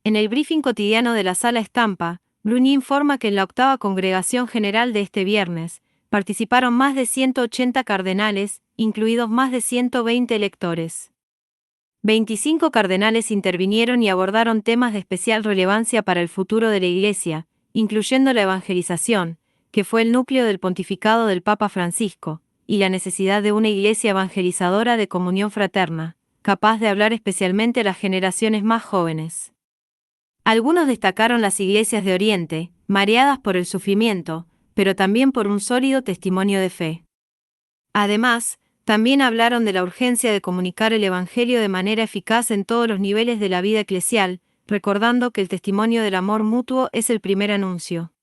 En el briefing cotidiano de la Sala Estampa, Bruni informa que en la octava congregación general de este viernes, participaron más de 180 cardenales, incluidos más de 120 electores. 25 cardenales intervinieron y abordaron temas de especial relevancia para el futuro de la Iglesia, incluyendo la evangelización, que fue el núcleo del pontificado del Papa Francisco, y la necesidad de una Iglesia evangelizadora de comunión fraterna, capaz de hablar especialmente a las generaciones más jóvenes. Algunos destacaron las iglesias de Oriente, mareadas por el sufrimiento, pero también por un sólido testimonio de fe. Además, también hablaron de la urgencia de comunicar el Evangelio de manera eficaz en todos los niveles de la vida eclesial, recordando que el testimonio del amor mutuo es el primer anuncio.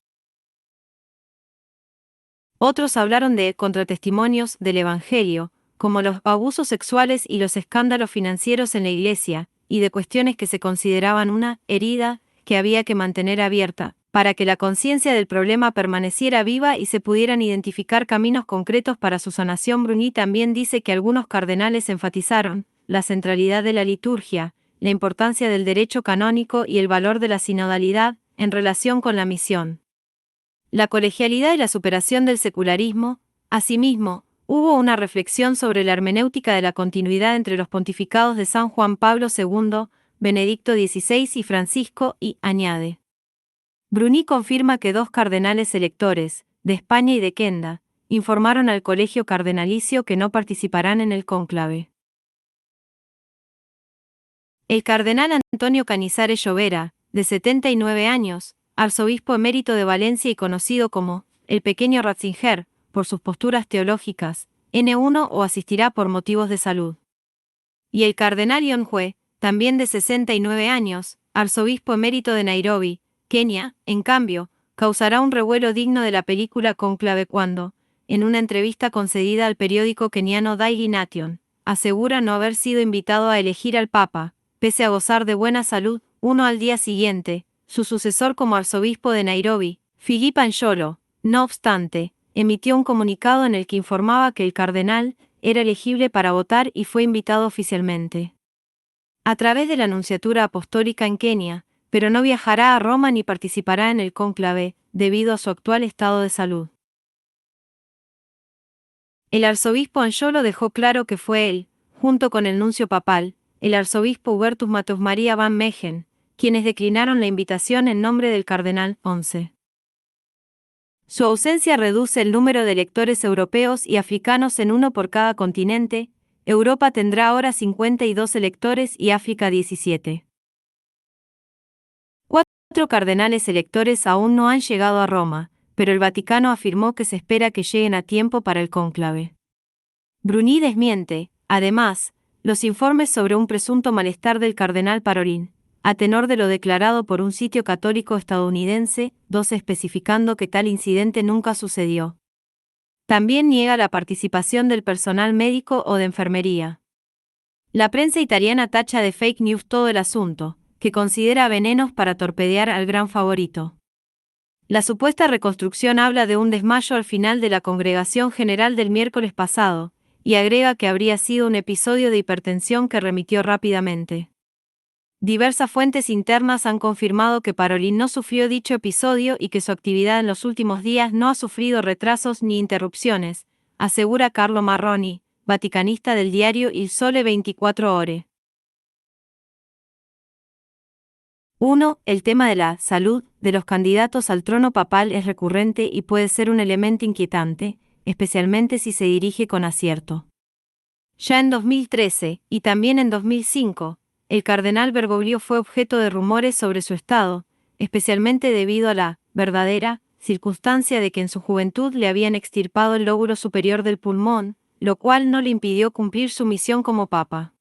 Otros hablaron de contratestimonios del Evangelio, como los abusos sexuales y los escándalos financieros en la Iglesia, y de cuestiones que se consideraban una herida que había que mantener abierta, para que la conciencia del problema permaneciera viva y se pudieran identificar caminos concretos para su sanación. Bruni también dice que algunos cardenales enfatizaron la centralidad de la liturgia, la importancia del derecho canónico y el valor de la sinodalidad en relación con la misión. La colegialidad y la superación del secularismo. Asimismo, hubo una reflexión sobre la hermenéutica de la continuidad entre los pontificados de San Juan Pablo II, Benedicto XVI y Francisco, y añade. Bruni confirma que 2 cardenales electores, de España y de Kenda, informaron al colegio cardenalicio que no participarán en el cónclave. El cardenal Antonio Canizares Llovera, de 79 años, arzobispo emérito de Valencia y conocido como el pequeño Ratzinger, por sus posturas teológicas, N1 o asistirá por motivos de salud. Y el cardenal Yonhue, también de 69 años, arzobispo emérito de Nairobi, Kenia, en cambio, causará un revuelo digno de la película Cónclave cuando, en una entrevista concedida al periódico keniano Daily Nation, asegura no haber sido invitado a elegir al Papa, pese a gozar de buena salud. Al día siguiente, su sucesor como arzobispo de Nairobi, Philip Ansholo, no obstante, emitió un comunicado en el que informaba que el cardenal era elegible para votar y fue invitado oficialmente a través de la Nunciatura Apostólica en Kenia, pero no viajará a Roma ni participará en el cónclave, debido a su actual estado de salud. El arzobispo Ansholo dejó claro que fue él, junto con el nuncio papal, el arzobispo Hubertus Matheus Maria van Megen, quienes declinaron la invitación en nombre del cardenal 11. Su ausencia reduce el número de electores europeos y africanos en 1 por cada continente. Europa tendrá ahora 52 electores y África 17. 4 cardenales electores aún no han llegado a Roma, pero el Vaticano afirmó que se espera que lleguen a tiempo para el cónclave. Bruni desmiente, además, los informes sobre un presunto malestar del cardenal Parolin, a tenor de lo declarado por un sitio católico estadounidense, 12 especificando que tal incidente nunca sucedió. También niega la participación del personal médico o de enfermería. La prensa italiana tacha de fake news todo el asunto, que considera venenos para torpedear al gran favorito. La supuesta reconstrucción habla de un desmayo al final de la congregación general del miércoles pasado, y agrega que habría sido un episodio de hipertensión que remitió rápidamente. Diversas fuentes internas han confirmado que Parolin no sufrió dicho episodio y que su actividad en los últimos días no ha sufrido retrasos ni interrupciones, asegura Carlo Marroni, vaticanista del diario Il Sole 24 Ore. 1. El tema de la salud de los candidatos al trono papal es recurrente y puede ser un elemento inquietante, especialmente si se dirige con acierto. Ya en 2013, y también en 2005, el cardenal Bergoglio fue objeto de rumores sobre su estado, especialmente debido a la verdadera circunstancia de que en su juventud le habían extirpado el lóbulo superior del pulmón, lo cual no le impidió cumplir su misión como papa.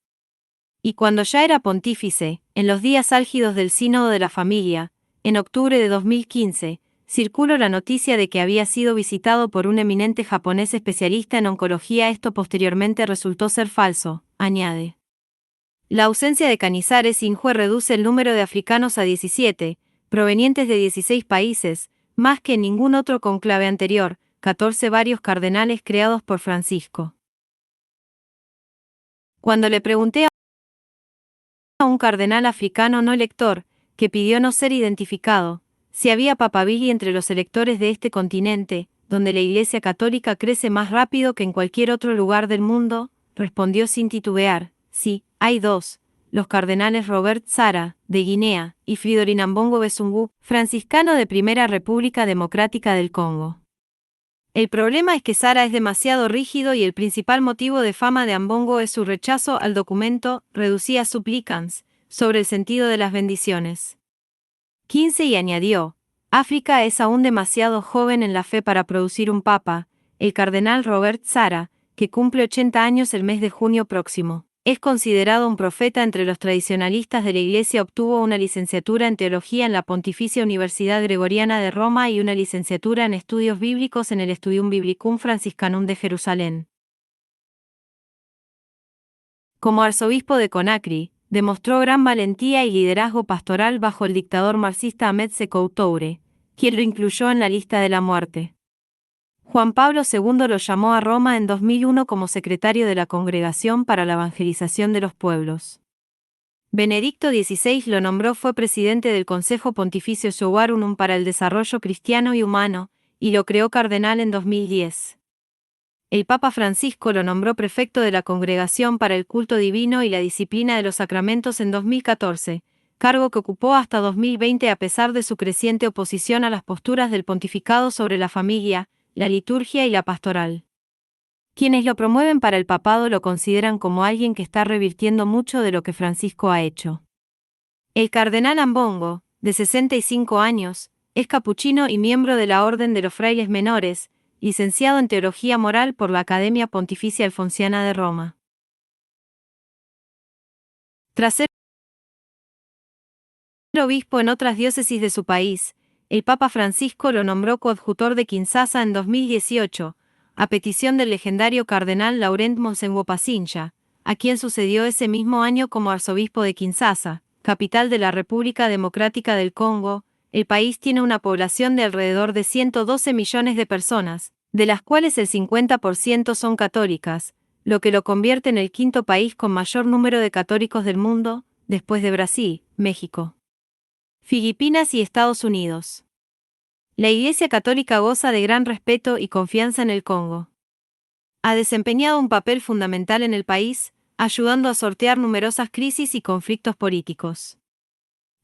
Y cuando ya era pontífice, en los días álgidos del Sínodo de la Familia, en octubre de 2015, circuló la noticia de que había sido visitado por un eminente japonés especialista en oncología. Esto posteriormente resultó ser falso, añade. La ausencia de Canizares Injue reduce el número de africanos a 17, provenientes de 16 países, más que en ningún otro conclave anterior, 14 varios cardenales creados por Francisco. Cuando le pregunté a un cardenal africano no elector, que pidió no ser identificado, si había papabili entre los electores de este continente, donde la Iglesia Católica crece más rápido que en cualquier otro lugar del mundo, respondió sin titubear: sí, hay dos, los cardenales Robert Sara, de Guinea, y Fridolin Ambongo Besungu, franciscano de Primera República Democrática del Congo. El problema es que Sara es demasiado rígido y el principal motivo de fama de Ambongo es su rechazo al documento Reducia Supplicans, sobre el sentido de las bendiciones. 15 y añadió: África es aún demasiado joven en la fe para producir un papa. El cardenal Robert Sara, que cumple 80 años el mes de junio próximo, es considerado un profeta entre los tradicionalistas de la Iglesia. Obtuvo una licenciatura en teología en la Pontificia Universidad Gregoriana de Roma y una licenciatura en estudios bíblicos en el Studium Biblicum Franciscanum de Jerusalén. Como arzobispo de Conakry, demostró gran valentía y liderazgo pastoral bajo el dictador marxista Ahmed Sékou Touré, quien lo incluyó en la lista de la muerte. Juan Pablo II lo llamó a Roma en 2001 como secretario de la Congregación para la Evangelización de los Pueblos. Benedicto XVI lo nombró fue presidente del Consejo Pontificio Sowar Unum para el Desarrollo Cristiano y Humano, y lo creó cardenal en 2010. El Papa Francisco lo nombró prefecto de la Congregación para el Culto Divino y la Disciplina de los Sacramentos en 2014, cargo que ocupó hasta 2020 a pesar de su creciente oposición a las posturas del pontificado sobre la familia, la liturgia y la pastoral. Quienes lo promueven para el papado lo consideran como alguien que está revirtiendo mucho de lo que Francisco ha hecho. El cardenal Ambongo, de 65 años, es capuchino y miembro de la Orden de los Frailes Menores, licenciado en Teología Moral por la Academia Pontificia Alfonsiana de Roma. Tras ser obispo en otras diócesis de su país, el Papa Francisco lo nombró coadjutor de Kinshasa en 2018, a petición del legendario cardenal Laurent Monsengwo Pacincha, a quien sucedió ese mismo año como arzobispo de Kinshasa, capital de la República Democrática del Congo. El país tiene una población de alrededor de 112 millones de personas, de las cuales el 50% son católicas, lo que lo convierte en el quinto país con mayor número de católicos del mundo, después de Brasil, México, Filipinas y Estados Unidos. La Iglesia Católica goza de gran respeto y confianza en el Congo. Ha desempeñado un papel fundamental en el país, ayudando a sortear numerosas crisis y conflictos políticos.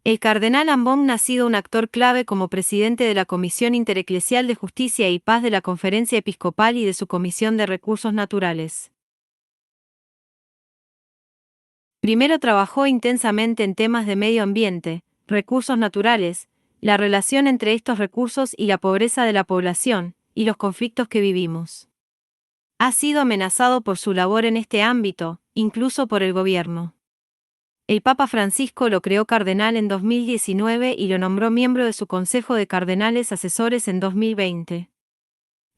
El cardenal Ambongo ha sido un actor clave como presidente de la Comisión Intereclesial de Justicia y Paz de la Conferencia Episcopal y de su Comisión de Recursos Naturales. Primero trabajó intensamente en temas de medio ambiente, recursos naturales, la relación entre estos recursos y la pobreza de la población, y los conflictos que vivimos. Ha sido amenazado por su labor en este ámbito, incluso por el gobierno. El Papa Francisco lo creó cardenal en 2019 y lo nombró miembro de su Consejo de Cardenales Asesores en 2020.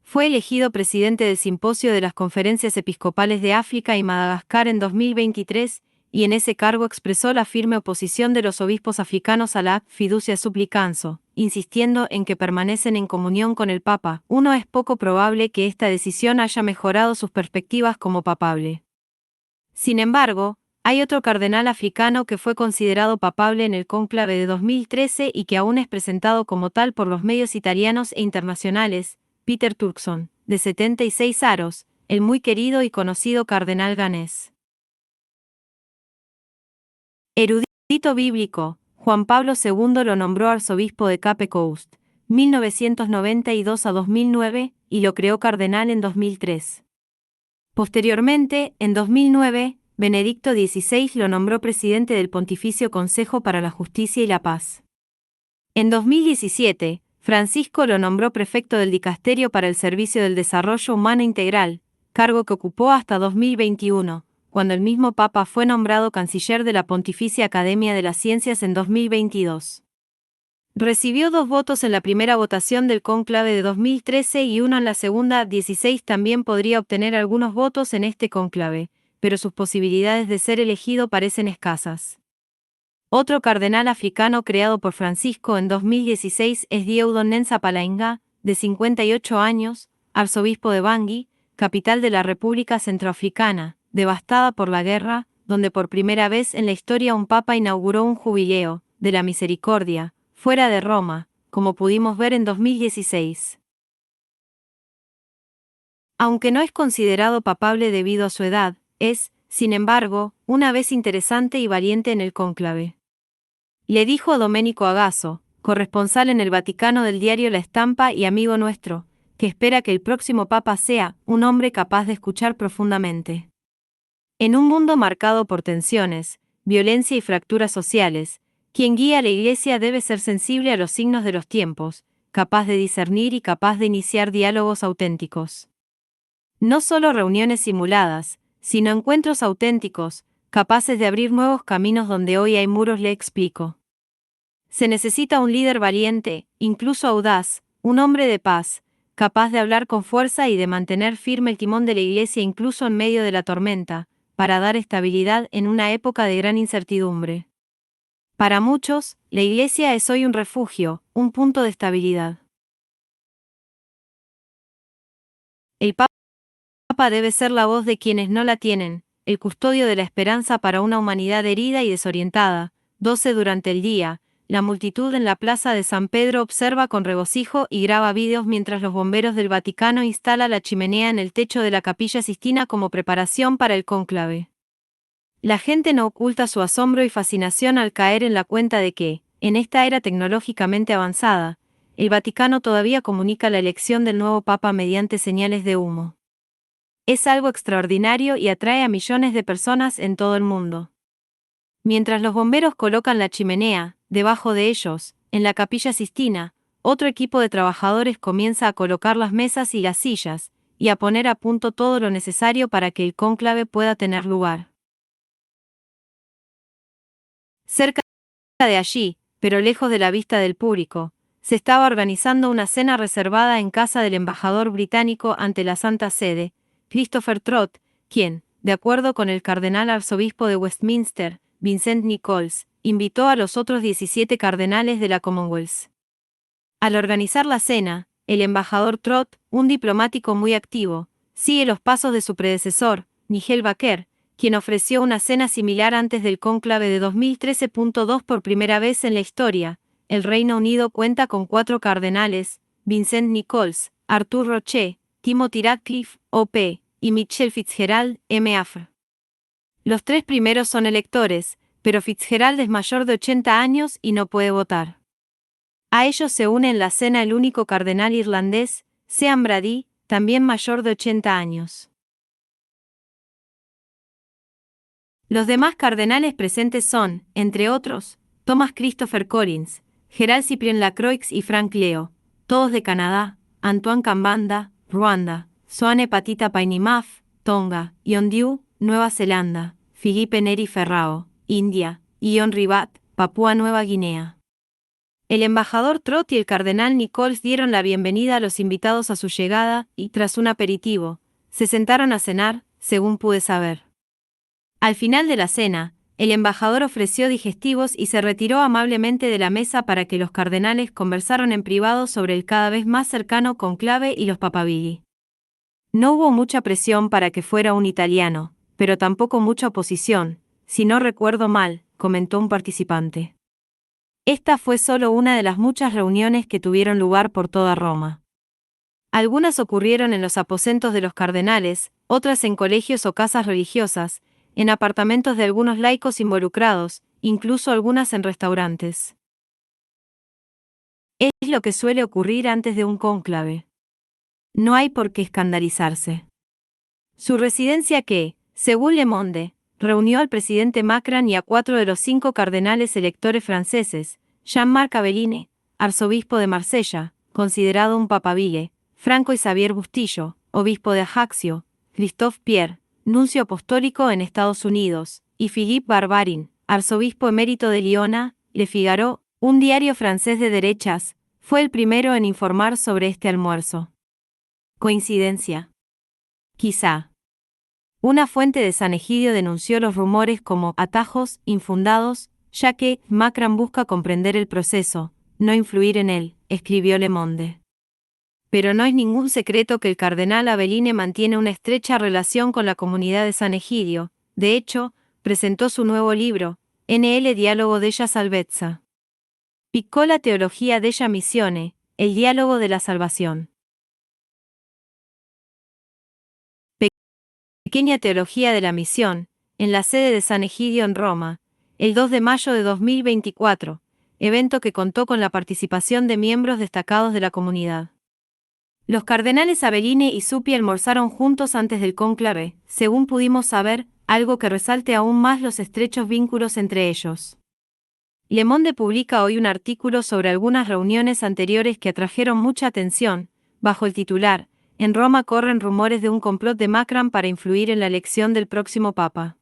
Fue elegido presidente del Simposio de las Conferencias Episcopales de África y Madagascar en 2023, y en ese cargo expresó la firme oposición de los obispos africanos a la fiducia supplicanzo, insistiendo en que permanecen en comunión con el Papa. Uno es poco probable que esta decisión haya mejorado sus perspectivas como papable. Sin embargo, hay otro cardenal africano que fue considerado papable en el cónclave de 2013 y que aún es presentado como tal por los medios italianos e internacionales: Peter Turkson, de 76 años, el muy querido y conocido cardenal ganés. Erudito bíblico, Juan Pablo II lo nombró arzobispo de Cape Coast, 1992 a 2009, y lo creó cardenal en 2003. Posteriormente, en 2009, Benedicto XVI lo nombró presidente del Pontificio Consejo para la Justicia y la Paz. En 2017, Francisco lo nombró prefecto del Dicasterio para el Servicio del Desarrollo Humano Integral, cargo que ocupó hasta 2021, cuando el mismo Papa fue nombrado canciller de la Pontificia Academia de las Ciencias en 2022. Recibió 2 votos en la primera votación del cónclave de 2013 y 1 en la segunda. 16 también podría obtener algunos votos en este cónclave, pero sus posibilidades de ser elegido parecen escasas. Otro cardenal africano creado por Francisco en 2016 es Dieudo Nensa Palainga, de 58 años, arzobispo de Bangui, capital de la República Centroafricana, devastada por la guerra, donde por primera vez en la historia un papa inauguró un jubileo, de la misericordia, fuera de Roma, como pudimos ver en 2016. Aunque no es considerado papable debido a su edad, es, sin embargo, una vez interesante y valiente en el cónclave. Le dijo a Domenico Agasso, corresponsal en el Vaticano del diario La Estampa y amigo nuestro, que espera que el próximo papa sea un hombre capaz de escuchar profundamente. En un mundo marcado por tensiones, violencia y fracturas sociales, quien guía a la Iglesia debe ser sensible a los signos de los tiempos, capaz de discernir y capaz de iniciar diálogos auténticos. No solo reuniones simuladas, sino encuentros auténticos, capaces de abrir nuevos caminos donde hoy hay muros, le explico. Se necesita un líder valiente, incluso audaz, un hombre de paz, capaz de hablar con fuerza y de mantener firme el timón de la Iglesia incluso en medio de la tormenta, para dar estabilidad en una época de gran incertidumbre. Para muchos, la Iglesia es hoy un refugio, un punto de estabilidad. El Papa debe ser la voz de quienes no la tienen, el custodio de la esperanza para una humanidad herida y desorientada. 12 Durante el día, la multitud en la plaza de San Pedro observa con regocijo y graba vídeos mientras los bomberos del Vaticano instalan la chimenea en el techo de la Capilla Sistina como preparación para el cónclave. La gente no oculta su asombro y fascinación al caer en la cuenta de que, en esta era tecnológicamente avanzada, el Vaticano todavía comunica la elección del nuevo Papa mediante señales de humo. Es algo extraordinario y atrae a millones de personas en todo el mundo. Mientras los bomberos colocan la chimenea, debajo de ellos, en la Capilla Sistina, otro equipo de trabajadores comienza a colocar las mesas y las sillas, y a poner a punto todo lo necesario para que el cónclave pueda tener lugar. Cerca de allí, pero lejos de la vista del público, se estaba organizando una cena reservada en casa del embajador británico ante la Santa Sede, Christopher Trott, quien, de acuerdo con el cardenal arzobispo de Westminster, Vincent Nichols, invitó a los otros 17 cardenales de la Commonwealth. Al organizar la cena, el embajador Trott, un diplomático muy activo, sigue los pasos de su predecesor, Nigel Baker, quien ofreció una cena similar antes del cónclave de 2013. Por primera vez en la historia, el Reino Unido cuenta con 4 cardenales: Vincent Nichols, Arthur Roche, Timothy Ratcliffe, OP, y Michelle Fitzgerald, MAF. Los 3 primeros son electores, pero Fitzgerald es mayor de 80 años y no puede votar. A ellos se une en la cena el único cardenal irlandés, Sean Brady, también mayor de 80 años. Los demás cardenales presentes son, entre otros, Thomas Christopher Collins, Gerald Cyprien Lacroix y Frank Leo, todos de Canadá, Antoine Kambanda, Ruanda, Soane Patita Painimaf, Tonga, Yondiu, Nueva Zelanda, Philippe Neri Ferrao, India, y Ion Ribat, Papúa Nueva Guinea. El embajador Trott y el cardenal Nichols dieron la bienvenida a los invitados a su llegada y, tras un aperitivo, se sentaron a cenar, según pude saber. Al final de la cena, el embajador ofreció digestivos y se retiró amablemente de la mesa para que los cardenales conversaran en privado sobre el cada vez más cercano conclave y los papabili. No hubo mucha presión para que fuera un italiano, pero tampoco mucha oposición, si no recuerdo mal, comentó un participante. Esta fue solo una de las muchas reuniones que tuvieron lugar por toda Roma. Algunas ocurrieron en los aposentos de los cardenales, otras en colegios o casas religiosas, en apartamentos de algunos laicos involucrados, incluso algunas en restaurantes. Es lo que suele ocurrir antes de un cónclave. No hay por qué escandalizarse. Su residencia que, según Le Monde, reunió al presidente Macron y a 4 de los 5 cardenales electores franceses: Jean-Marc Aveline, arzobispo de Marsella, considerado un papabile, Franco Xavier Bustillo, obispo de Ajaccio, Christophe Pierre, nuncio apostólico en Estados Unidos, y Philippe Barbarin, arzobispo emérito de Liona. Le Figaro, un diario francés de derechas, fue el primero en informar sobre este almuerzo. ¿Coincidencia? Quizá. Una fuente de San Egidio denunció los rumores como atajos infundados, ya que Macron busca comprender el proceso, no influir en él, escribió Le Monde. Pero no es ningún secreto que el cardenal Aveline mantiene una estrecha relación con la comunidad de San Egidio. De hecho, presentó su nuevo libro, NL Diálogo della Salvezza. Piccola teología della missione, el diálogo de la salvación. Pequeña teología de la misión, en la sede de San Egidio en Roma, el 2 de mayo de 2024, evento que contó con la participación de miembros destacados de la comunidad. Los cardenales Avelline y Zuppi almorzaron juntos antes del cónclave, según pudimos saber, algo que resalte aún más los estrechos vínculos entre ellos. Le Monde publica hoy un artículo sobre algunas reuniones anteriores que atrajeron mucha atención, bajo el titular: En Roma corren rumores de un complot de Macron para influir en la elección del próximo Papa.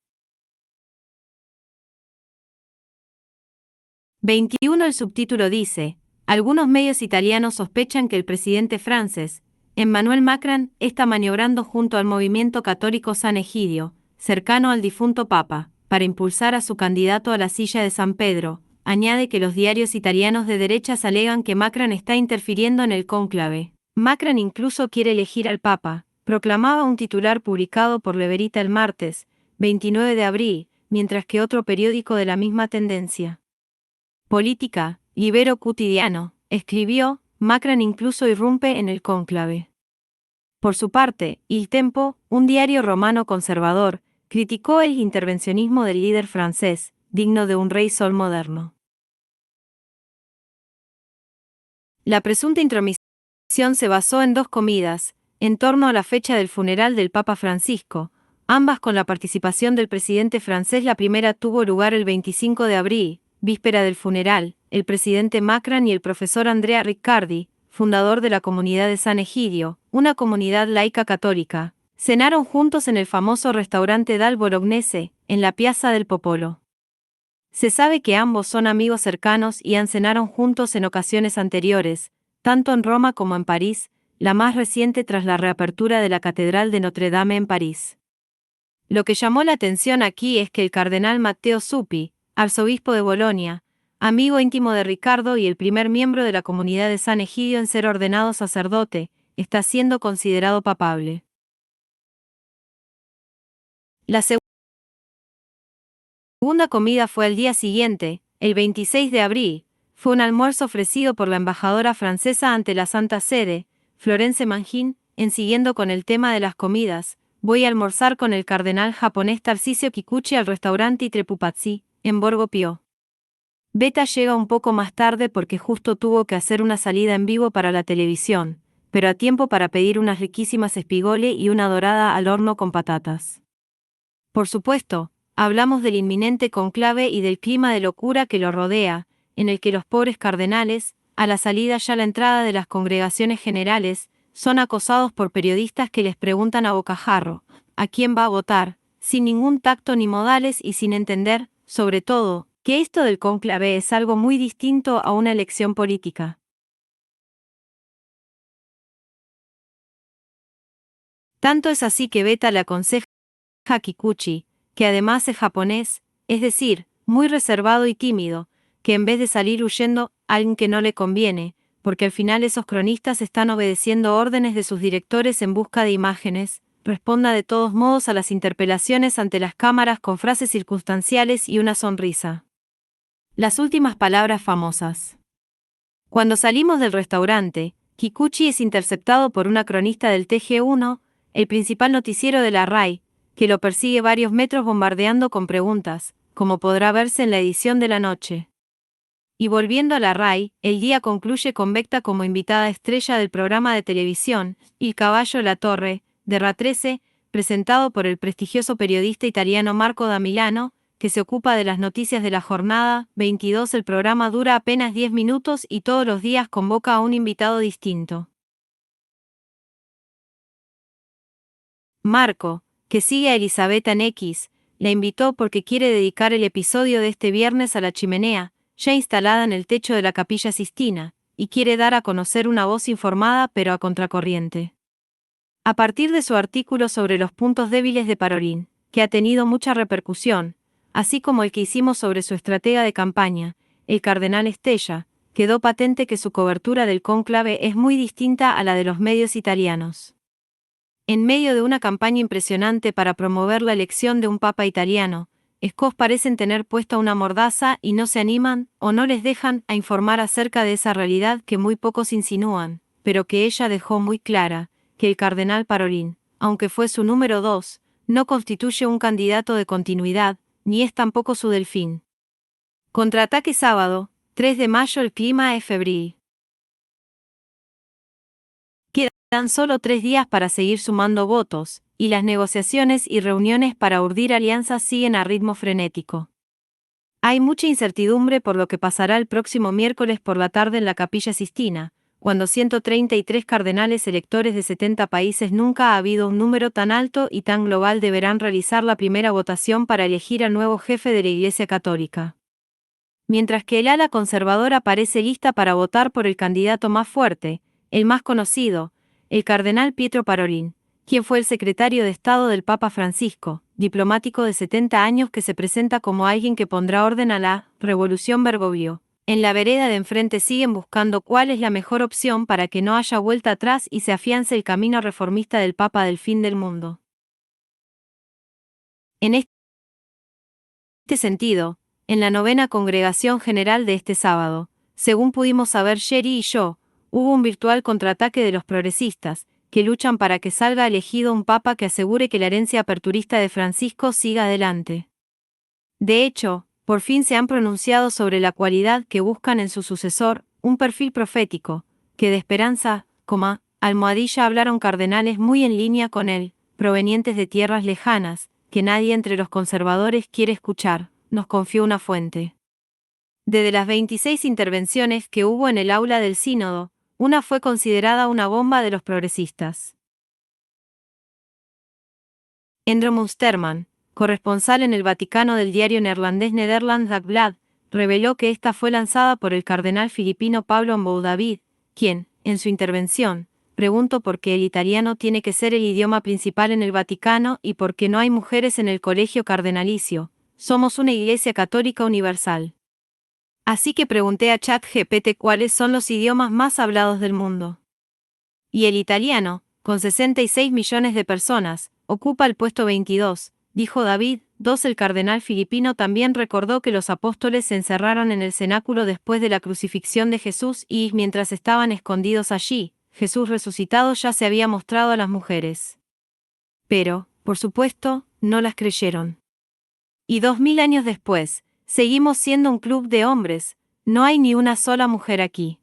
21. El subtítulo dice: algunos medios italianos sospechan que el presidente francés, Emmanuel Macron, está maniobrando junto al movimiento católico San Egidio, cercano al difunto Papa, para impulsar a su candidato a la silla de San Pedro. Añade que los diarios italianos de derechas alegan que Macron está interfiriendo en el cónclave. Macron incluso quiere elegir al Papa, proclamaba un titular publicado por Le Verita el martes, 29 de abril, mientras que otro periódico de la misma tendencia, Política, Libero Quotidiano, escribió: Macron incluso irrumpe en el cónclave. Por su parte, Il Tempo, un diario romano conservador, criticó el intervencionismo del líder francés, digno de un rey sol moderno. La presunta intromisión se basó en dos comidas, en torno a la fecha del funeral del Papa Francisco, ambas con la participación del presidente francés. La primera tuvo lugar el 25 de abril, víspera del funeral. El presidente Macron y el profesor Andrea Riccardi, fundador de la comunidad de San Egidio, una comunidad laica católica, cenaron juntos en el famoso restaurante Dal Bolognese, en la Piazza del Popolo. Se sabe que ambos son amigos cercanos y han cenado juntos en ocasiones anteriores, tanto en Roma como en París, la más reciente tras la reapertura de la Catedral de Notre Dame en París. Lo que llamó la atención aquí es que el cardenal Matteo Zuppi, arzobispo de Bolonia, amigo íntimo de Ricardo y el primer miembro de la comunidad de San Egidio en ser ordenado sacerdote, está siendo considerado papable. La segunda comida fue al día siguiente, el 26 de abril, fue un almuerzo ofrecido por la embajadora francesa ante la Santa Sede, Florence Mangin. Siguiendo con el tema de las comidas, voy a almorzar con el cardenal japonés Tarcisio Kikuchi al restaurante Trepupazzi, en Borgo Pio. Beta llega un poco más tarde porque justo tuvo que hacer una salida en vivo para la televisión, pero a tiempo para pedir unas riquísimas spigoli y una dorada al horno con patatas. Por supuesto, hablamos del inminente conclave y del clima de locura que lo rodea, en el que los pobres cardenales, a la salida ya a la entrada de las congregaciones generales, son acosados por periodistas que les preguntan a bocajarro a quién va a votar, sin ningún tacto ni modales y sin entender, sobre todo, que esto del cónclave es algo muy distinto a una elección política. Tanto es así que Beta le aconseja a Kikuchi, que además es japonés, es decir, muy reservado y tímido, que en vez de salir huyendo a alguien que no le conviene, porque al final esos cronistas están obedeciendo órdenes de sus directores en busca de imágenes, responda de todos modos a las interpelaciones ante las cámaras con frases circunstanciales y una sonrisa. Las últimas palabras famosas. Cuando salimos del restaurante, Kikuchi es interceptado por una cronista del TG1, el principal noticiero de la RAI, que lo persigue varios metros bombardeando con preguntas, como podrá verse en la edición de la noche. Y volviendo a la RAI, el día concluye con Beta como invitada estrella del programa de televisión, Il Cavallo La Torre, de Ra13, presentado por el prestigioso periodista italiano Marco da Milano, que se ocupa de las noticias de la jornada. 22. El programa dura apenas 10 minutos y todos los días convoca a un invitado distinto. Marco, que sigue a Elisabetta en X, la invitó porque quiere dedicar el episodio de este viernes a la chimenea, ya instalada en el techo de la Capilla Sistina, y quiere dar a conocer una voz informada pero a contracorriente. A partir de su artículo sobre los puntos débiles de Parolin, que ha tenido mucha repercusión, así como el que hicimos sobre su estratega de campaña, el cardenal Estella, quedó patente que su cobertura del cónclave es muy distinta a la de los medios italianos. En medio de una campaña impresionante para promover la elección de un papa italiano, escos parecen tener puesta una mordaza y no se animan, o no les dejan, a informar acerca de esa realidad que muy pocos insinúan, pero que ella dejó muy clara, que el cardenal Parolin, aunque fue su número 2, no constituye un candidato de continuidad, ni es tampoco su delfín. Contraataque sábado, 3 de mayo. El clima es febril. Quedan solo 3 días para seguir sumando votos, y las negociaciones y reuniones para urdir alianzas siguen a ritmo frenético. Hay mucha incertidumbre por lo que pasará el próximo miércoles por la tarde en la Capilla Sistina, cuando 133 cardenales electores de 70 países. Nunca ha habido un número tan alto y tan global. Deberán realizar la primera votación para elegir al nuevo jefe de la Iglesia Católica. Mientras que el ala conservadora parece lista para votar por el candidato más fuerte, el más conocido, el cardenal Pietro Parolin, quien fue el secretario de Estado del Papa Francisco, diplomático de 70 años que se presenta como alguien que pondrá orden a la revolución Bergoglio. En la vereda de enfrente siguen buscando cuál es la mejor opción para que no haya vuelta atrás y se afiance el camino reformista del Papa del fin del mundo. En este sentido, en la novena congregación general de este sábado, según pudimos saber Sherry y yo, hubo un virtual contraataque de los progresistas, que luchan para que salga elegido un papa que asegure que la herencia aperturista de Francisco siga adelante. De hecho, por fin se han pronunciado sobre la cualidad que buscan en su sucesor, un perfil profético, que de esperanza, almohadilla hablaron cardenales muy en línea con él, provenientes de tierras lejanas, que nadie entre los conservadores quiere escuchar, nos confió una fuente. Desde las 26 intervenciones que hubo en el aula del sínodo, una fue considerada una bomba de los progresistas. Endre Munsterman, corresponsal en el Vaticano del diario neerlandés Nederlands Dagblad, reveló que esta fue lanzada por el cardenal filipino Pablo Mboudavid, quien, en su intervención, preguntó por qué el italiano tiene que ser el idioma principal en el Vaticano y por qué no hay mujeres en el colegio cardenalicio. Somos una iglesia católica universal. Así que pregunté a ChatGPT cuáles son los idiomas más hablados del mundo. Y el italiano, con 66 millones de personas, ocupa el puesto 22, dijo David. El cardenal filipino también recordó que los apóstoles se encerraron en el cenáculo después de la crucifixión de Jesús y, mientras estaban escondidos allí, Jesús resucitado ya se había mostrado a las mujeres. Pero, por supuesto, no las creyeron. Y 2000 años después, seguimos siendo un club de hombres, no hay ni una sola mujer aquí.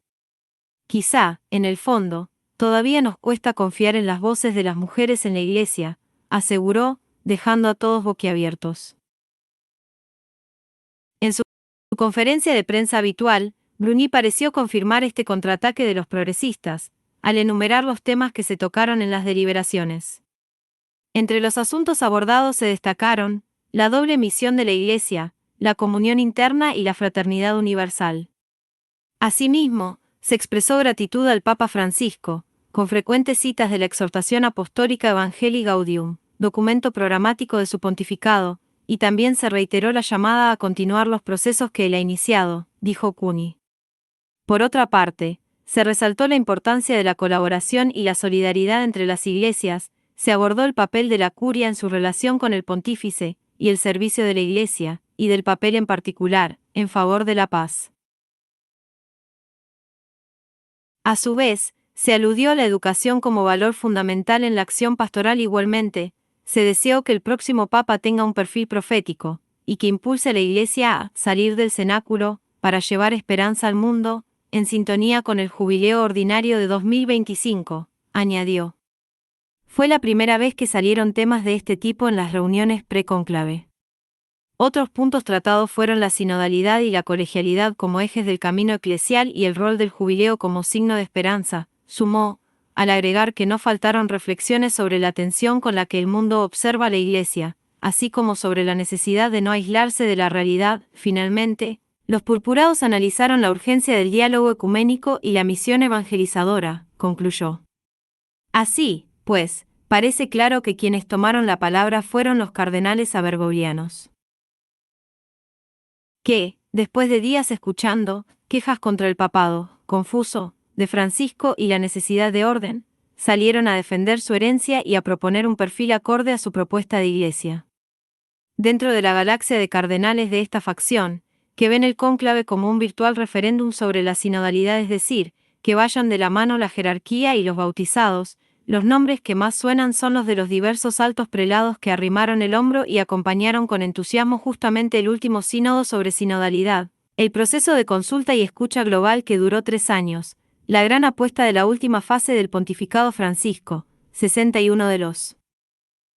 Quizá, en el fondo, todavía nos cuesta confiar en las voces de las mujeres en la iglesia, aseguró, dejando a todos boquiabiertos. En su conferencia de prensa habitual, Bruni pareció confirmar este contraataque de los progresistas, al enumerar los temas que se tocaron en las deliberaciones. Entre los asuntos abordados se destacaron la doble misión de la Iglesia, la comunión interna y la fraternidad universal. Asimismo, se expresó gratitud al Papa Francisco, con frecuentes citas de la exhortación apostólica Evangelii Gaudium, documento programático de su pontificado, y también se reiteró la llamada a continuar los procesos que él ha iniciado, dijo Cuny. Por otra parte, se resaltó la importancia de la colaboración y la solidaridad entre las iglesias, se abordó el papel de la curia en su relación con el pontífice, y el servicio de la Iglesia, y del papel en particular, en favor de la paz. A su vez, se aludió a la educación como valor fundamental en la acción pastoral. Igualmente, se deseó que el próximo Papa tenga un perfil profético, y que impulse a la Iglesia a salir del cenáculo, para llevar esperanza al mundo, en sintonía con el jubileo ordinario de 2025, añadió. Fue la primera vez que salieron temas de este tipo en las reuniones pre-cónclave. Otros puntos tratados fueron la sinodalidad y la colegialidad como ejes del camino eclesial y el rol del jubileo como signo de esperanza, sumó, al agregar que no faltaron reflexiones sobre la tensión con la que el mundo observa a la Iglesia, así como sobre la necesidad de no aislarse de la realidad. Finalmente, los purpurados analizaron la urgencia del diálogo ecuménico y la misión evangelizadora, concluyó. Así, pues, parece claro que quienes tomaron la palabra fueron los cardenales abergoglianos, que, después de días escuchando quejas contra el papado, confuso, de Francisco y la necesidad de orden, salieron a defender su herencia y a proponer un perfil acorde a su propuesta de iglesia. dentro de la galaxia de cardenales de esta facción, que ven el cónclave como un virtual referéndum sobre la sinodalidad, es decir, que vayan de la mano la jerarquía y los bautizados. Los nombres que más suenan son los de los diversos altos prelados que arrimaron el hombro y acompañaron con entusiasmo justamente el último sínodo sobre sinodalidad, el proceso de consulta y escucha global que duró 3 años, la gran apuesta de la última fase del pontificado Francisco. 61 de los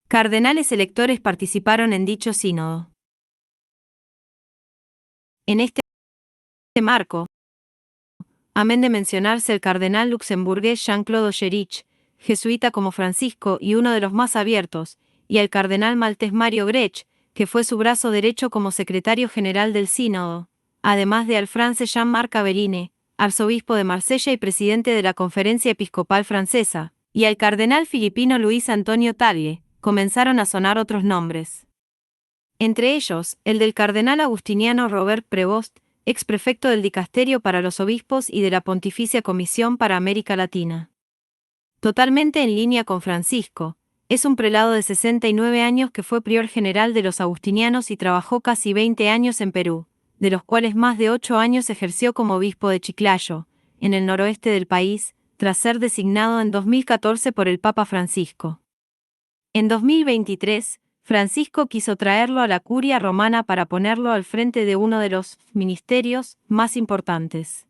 cardenales electores participaron en dicho sínodo. En este marco, amén de mencionarse el cardenal luxemburgués Jean-Claude Ogerich, jesuita como Francisco y uno de los más abiertos, y el cardenal maltés Mario Grech, que fue su brazo derecho como secretario general del sínodo, además de al France Jean-Marc Aveline, arzobispo de Marsella y presidente de la Conferencia Episcopal Francesa, y al cardenal filipino Luis Antonio Tagle, comenzaron a sonar otros nombres. Entre ellos, el del cardenal agustiniano Robert Prevost, ex prefecto del Dicasterio para los Obispos y de la Pontificia Comisión para América Latina. Totalmente en línea con Francisco, es un prelado de 69 años que fue prior general de los agustinianos y trabajó casi 20 años en Perú, de los cuales más de 8 años ejerció como obispo de Chiclayo, en el noroeste del país, tras ser designado en 2014 por el Papa Francisco. En 2023, Francisco quiso traerlo a la curia romana para ponerlo al frente de uno de los ministerios más importantes.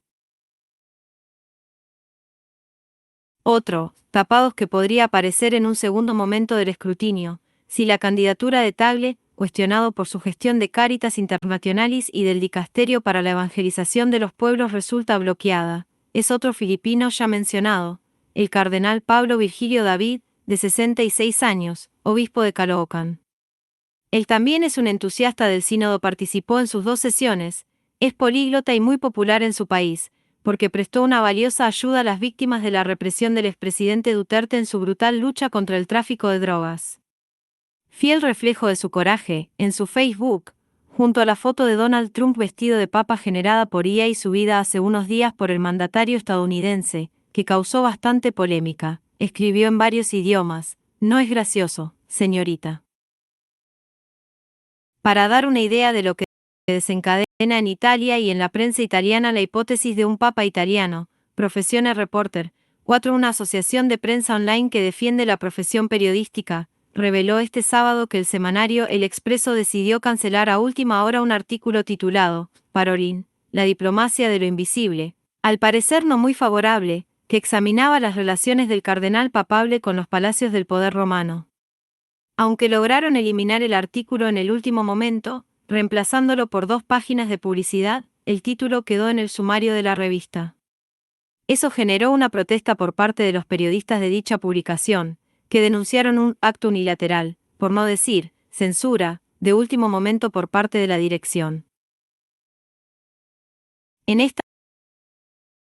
Otro, tapados que podría aparecer en un segundo momento del escrutinio, si la candidatura de Tagle, cuestionado por su gestión de Caritas Internationalis y del Dicasterio para la Evangelización de los Pueblos, resulta bloqueada, es otro filipino ya mencionado, el cardenal Pablo Virgilio David, de 66 años, obispo de Caloocan. Él también es un entusiasta del sínodo, participó en sus 2 sesiones, es políglota y muy popular en su país, porque prestó una valiosa ayuda a las víctimas de la represión del expresidente Duterte en su brutal lucha contra el tráfico de drogas. Fiel reflejo de su coraje, en su Facebook, junto a la foto de Donald Trump vestido de papa generada por IA y subida hace unos días por el mandatario estadounidense, que causó bastante polémica, escribió en varios idiomas: "No es gracioso, señorita". Para dar una idea de lo que desencadena en Italia y en la prensa italiana la hipótesis de un papa italiano, Professione Reporter 4, una asociación de prensa online que defiende la profesión periodística, reveló este sábado que el semanario El Expreso decidió cancelar a última hora un artículo titulado Parolin, la diplomacia de lo invisible, al parecer no muy favorable, que examinaba las relaciones del cardenal papable con los palacios del poder romano. Aunque lograron eliminar el artículo en el último momento, reemplazándolo por 2 páginas de publicidad, el título quedó en el sumario de la revista. Eso generó una protesta por parte de los periodistas de dicha publicación, que denunciaron un acto unilateral, por no decir censura, de último momento por parte de la dirección. En esta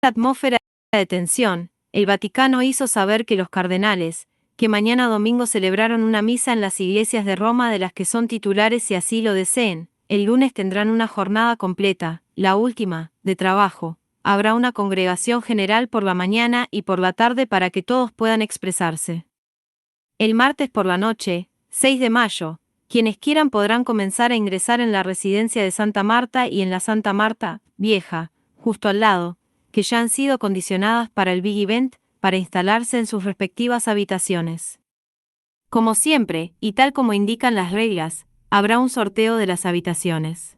atmósfera de tensión, el Vaticano hizo saber que los cardenales, que mañana domingo celebraron una misa en las iglesias de Roma de las que son titulares si así lo deseen, el lunes tendrán una jornada completa, la última, de trabajo. Habrá una congregación general por la mañana y por la tarde para que todos puedan expresarse. El martes por la noche, 6 de mayo, quienes quieran podrán comenzar a ingresar en la residencia de Santa Marta y en la Santa Marta Vieja, justo al lado, que ya han sido acondicionadas para el Big Event, para instalarse en sus respectivas habitaciones. Como siempre, y tal como indican las reglas, habrá un sorteo de las habitaciones.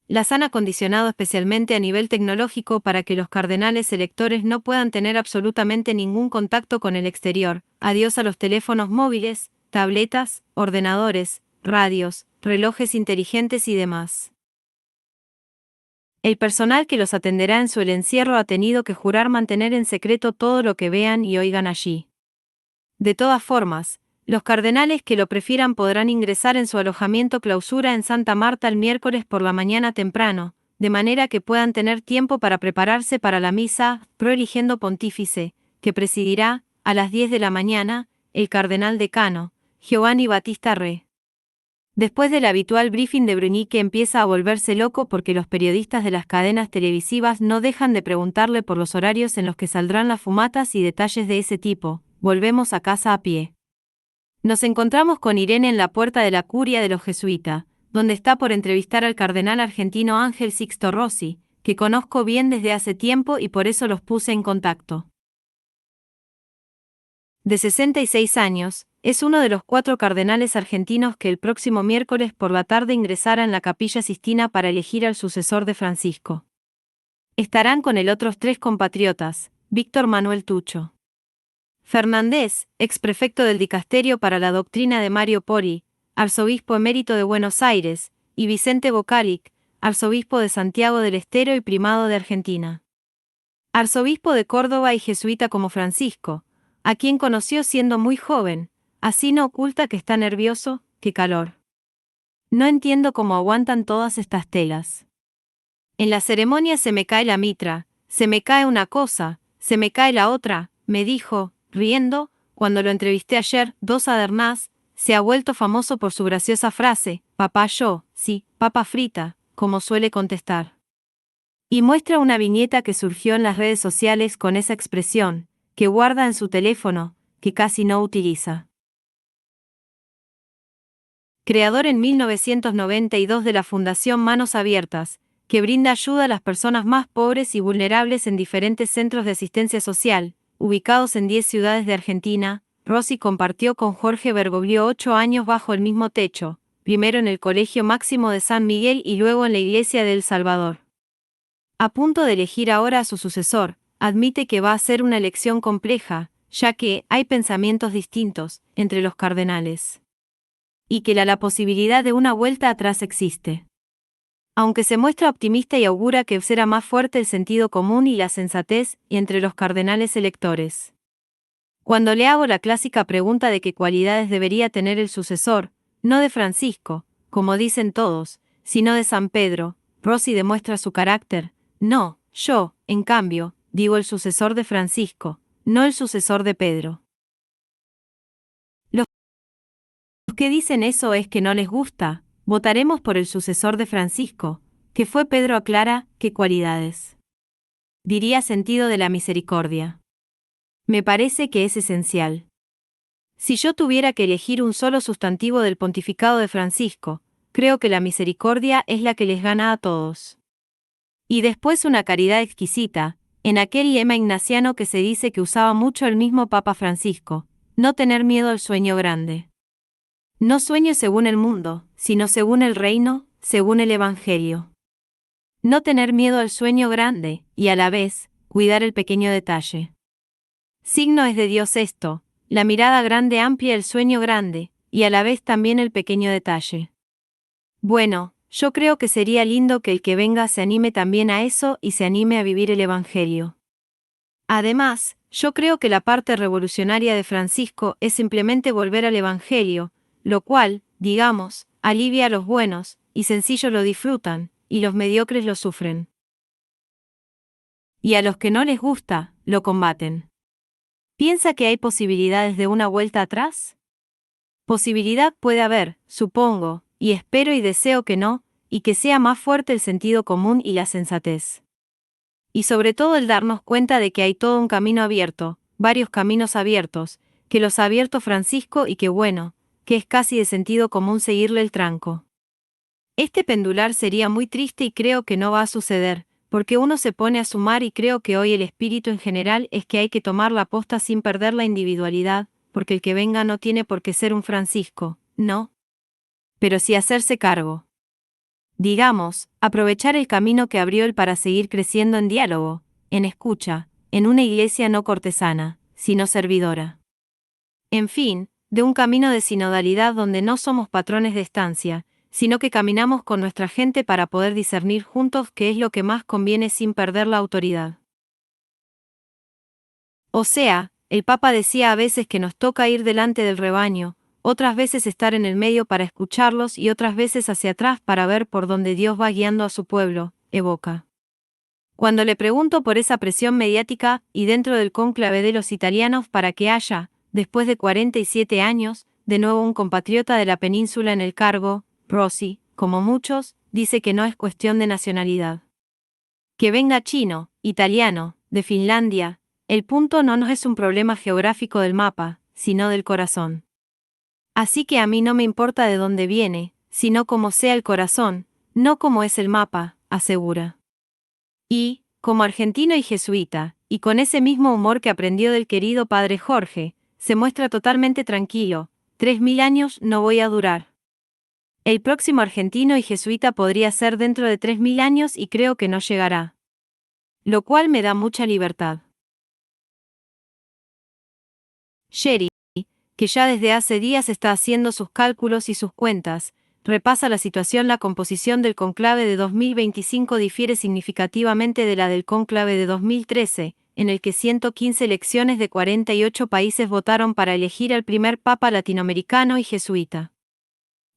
Las han acondicionado especialmente a nivel tecnológico para que los cardenales electores no puedan tener absolutamente ningún contacto con el exterior. Adiós a los teléfonos móviles, tabletas, ordenadores, radios, relojes inteligentes y demás. El personal que los atenderá en su encierro ha tenido que jurar mantener en secreto todo lo que vean y oigan allí. De todas formas, los cardenales que lo prefieran podrán ingresar en su alojamiento clausura en Santa Marta el miércoles por la mañana temprano, de manera que puedan tener tiempo para prepararse para la misa proeligiendo pontífice, que presidirá, a las 10 de la mañana, el cardenal decano, Giovanni Battista Re. Después del habitual briefing de Bruni, que empieza a volverse loco porque los periodistas de las cadenas televisivas no dejan de preguntarle por los horarios en los que saldrán las fumatas y detalles de ese tipo, volvemos a casa a pie. Nos encontramos con Irene en la puerta de la curia de los jesuitas, donde está por entrevistar al cardenal argentino Ángel Sixto Rossi, que conozco bien desde hace tiempo y por eso los puse en contacto. De 66 años, es uno de los 4 cardenales argentinos que el próximo miércoles por la tarde ingresará en la Capilla Sistina para elegir al sucesor de Francisco. Estarán con él otros 3 compatriotas: Víctor Manuel Tucho Fernández, exprefecto del Dicasterio para la Doctrina de Mario Pori, arzobispo emérito de Buenos Aires, y Vicente Bocaric, arzobispo de Santiago del Estero y primado de Argentina. Arzobispo de Córdoba y jesuita como Francisco, a quien conoció siendo muy joven, así no oculta que está nervioso, qué calor. No entiendo cómo aguantan todas estas telas. En la ceremonia se me cae la mitra, se me cae una cosa, se me cae la otra, me dijo, riendo, cuando lo entrevisté ayer. Dos Adernaz, se ha vuelto famoso por su graciosa frase, papá yo, sí, papa frita, como suele contestar. Y muestra una viñeta que surgió en las redes sociales con esa expresión, que guarda en su teléfono, que casi no utiliza. Creador en 1992 de la Fundación Manos Abiertas, que brinda ayuda a las personas más pobres y vulnerables en diferentes centros de asistencia social, ubicados en 10 ciudades de Argentina, Rossi compartió con Jorge Bergoglio 8 años bajo el mismo techo, primero en el Colegio Máximo de San Miguel y luego en la Iglesia de El Salvador. A punto de elegir ahora a su sucesor, admite que va a ser una elección compleja, ya que hay pensamientos distintos entre los cardenales. Y que la posibilidad de una vuelta atrás existe. Aunque se muestra optimista y augura que será más fuerte el sentido común y la sensatez entre los cardenales electores. Cuando le hago la clásica pregunta de qué cualidades debería tener el sucesor, no de Francisco, como dicen todos, sino de San Pedro, Rossi demuestra su carácter. No, yo, en cambio, digo el sucesor de Francisco, no el sucesor de Pedro. Los que dicen eso es que no les gusta. Votaremos por el sucesor de Francisco, que fue Pedro. Aclara, ¿qué cualidades? Diría sentido de la misericordia. Me parece que es esencial. Si yo tuviera que elegir un solo sustantivo del pontificado de Francisco, creo que la misericordia es la que les gana a todos. Y después una caridad exquisita, en aquel lema ignaciano que se dice que usaba mucho el mismo Papa Francisco, no tener miedo al sueño grande. No sueño según el mundo, sino según el reino, según el Evangelio. No tener miedo al sueño grande, y a la vez, cuidar el pequeño detalle. Signo es de Dios esto, la mirada grande amplia el sueño grande, y a la vez también el pequeño detalle. Bueno, yo creo que sería lindo que el que venga se anime también a eso y se anime a vivir el Evangelio. Además, yo creo que la parte revolucionaria de Francisco es simplemente volver al Evangelio, lo cual, digamos, alivia a los buenos, y sencillos lo disfrutan, y los mediocres lo sufren. Y a los que no les gusta, lo combaten. ¿Piensa que hay posibilidades de una vuelta atrás? Posibilidad puede haber, supongo, y espero y deseo que no, y que sea más fuerte el sentido común y la sensatez. Y sobre todo el darnos cuenta de que hay todo un camino abierto, varios caminos abiertos, que los ha abierto Francisco y que bueno, que es casi de sentido común seguirle el tranco. Este pendular sería muy triste y creo que no va a suceder, porque uno se pone a sumar y creo que hoy el espíritu en general es que hay que tomar la posta sin perder la individualidad, porque el que venga no tiene por qué ser un Francisco, ¿no? Pero sí hacerse cargo. Digamos, aprovechar el camino que abrió él para seguir creciendo en diálogo, en escucha, en una iglesia no cortesana, sino servidora. En fin, de un camino de sinodalidad donde no somos patrones de estancia, sino que caminamos con nuestra gente para poder discernir juntos qué es lo que más conviene sin perder la autoridad. O sea, el Papa decía a veces que nos toca ir delante del rebaño, otras veces estar en el medio para escucharlos y otras veces hacia atrás para ver por dónde Dios va guiando a su pueblo, evoca. Cuando le pregunto por esa presión mediática y dentro del cónclave de los italianos para que haya, después de 47 años, de nuevo un compatriota de la península en el cargo, Rossi, como muchos, dice que no es cuestión de nacionalidad. Que venga chino, italiano, de Finlandia, el punto no nos es un problema geográfico del mapa, sino del corazón. Así que a mí no me importa de dónde viene, sino cómo sea el corazón, no cómo es el mapa, asegura. Y, como argentino y jesuita, y con ese mismo humor que aprendió del querido padre Jorge, se muestra totalmente tranquilo: 3000 años no voy a durar. El próximo argentino y jesuita podría ser dentro de 3000 años y creo que no llegará. Lo cual me da mucha libertad. Sherry, que ya desde hace días está haciendo sus cálculos y sus cuentas, repasa la situación. La composición del cónclave de 2025 difiere significativamente de la del cónclave de 2013, en el que 115 elecciones de 48 países votaron para elegir al primer papa latinoamericano y jesuita.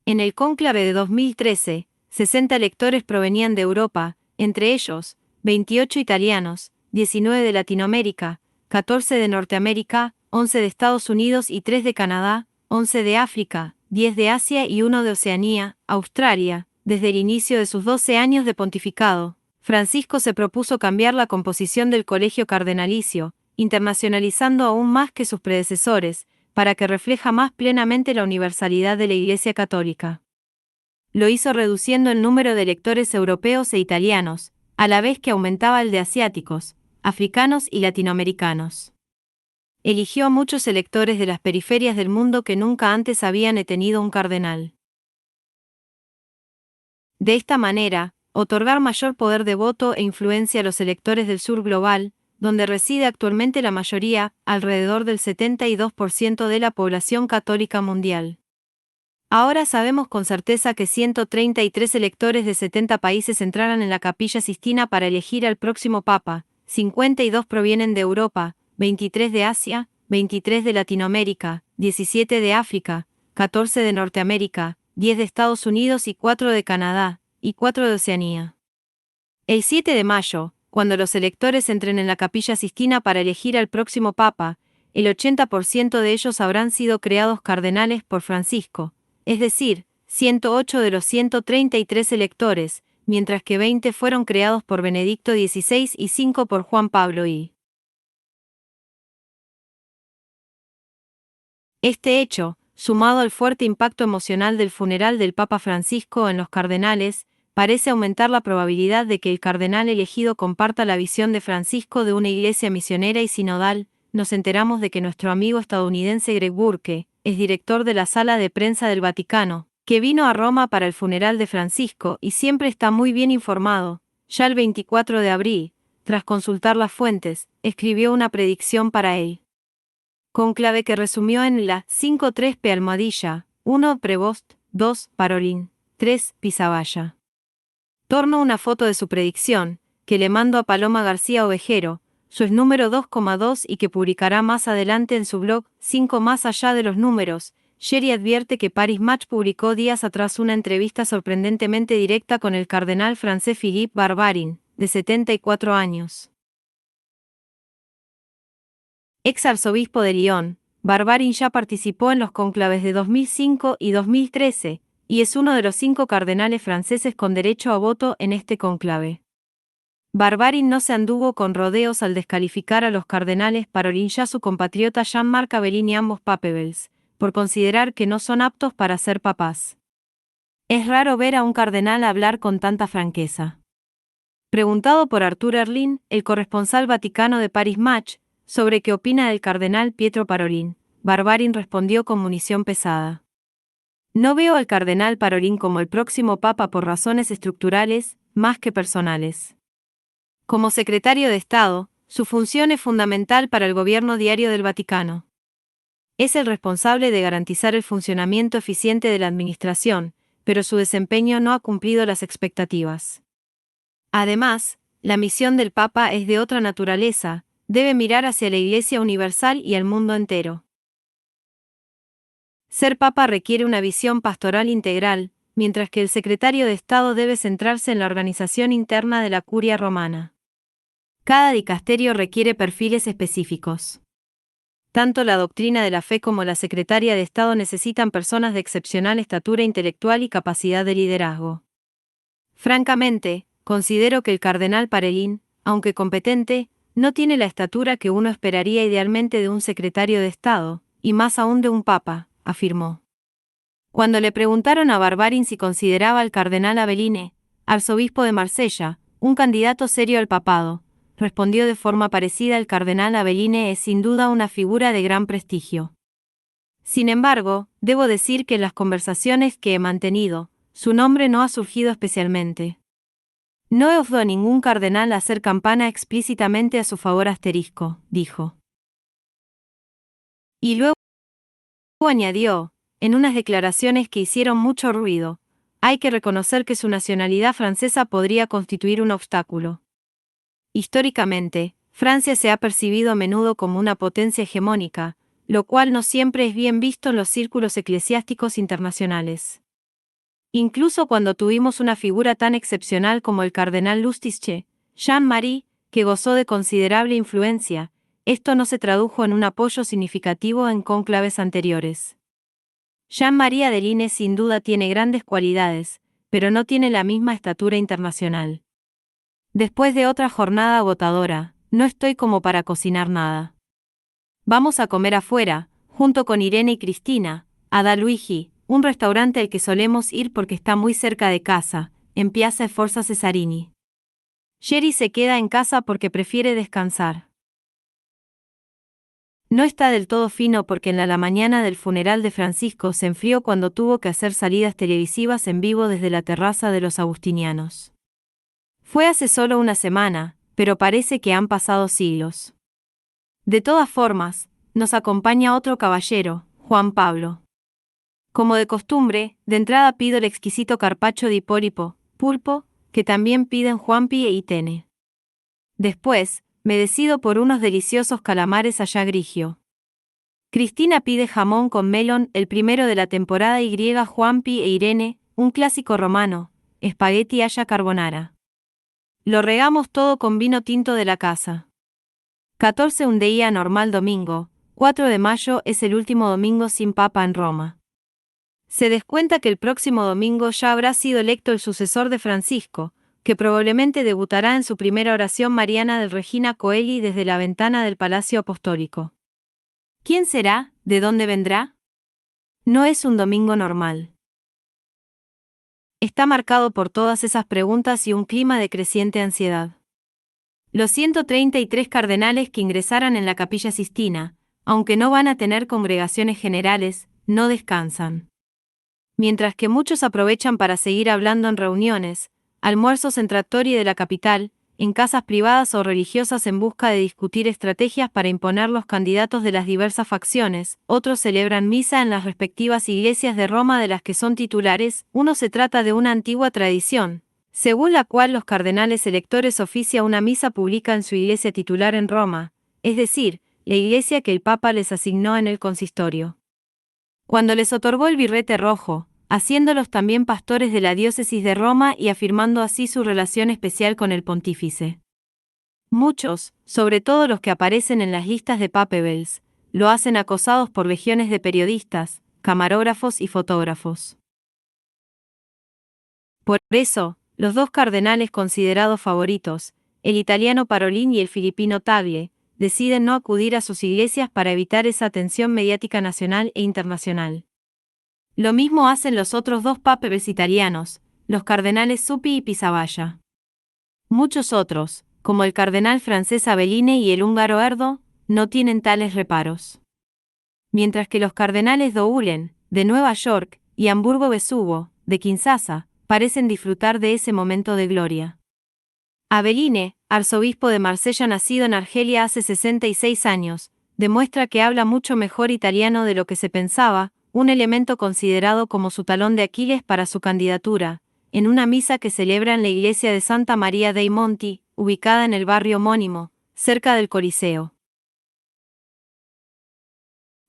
En el cónclave de 2013, 60 electores provenían de Europa, entre ellos, 28 italianos, 19 de Latinoamérica, 14 de Norteamérica, 11 de Estados Unidos y 3 de Canadá, 11 de África, 10 de Asia y 1 de Oceanía, Australia. Desde el inicio de sus 12 años de pontificado, Francisco se propuso cambiar la composición del colegio cardenalicio, internacionalizando aún más que sus predecesores, para que refleja más plenamente la universalidad de la Iglesia Católica. Lo hizo reduciendo el número de electores europeos e italianos, a la vez que aumentaba el de asiáticos, africanos y latinoamericanos. Eligió a muchos electores de las periferias del mundo que nunca antes habían tenido un cardenal. De esta manera, otorgar mayor poder de voto e influencia a los electores del sur global, donde reside actualmente la mayoría, alrededor del 72% de la población católica mundial. Ahora sabemos con certeza que 133 electores de 70 países entrarán en la Capilla Sistina para elegir al próximo Papa. 52 provienen de Europa, 23 de Asia, 23 de Latinoamérica, 17 de África, 14 de Norteamérica, 10 de Estados Unidos y 4 de Canadá, y 4 de Oceanía. El 7 de mayo, cuando los electores entren en la Capilla Sistina para elegir al próximo Papa, el 80% de ellos habrán sido creados cardenales por Francisco, es decir, 108 de los 133 electores, mientras que 20 fueron creados por Benedicto XVI y 5 por Juan Pablo I. Este hecho, sumado al fuerte impacto emocional del funeral del Papa Francisco en los cardenales, parece aumentar la probabilidad de que el cardenal elegido comparta la visión de Francisco de una iglesia misionera y sinodal. Nos enteramos de que nuestro amigo estadounidense Greg Burke, es director de la Sala de Prensa del Vaticano, que vino a Roma para el funeral de Francisco y siempre está muy bien informado. Ya el 24 de abril, tras consultar las fuentes, escribió una predicción para él. Cónclave que resumió en la 5-3 1 Prevost, 2 Parolin, 3 Pisaballa. Torno una foto de su predicción, que le mando a Paloma García Ovejero, su es número 2,2 y que publicará más adelante en su blog 5 Más allá de los números. Sherry advierte que Paris Match publicó días atrás una entrevista sorprendentemente directa con el cardenal francés Philippe Barbarin, de 74 años. Ex arzobispo de Lyon, Barbarin ya participó en los cónclaves de 2005 y 2013, y es uno de los 5 cardenales franceses con derecho a voto en este cónclave. Barbarin no se anduvo con rodeos al descalificar a los cardenales Parolin y a su compatriota Jean-Marc Avellini, ambos papebels, por considerar que no son aptos para ser papás. Es raro ver a un cardenal hablar con tanta franqueza. Preguntado por Arthur Erlin, el corresponsal vaticano de Paris Match, sobre qué opina del cardenal Pietro Parolin, Barbarin respondió con munición pesada. No veo al cardenal Parolin como el próximo papa por razones estructurales, más que personales. Como secretario de Estado, su función es fundamental para el gobierno diario del Vaticano. Es el responsable de garantizar el funcionamiento eficiente de la administración, pero su desempeño no ha cumplido las expectativas. Además, la misión del Papa es de otra naturaleza, debe mirar hacia la Iglesia universal y al mundo entero. Ser Papa requiere una visión pastoral integral, mientras que el secretario de Estado debe centrarse en la organización interna de la Curia romana. Cada dicasterio requiere perfiles específicos. Tanto la doctrina de la fe como la secretaria de Estado necesitan personas de excepcional estatura intelectual y capacidad de liderazgo. Francamente, considero que el cardenal Parolin, aunque competente, no tiene la estatura que uno esperaría idealmente de un secretario de Estado, y más aún de un papa, afirmó. Cuando le preguntaron a Barbarin si consideraba al cardenal Aveline, arzobispo de Marsella, un candidato serio al papado, respondió de forma parecida: el cardenal Aveline es sin duda una figura de gran prestigio. Sin embargo, debo decir que en las conversaciones que he mantenido, su nombre no ha surgido especialmente. No he oído a ningún cardenal hacer campana explícitamente a su favor asterisco, dijo. Y luego añadió, en unas declaraciones que hicieron mucho ruido: hay que reconocer que su nacionalidad francesa podría constituir un obstáculo. Históricamente, Francia se ha percibido a menudo como una potencia hegemónica, lo cual no siempre es bien visto en los círculos eclesiásticos internacionales. Incluso cuando tuvimos una figura tan excepcional como el cardenal Lustiche, Jean-Marie, que gozó de considerable influencia, esto no se tradujo en un apoyo significativo en cónclaves anteriores. Jean-Marie Aveline sin duda tiene grandes cualidades, pero no tiene la misma estatura internacional. Después de otra jornada agotadora, no estoy como para cocinar nada. Vamos a comer afuera, junto con Irene y Cristina, a Da Luigi, un restaurante al que solemos ir porque está muy cerca de casa, en Piazza Forza Cesarini. Jerry se queda en casa porque prefiere descansar. No está del todo fino porque en la mañana del funeral de Francisco se enfrió cuando tuvo que hacer salidas televisivas en vivo desde la terraza de los agustinianos. Fue hace solo una semana, pero parece que han pasado siglos. De todas formas, nos acompaña otro caballero, Juan Pablo. Como de costumbre, de entrada pido el exquisito carpaccio di pólipo, pulpo, que también piden Juanpi e Itene. Después, me decido por unos deliciosos calamares allá grigio. Cristina pide jamón con melón, el primero de la temporada, y Juanpi e Irene, un clásico romano, espagueti alla carbonara. Lo regamos todo con vino tinto de la casa. 14 un día normal domingo, 4 de mayo es el último domingo sin papa en Roma. Se descuenta que el próximo domingo ya habrá sido electo el sucesor de Francisco, que probablemente debutará en su primera oración mariana del Regina Coeli desde la ventana del Palacio Apostólico. ¿Quién será? ¿De dónde vendrá? No es un domingo normal. Está marcado por todas esas preguntas y un clima de creciente ansiedad. Los 133 cardenales que ingresaran en la Capilla Sistina, aunque no van a tener congregaciones generales, no descansan. Mientras que muchos aprovechan para seguir hablando en reuniones, almuerzos en trattorie de la capital, en casas privadas o religiosas en busca de discutir estrategias para imponer los candidatos de las diversas facciones, otros celebran misa en las respectivas iglesias de Roma de las que son titulares. Se trata de una antigua tradición, según la cual los cardenales electores ofician una misa pública en su iglesia titular en Roma, es decir, la iglesia que el Papa les asignó en el consistorio. Cuando les otorgó el birrete rojo, haciéndolos también pastores de la diócesis de Roma y afirmando así su relación especial con el pontífice. Muchos, sobre todo los que aparecen en las listas de papeles, lo hacen acosados por legiones de periodistas, camarógrafos y fotógrafos. Por eso, los dos cardenales considerados favoritos, el italiano Parolin y el filipino Tagle, deciden no acudir a sus iglesias para evitar esa atención mediática nacional e internacional. Lo mismo hacen los otros dos papeles italianos, los cardenales Zuppi y Pisavalla. Muchos otros, como el cardenal francés Aveline y el húngaro Erdo, no tienen tales reparos. Mientras que los cardenales Doulen, de Nueva York, y Hamburgo Vesubio, de Kinshasa, parecen disfrutar de ese momento de gloria. Aveline, arzobispo de Marsella nacido en Argelia hace 66 años, demuestra que habla mucho mejor italiano de lo que se pensaba, un elemento considerado como su talón de Aquiles para su candidatura, en una misa que celebra en la iglesia de Santa María dei Monti, ubicada en el barrio homónimo, cerca del Coliseo.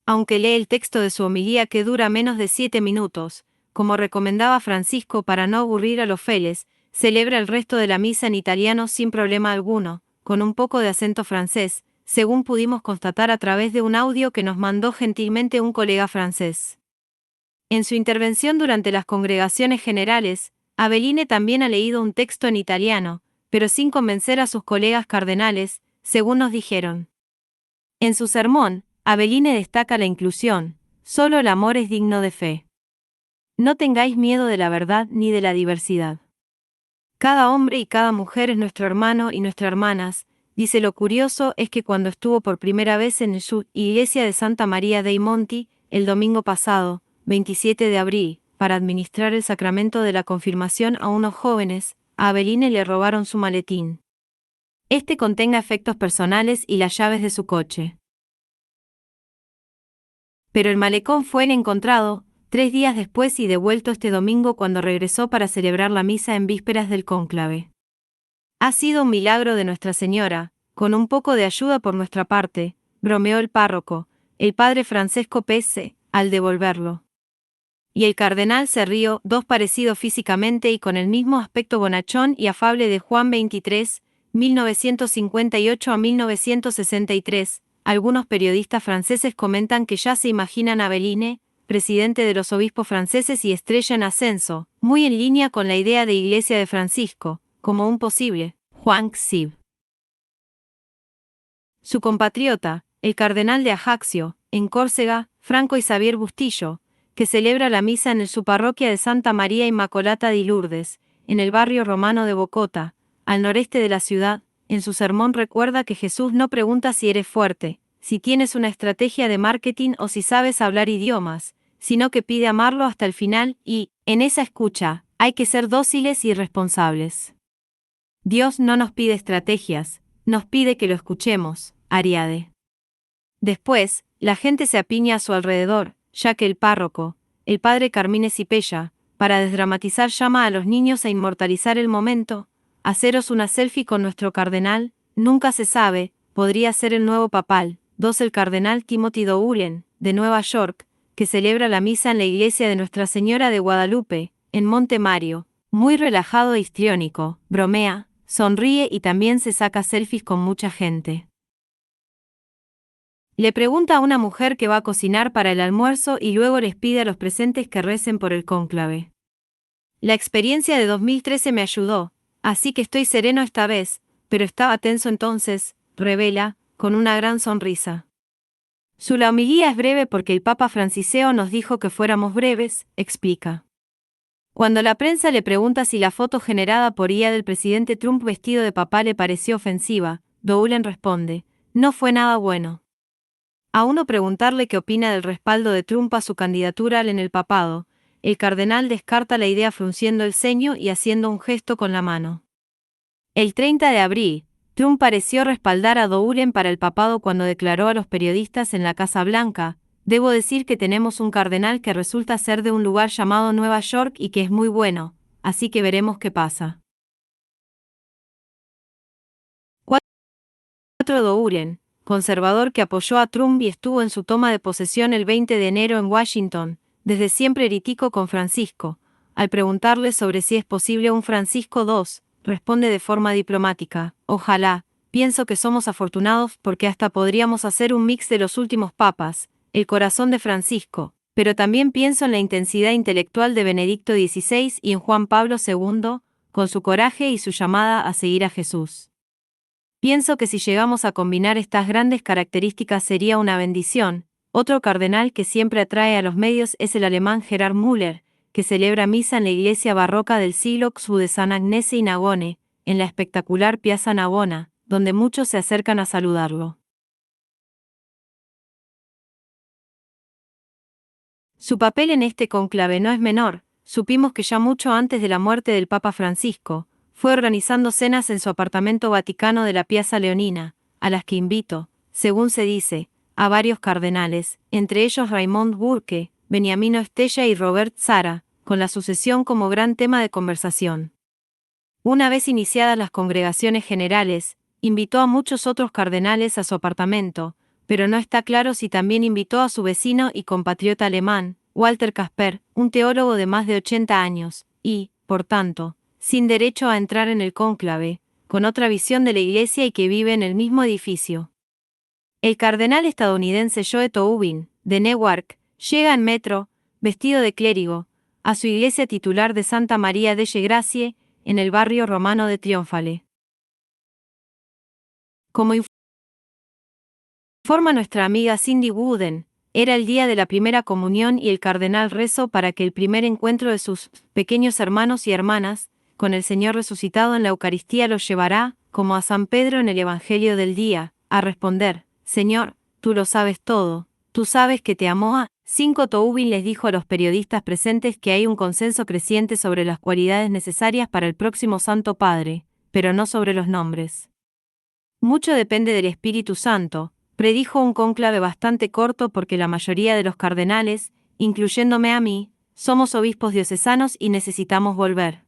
Aunque lee el texto de su homilía que dura menos de 7 minutos, como recomendaba Francisco para no aburrir a los fieles, celebra el resto de la misa en italiano sin problema alguno, con un poco de acento francés, según pudimos constatar a través de un audio que nos mandó gentilmente un colega francés. En su intervención durante las congregaciones generales, Aveline también ha leído un texto en italiano, pero sin convencer a sus colegas cardenales, según nos dijeron. En su sermón, Aveline destaca la inclusión: solo el amor es digno de fe. No tengáis miedo de la verdad ni de la diversidad. Cada hombre y cada mujer es nuestro hermano y nuestra hermanas. Dice, lo curioso es que cuando estuvo por primera vez en su iglesia de Santa María dei Monti, el domingo pasado, 27 de abril, para administrar el sacramento de la confirmación a unos jóvenes, a Abeline le robaron su maletín. Este contenga efectos personales y las llaves de su coche. Pero el malecón fue encontrado 3 días después y devuelto este domingo cuando regresó para celebrar la misa en vísperas del cónclave. Ha sido un milagro de Nuestra Señora, con un poco de ayuda por nuestra parte, bromeó el párroco, el padre Francesco Pese, al devolverlo. Y el cardenal se rió, dos parecido físicamente y con el mismo aspecto bonachón y afable de Juan 23, 1958 a 1963. Algunos periodistas franceses comentan que ya se imaginan a Abeline, presidente de los obispos franceses y estrella en ascenso, muy en línea con la idea de Iglesia de Francisco, como un posible Juan Xib. Su compatriota, el cardenal de Ajaccio, en Córcega, Franco y Xavier Bustillo, que celebra la misa en su parroquia de Santa María Inmacolata di Lourdes, en el barrio romano de Bocota, al noreste de la ciudad, en su sermón recuerda que Jesús no pregunta si eres fuerte, si tienes una estrategia de marketing o si sabes hablar idiomas, sino que pide amarlo hasta el final y, en esa escucha, hay que ser dóciles y responsables. Dios no nos pide estrategias, nos pide que lo escuchemos, Ariade. Después, la gente se apiña a su alrededor, ya que el párroco, el padre Carmine Cipella, para desdramatizar llama a los niños a inmortalizar el momento, haceros una selfie con nuestro cardenal, nunca se sabe, podría ser el nuevo papal. 2. El cardenal Timothy Doulen, de Nueva York, que celebra la misa en la iglesia de Nuestra Señora de Guadalupe, en Monte Mario, muy relajado e histriónico, bromea, sonríe y también se saca selfies con mucha gente. Le pregunta a una mujer que va a cocinar para el almuerzo y luego les pide a los presentes que recen por el cónclave. La experiencia de 2013 me ayudó, así que estoy sereno esta vez, pero estaba tenso entonces, revela, con una gran sonrisa. Su homilía es breve porque el Papa Francisco nos dijo que fuéramos breves, explica. Cuando la prensa le pregunta si la foto generada por IA del presidente Trump vestido de papá le pareció ofensiva, Doulen responde, no fue nada bueno. A uno preguntarle qué opina del respaldo de Trump a su candidatura en el papado, el cardenal descarta la idea frunciendo el ceño y haciendo un gesto con la mano. El 30 de abril, Trump pareció respaldar a Doulen para el papado cuando declaró a los periodistas en la Casa Blanca, debo decir que tenemos un cardenal que resulta ser de un lugar llamado Nueva York y que es muy bueno, así que veremos qué pasa. 4. Doulen, conservador que apoyó a Trump y estuvo en su toma de posesión el 20 de enero en Washington, desde siempre eritico con Francisco. Al preguntarle sobre si es posible un Francisco II, responde de forma diplomática, ojalá, pienso que somos afortunados porque hasta podríamos hacer un mix de los últimos papas, el corazón de Francisco, pero también pienso en la intensidad intelectual de Benedicto XVI y en Juan Pablo II, con su coraje y su llamada a seguir a Jesús. Pienso que si llegamos a combinar estas grandes características sería una bendición. Otro cardenal que siempre atrae a los medios es el alemán Gerhard Müller, que celebra misa en la iglesia barroca del siglo XU de San Agnese y Nagone, en la espectacular Piazza Navona, donde muchos se acercan a saludarlo. Su papel en este cónclave no es menor, supimos que ya mucho antes de la muerte del Papa Francisco, fue organizando cenas en su apartamento vaticano de la Piazza Leonina, a las que invitó, según se dice, a varios cardenales, entre ellos Raymond Burke, Beniamino Estella y Robert Sara, con la sucesión como gran tema de conversación. Una vez iniciadas las congregaciones generales, invitó a muchos otros cardenales a su apartamento, pero no está claro si también invitó a su vecino y compatriota alemán, Walter Kasper, un teólogo de más de 80 años, y, por tanto, sin derecho a entrar en el cónclave, con otra visión de la Iglesia y que vive en el mismo edificio. El cardenal estadounidense Joe Tobin, de Newark, llega en metro, vestido de clérigo, a su iglesia titular de Santa María delle Grazie, en el barrio romano de Trionfale. Como informa nuestra amiga Cindy Wooden, Era el día de la primera comunión y el cardenal rezó para que el primer encuentro de sus pequeños hermanos y hermanas con el Señor resucitado en la Eucaristía los llevará, como a San Pedro en el Evangelio del día, a responder: Señor, tú lo sabes todo, tú sabes que te amo. 5. Toubin les dijo a los periodistas presentes que hay un consenso creciente sobre las cualidades necesarias para el próximo Santo Padre, pero no sobre los nombres. Mucho depende del Espíritu Santo, predijo un cónclave bastante corto porque la mayoría de los cardenales, incluyéndome a mí, somos obispos diocesanos y necesitamos volver.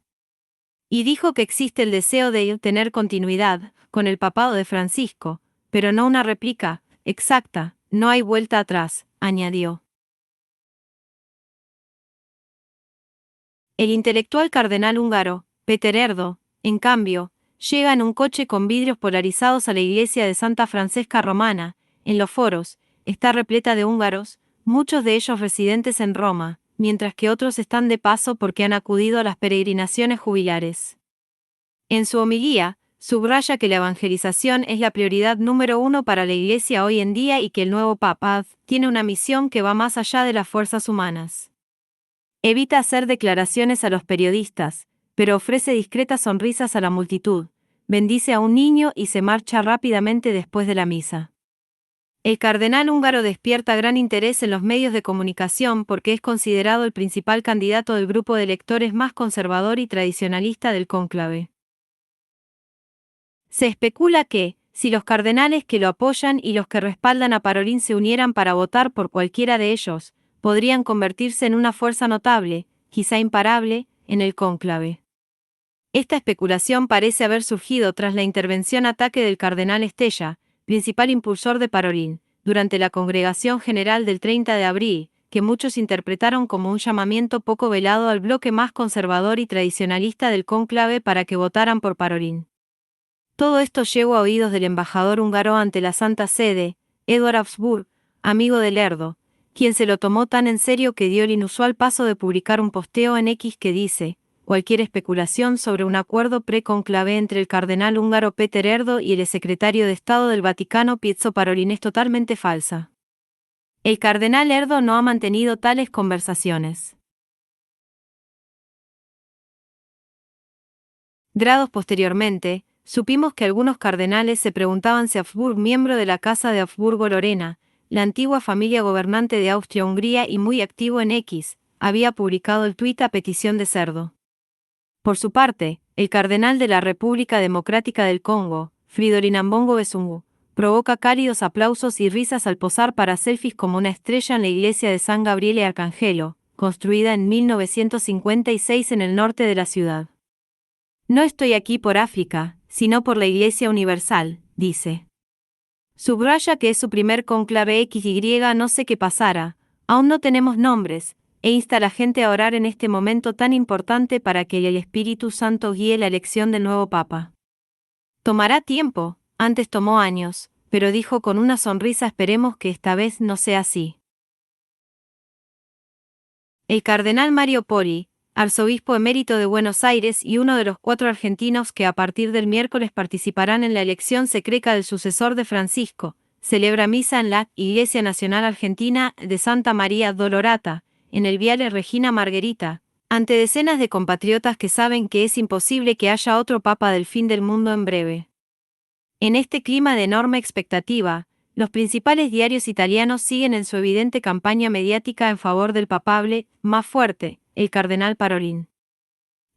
Y dijo que existe el deseo de tener continuidad con el papado de Francisco, pero no una réplica exacta, no hay vuelta atrás, añadió. El intelectual cardenal húngaro, Péter Erdo, en cambio, llega en un coche con vidrios polarizados a la iglesia de Santa Francesca Romana. En los foros, está repleta de húngaros, muchos de ellos residentes en Roma, mientras que otros están de paso porque han acudido a las peregrinaciones jubilares. En su homilía, subraya que la evangelización es la prioridad número 1 para la Iglesia hoy en día y que el nuevo Papa tiene una misión que va más allá de las fuerzas humanas. Evita hacer declaraciones a los periodistas, pero ofrece discretas sonrisas a la multitud, bendice a un niño y se marcha rápidamente después de la misa. El cardenal húngaro despierta gran interés en los medios de comunicación porque es considerado el principal candidato del grupo de electores más conservador y tradicionalista del cónclave. Se especula que, si los cardenales que lo apoyan y los que respaldan a Parolin se unieran para votar por cualquiera de ellos, podrían convertirse en una fuerza notable, quizá imparable, en el cónclave. Esta especulación parece haber surgido tras la intervención ataque del cardenal Estella, principal impulsor de Parolin, durante la congregación general del 30 de abril, que muchos interpretaron como un llamamiento poco velado al bloque más conservador y tradicionalista del cónclave para que votaran por Parolin. Todo esto llegó a oídos del embajador húngaro ante la Santa Sede, Edward Habsburg, amigo de Lerdo, quien se lo tomó tan en serio que dio el inusual paso de publicar un posteo en X que dice: cualquier especulación sobre un acuerdo pre-conclave entre el cardenal húngaro Péter Erdo y el secretario de Estado del Vaticano Pietro Parolin es totalmente falsa. El cardenal Erdo no ha mantenido tales conversaciones. Grados posteriormente, supimos que algunos cardenales se preguntaban si Habsburg, miembro de la Casa de Habsburgo-Lorena, la antigua familia gobernante de Austria-Hungría y muy activo en X, había publicado el tuit a petición de Cerdo. Por su parte, el cardenal de la República Democrática del Congo, Fridolin Ambongo Besungu, provoca cálidos aplausos y risas al posar para selfies como una estrella en la iglesia de San Gabriele Arcangelo, construida en 1956 en el norte de la ciudad. No estoy aquí por África, sino por la Iglesia Universal, dice. Subraya que es su primer cónclave XY, no sé qué pasará, aún no tenemos nombres, e insta a la gente a orar en este momento tan importante para que el Espíritu Santo guíe la elección del nuevo Papa. Tomará tiempo, antes tomó años, pero dijo con una sonrisa: esperemos que esta vez no sea así. El cardenal Mario Poli, arzobispo emérito de Buenos Aires y uno de los 4 argentinos que a partir del miércoles participarán en la elección secreta del sucesor de Francisco, celebra misa en la Iglesia Nacional Argentina de Santa María Dolorata, en el Viale Regina Margherita, ante decenas de compatriotas que saben que es imposible que haya otro papa del fin del mundo en breve. En este clima de enorme expectativa, los principales diarios italianos siguen en su evidente campaña mediática en favor del papable más fuerte, el cardenal Parolin.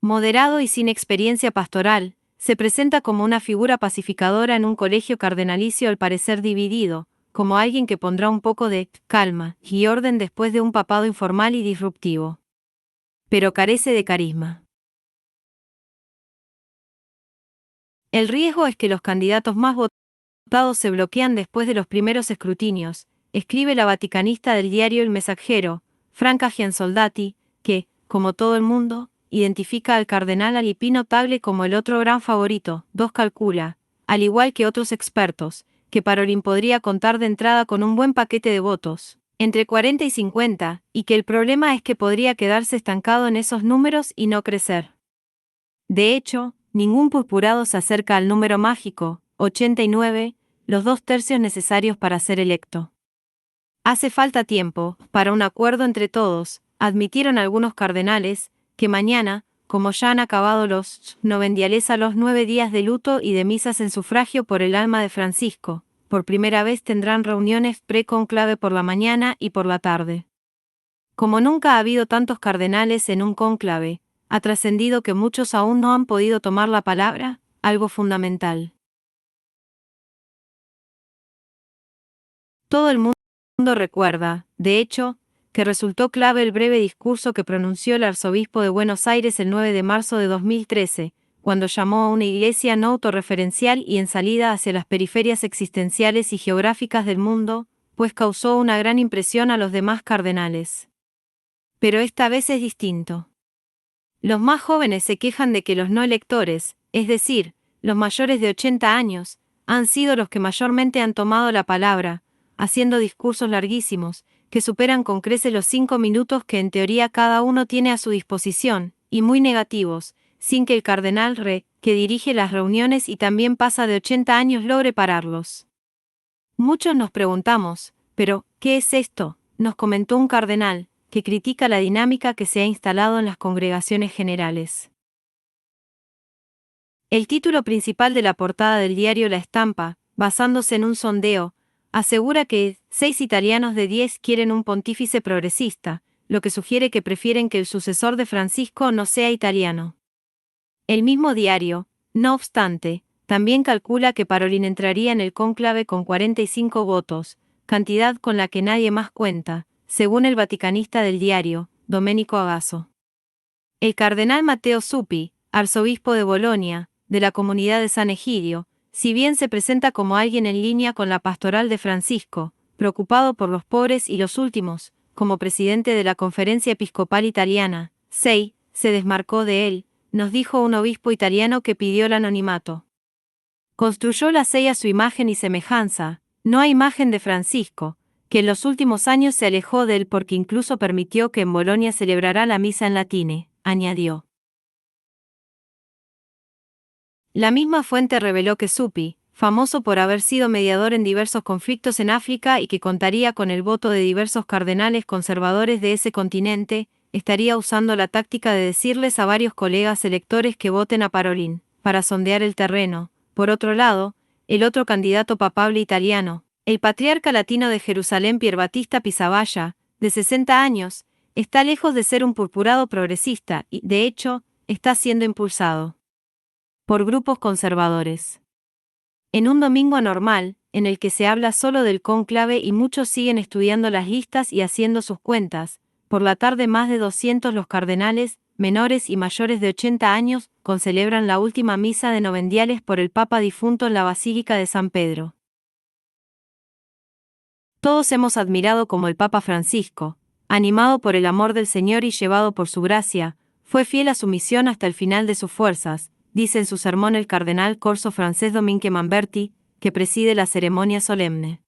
Moderado y sin experiencia pastoral, se presenta como una figura pacificadora en un colegio cardenalicio al parecer dividido, como alguien que pondrá un poco de calma y orden después de un papado informal y disruptivo. Pero carece de carisma. El riesgo es que los candidatos más votados se bloquean después de los primeros escrutinios, escribe la vaticanista del diario El Messaggero, Franca Giansoldati, que, como todo el mundo, identifica al cardenal Alipino Tagle como el otro gran favorito. Calcula, al igual que otros expertos, que Parolin podría contar de entrada con un buen paquete de votos, entre 40 y 50, y que el problema es que podría quedarse estancado en esos números y no crecer. De hecho, ningún purpurado se acerca al número mágico, 89, los 2/3 necesarios para ser electo. Hace falta tiempo, para un acuerdo entre todos, admitieron algunos cardenales, que mañana, como ya han acabado los novendiales a los 9 días de luto y de misas en sufragio por el alma de Francisco, por primera vez tendrán reuniones pre-conclave por la mañana y por la tarde. Como nunca ha habido tantos cardenales en un cónclave, ha trascendido que muchos aún no han podido tomar la palabra, algo fundamental. Todo el mundo recuerda, de hecho, que resultó clave el breve discurso que pronunció el arzobispo de Buenos Aires el 9 de marzo de 2013, cuando llamó a una iglesia no autorreferencial y en salida hacia las periferias existenciales y geográficas del mundo, pues causó una gran impresión a los demás cardenales. Pero esta vez es distinto. Los más jóvenes se quejan de que los no electores, es decir, los mayores de 80 años, han sido los que mayormente han tomado la palabra, haciendo discursos larguísimos, que superan con creces los 5 minutos que en teoría cada uno tiene a su disposición, y muy negativos, sin que el cardenal que dirige las reuniones y también pasa de 80 años logre pararlos. Muchos nos preguntamos, pero, ¿qué es esto?, nos comentó un cardenal, que critica la dinámica que se ha instalado en las congregaciones generales. El título principal de la portada del diario La Estampa, basándose en un sondeo, asegura que 6 italianos de 10 quieren un pontífice progresista, lo que sugiere que prefieren que el sucesor de Francisco no sea italiano. El mismo diario, no obstante, también calcula que Parolin entraría en el cónclave con 45 votos, cantidad con la que nadie más cuenta, según el vaticanista del diario, Domenico Agasso. El cardenal Matteo Zuppi, arzobispo de Bolonia, de la comunidad de San Egidio, si bien se presenta como alguien en línea con la pastoral de Francisco, preocupado por los pobres y los últimos, como presidente de la Conferencia Episcopal Italiana, se desmarcó de él, nos dijo un obispo italiano que pidió el anonimato. Construyó la SEI a su imagen y semejanza, no a imagen de Francisco, que en los últimos años se alejó de él porque incluso permitió que en Bolonia celebrara la misa en latín, añadió. La misma fuente reveló que Zuppi, famoso por haber sido mediador en diversos conflictos en África y que contaría con el voto de diversos cardenales conservadores de ese continente, estaría usando la táctica de decirles a varios colegas electores que voten a Parolin, para sondear el terreno. Por otro lado, el otro candidato papable italiano, el patriarca latino de Jerusalén Pier Battista Pizzaballa, de 60 años, está lejos de ser un purpurado progresista y, de hecho, está siendo impulsado por grupos conservadores. En un domingo anormal, en el que se habla solo del cónclave y muchos siguen estudiando las listas y haciendo sus cuentas, por la tarde más de 200 los cardenales, menores y mayores de 80 años, concelebran la última misa de novendiales por el Papa difunto en la Basílica de San Pedro. Todos hemos admirado cómo el Papa Francisco, animado por el amor del Señor y llevado por su gracia, fue fiel a su misión hasta el final de sus fuerzas, dice en su sermón el cardenal corso francés Dominique Mamberti, que preside la ceremonia solemne.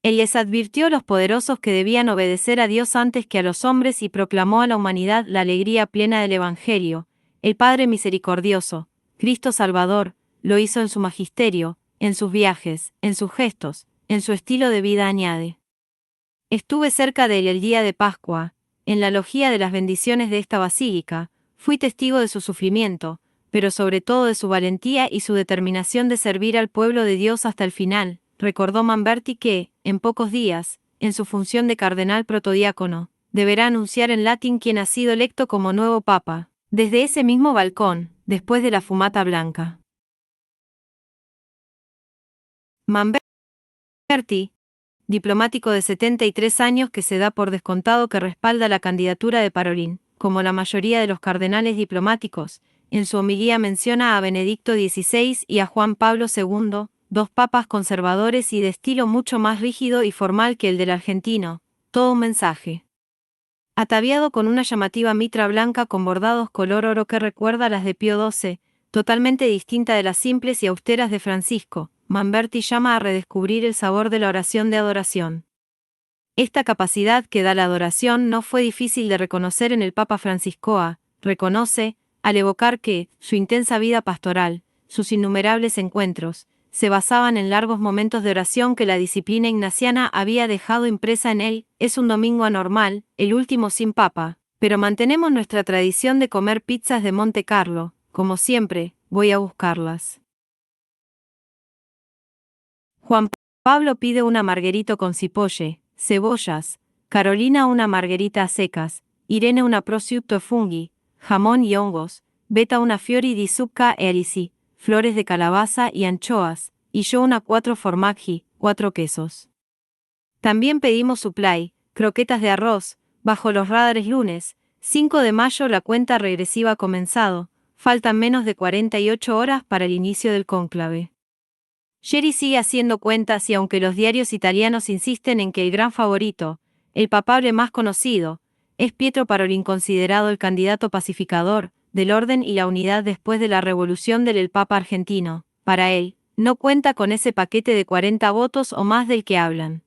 Él les advirtió a los poderosos que debían obedecer a Dios antes que a los hombres y proclamó a la humanidad la alegría plena del Evangelio. El Padre misericordioso, Cristo Salvador, lo hizo en su magisterio, en sus viajes, en sus gestos, en su estilo de vida, añade. Estuve cerca de él el día de Pascua, en la logía de las bendiciones de esta basílica, fui testigo de su sufrimiento, pero sobre todo de su valentía y su determinación de servir al pueblo de Dios hasta el final, recordó Mamberti que, en pocos días, en su función de cardenal protodiácono, deberá anunciar en latín quién ha sido electo como nuevo papa, desde ese mismo balcón, después de la fumata blanca. Mamberti, diplomático de 73 años que se da por descontado que respalda la candidatura de Parolin, como la mayoría de los cardenales diplomáticos, en su homilía menciona a Benedicto XVI y a Juan Pablo II, dos papas conservadores y de estilo mucho más rígido y formal que el del argentino, todo un mensaje. Ataviado con una llamativa mitra blanca con bordados color oro que recuerda a las de Pío XII, totalmente distinta de las simples y austeras de Francisco, Mamberti llama a redescubrir el sabor de la oración de adoración. Esta capacidad que da la adoración no fue difícil de reconocer en el Papa Francisco, reconoce, al evocar que, su intensa vida pastoral, sus innumerables encuentros, se basaban en largos momentos de oración que la disciplina ignaciana había dejado impresa en él. Es un domingo anormal, el último sin papa, pero mantenemos nuestra tradición de comer pizzas de Monte Carlo. Como siempre, voy a buscarlas. Juan Pablo pide una marguerito con cipolle, cebollas, Carolina una margherita a secas, Irene una prosciutto e funghi, jamón y hongos, Beta una fiori di zucca e arisi, flores de calabaza y anchoas, y yo una 4 formaggi, 4 quesos. También pedimos supply, croquetas de arroz, bajo los radares lunes, 5 de mayo la cuenta regresiva ha comenzado, faltan menos de 48 horas para el inicio del cónclave. Jerry sigue haciendo cuentas y aunque los diarios italianos insisten en que el gran favorito, el papable más conocido, es Pietro Parolin, considerado el candidato pacificador, del orden y la unidad después de la revolución del Papa argentino, para él, no cuenta con ese paquete de 40 votos o más del que hablan.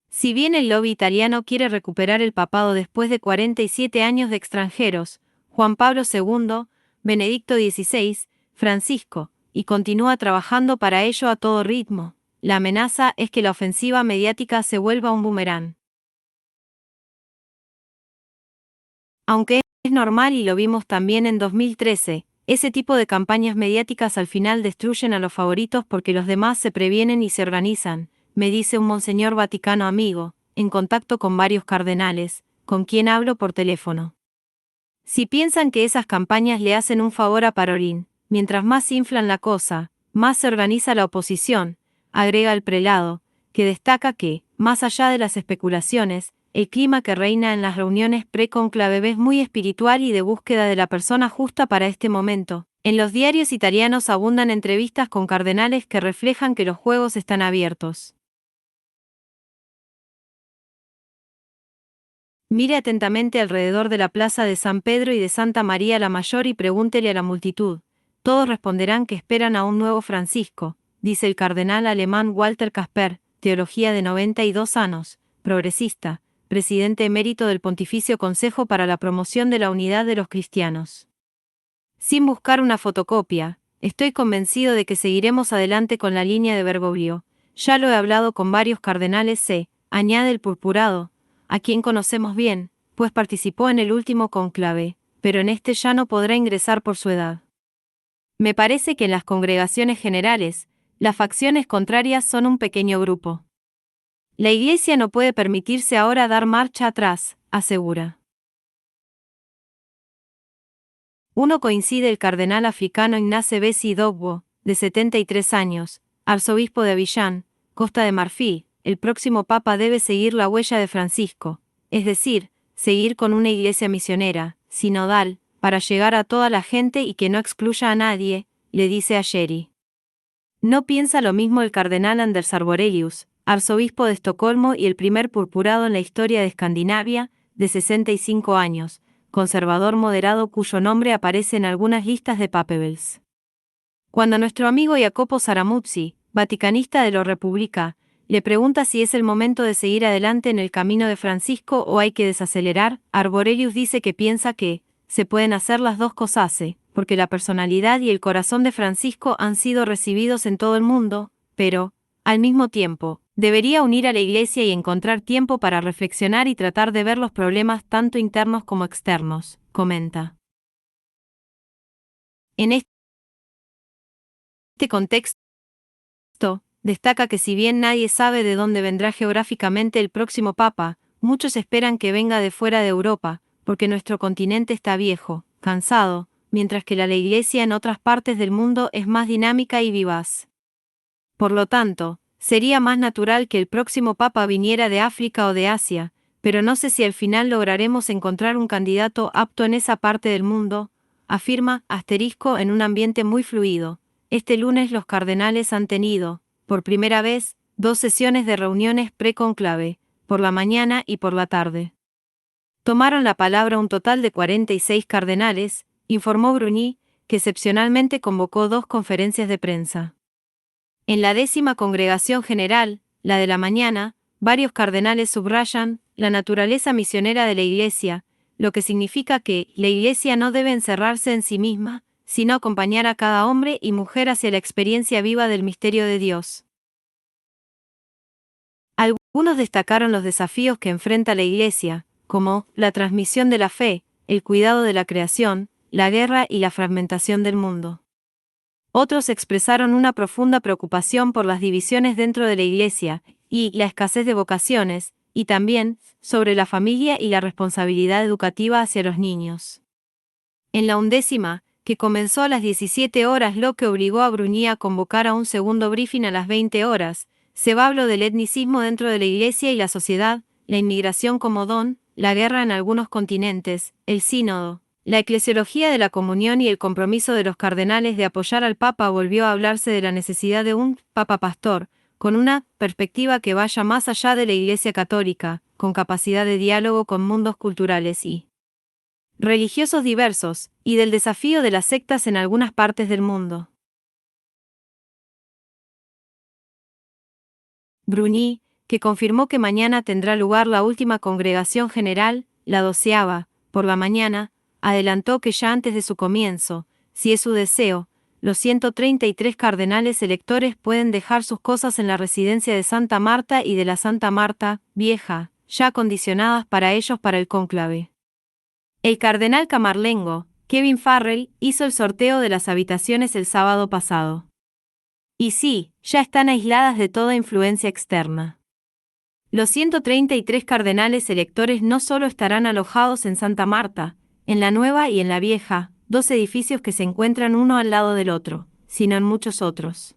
Si bien el lobby italiano quiere recuperar el papado después de 47 años de extranjeros, Juan Pablo II, Benedicto XVI, Francisco, y continúa trabajando para ello a todo ritmo, la amenaza es que la ofensiva mediática se vuelva un boomerang. Aunque es normal y lo vimos también en 2013, ese tipo de campañas mediáticas al final destruyen a los favoritos porque los demás se previenen y se organizan, me dice un monseñor vaticano amigo, en contacto con varios cardenales, con quien hablo por teléfono. Si piensan que esas campañas le hacen un favor a Parolin, mientras más inflan la cosa, más se organiza la oposición, agrega el prelado, que destaca que, más allá de las especulaciones, el clima que reina en las reuniones pre-conclave es muy espiritual y de búsqueda de la persona justa para este momento. En los diarios italianos abundan entrevistas con cardenales que reflejan que los juegos están abiertos. Mire atentamente alrededor de la plaza de San Pedro y de Santa María la Mayor y pregúntele a la multitud. Todos responderán que esperan a un nuevo Francisco, dice el cardenal alemán Walter Kasper, teología de 92 años, progresista, presidente emérito del Pontificio Consejo para la Promoción de la Unidad de los Cristianos. Sin buscar una fotocopia, estoy convencido de que seguiremos adelante con la línea de Bergoglio. Ya lo he hablado con varios cardenales, añade el purpurado, a quien conocemos bien, pues participó en el último conclave, pero en este ya no podrá ingresar por su edad. Me parece que en las congregaciones generales, las facciones contrarias son un pequeño grupo. La Iglesia no puede permitirse ahora dar marcha atrás, asegura. Uno coincide el cardenal africano Ignace Bessi Dogbo, de 73 años, arzobispo de Abiyán, Costa de Marfil. El próximo papa debe seguir la huella de Francisco, es decir, seguir con una iglesia misionera, sinodal, para llegar a toda la gente y que no excluya a nadie, le dice a Jerry. No piensa lo mismo el cardenal Anders Arborelius, arzobispo de Estocolmo y el primer purpurado en la historia de Escandinavia, de 65 años, conservador moderado cuyo nombre aparece en algunas listas de papeles. Cuando nuestro amigo Jacopo Saramuzzi, vaticanista de la República, le pregunta si es el momento de seguir adelante en el camino de Francisco o hay que desacelerar, Arborelius dice que piensa que se pueden hacer las dos cosas, porque la personalidad y el corazón de Francisco han sido recibidos en todo el mundo, pero, al mismo tiempo, debería unir a la Iglesia y encontrar tiempo para reflexionar y tratar de ver los problemas tanto internos como externos, comenta. En este contexto, destaca que si bien nadie sabe de dónde vendrá geográficamente el próximo Papa, muchos esperan que venga de fuera de Europa, porque nuestro continente está viejo, cansado, mientras que la Iglesia en otras partes del mundo es más dinámica y vivaz. Por lo tanto, sería más natural que el próximo Papa viniera de África o de Asia, pero no sé si al final lograremos encontrar un candidato apto en esa parte del mundo, afirma, en un ambiente muy fluido. Este lunes los cardenales han tenido, por primera vez, 2 sesiones de reuniones pre-conclave, por la mañana y por la tarde. Tomaron la palabra un total de 46 cardenales, informó Bruni, que excepcionalmente convocó 2 conferencias de prensa. En la 10ª congregación general, la de la mañana, varios cardenales subrayan la naturaleza misionera de la Iglesia, lo que significa que la Iglesia no debe encerrarse en sí misma, sino acompañar a cada hombre y mujer hacia la experiencia viva del misterio de Dios. Algunos destacaron los desafíos que enfrenta la Iglesia, como la transmisión de la fe, el cuidado de la creación, la guerra y la fragmentación del mundo. Otros expresaron una profunda preocupación por las divisiones dentro de la Iglesia y la escasez de vocaciones, y también sobre la familia y la responsabilidad educativa hacia los niños. En la 11ª, que comenzó a las 17 horas, lo que obligó a Bruni a convocar a un segundo briefing a las 20 horas, se habló del etnicismo dentro de la Iglesia y la sociedad, la inmigración como don, la guerra en algunos continentes, el sínodo, la eclesiología de la comunión y el compromiso de los cardenales de apoyar al Papa. Volvió a hablarse de la necesidad de un Papa pastor, con una perspectiva que vaya más allá de la Iglesia católica, con capacidad de diálogo con mundos culturales y religiosos diversos, y del desafío de las sectas en algunas partes del mundo. Bruni, que confirmó que mañana tendrá lugar la última congregación general, la 12ª, por la mañana, adelantó que ya antes de su comienzo, si es su deseo, los 133 cardenales electores pueden dejar sus cosas en la residencia de Santa Marta y de la Santa Marta, Vieja, ya acondicionadas para ellos para el cónclave. El cardenal camarlengo, Kevin Farrell, hizo el sorteo de las habitaciones el sábado pasado. Y sí, ya están aisladas de toda influencia externa. Los 133 cardenales electores no solo estarán alojados en Santa Marta, en la Nueva y en la Vieja, dos edificios que se encuentran uno al lado del otro, sino en muchos otros.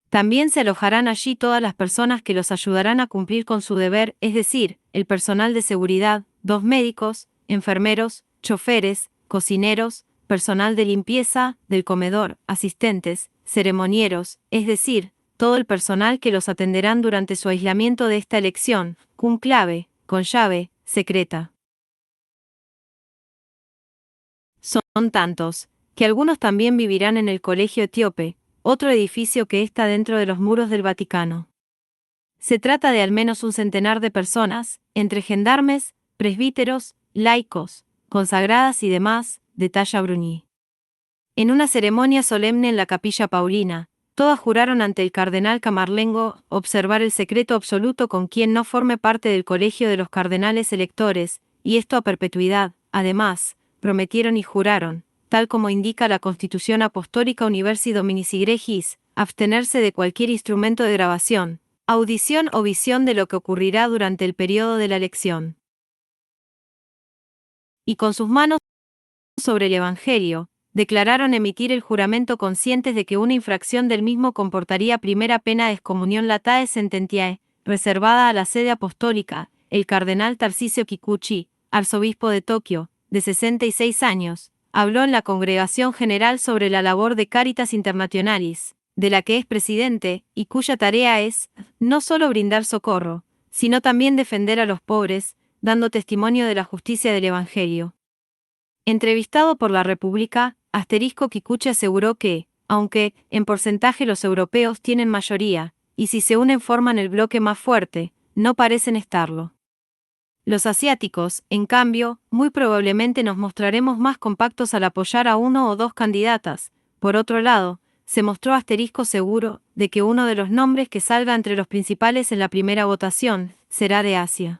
También se alojarán allí todas las personas que los ayudarán a cumplir con su deber, es decir, el personal de seguridad, 2 médicos, enfermeros, choferes, cocineros, personal de limpieza, del comedor, asistentes, ceremonieros, es decir, todo el personal que los atenderán durante su aislamiento de esta elección, conclave, con llave secreta. Son tantos, que algunos también vivirán en el Colegio Etíope, otro edificio que está dentro de los muros del Vaticano. Se trata de al menos un centenar de personas, entre gendarmes, presbíteros, laicos, consagradas y demás, detalla Bruni. En una ceremonia solemne en la Capilla Paulina, todas juraron ante el cardenal camarlengo observar el secreto absoluto con quien no forme parte del colegio de los cardenales electores, y esto a perpetuidad. Además, prometieron y juraron, tal como indica la Constitución Apostólica Universi Dominici Gregis, abstenerse de cualquier instrumento de grabación, audición o visión de lo que ocurrirá durante el periodo de la elección. Y con sus manos sobre el Evangelio, declararon emitir el juramento conscientes de que una infracción del mismo comportaría primera pena de excomunión latae sententiae, reservada a la sede apostólica. El cardenal Tarcisio Kikuchi, arzobispo de Tokio, de 66 años, habló en la Congregación General sobre la labor de Caritas Internationalis, de la que es presidente, y cuya tarea es, no solo brindar socorro, sino también defender a los pobres, dando testimonio de la justicia del Evangelio. Entrevistado por la República, Kikuchi aseguró que, aunque, en porcentaje los europeos tienen mayoría, y si se unen forman el bloque más fuerte, no parecen estarlo. Los asiáticos, en cambio, muy probablemente nos mostraremos más compactos al apoyar a uno o dos candidatas. Por otro lado, se mostró seguro de que uno de los nombres que salga entre los principales en la primera votación será de Asia.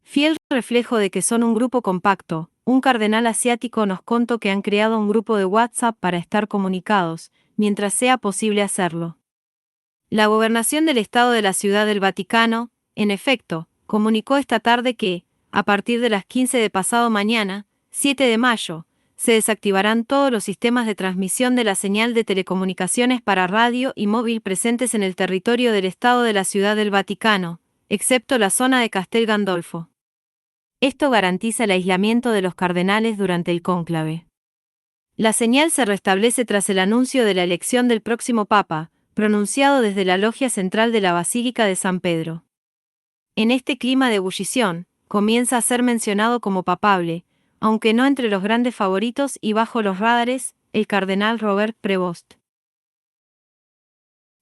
Fiel reflejo de que son un grupo compacto, un cardenal asiático nos contó que han creado un grupo de WhatsApp para estar comunicados, mientras sea posible hacerlo. La gobernación del Estado de la Ciudad del Vaticano, en efecto, comunicó esta tarde que, a partir de las 15 de pasado mañana, 7 de mayo, se desactivarán todos los sistemas de transmisión de la señal de telecomunicaciones para radio y móvil presentes en el territorio del Estado de la Ciudad del Vaticano, excepto la zona de Castel Gandolfo. Esto garantiza el aislamiento de los cardenales durante el cónclave. La señal se restablece tras el anuncio de la elección del próximo Papa, pronunciado desde la logia central de la Basílica de San Pedro. En este clima de ebullición, comienza a ser mencionado como papable, aunque no entre los grandes favoritos y bajo los radares, el cardenal Robert Prevost.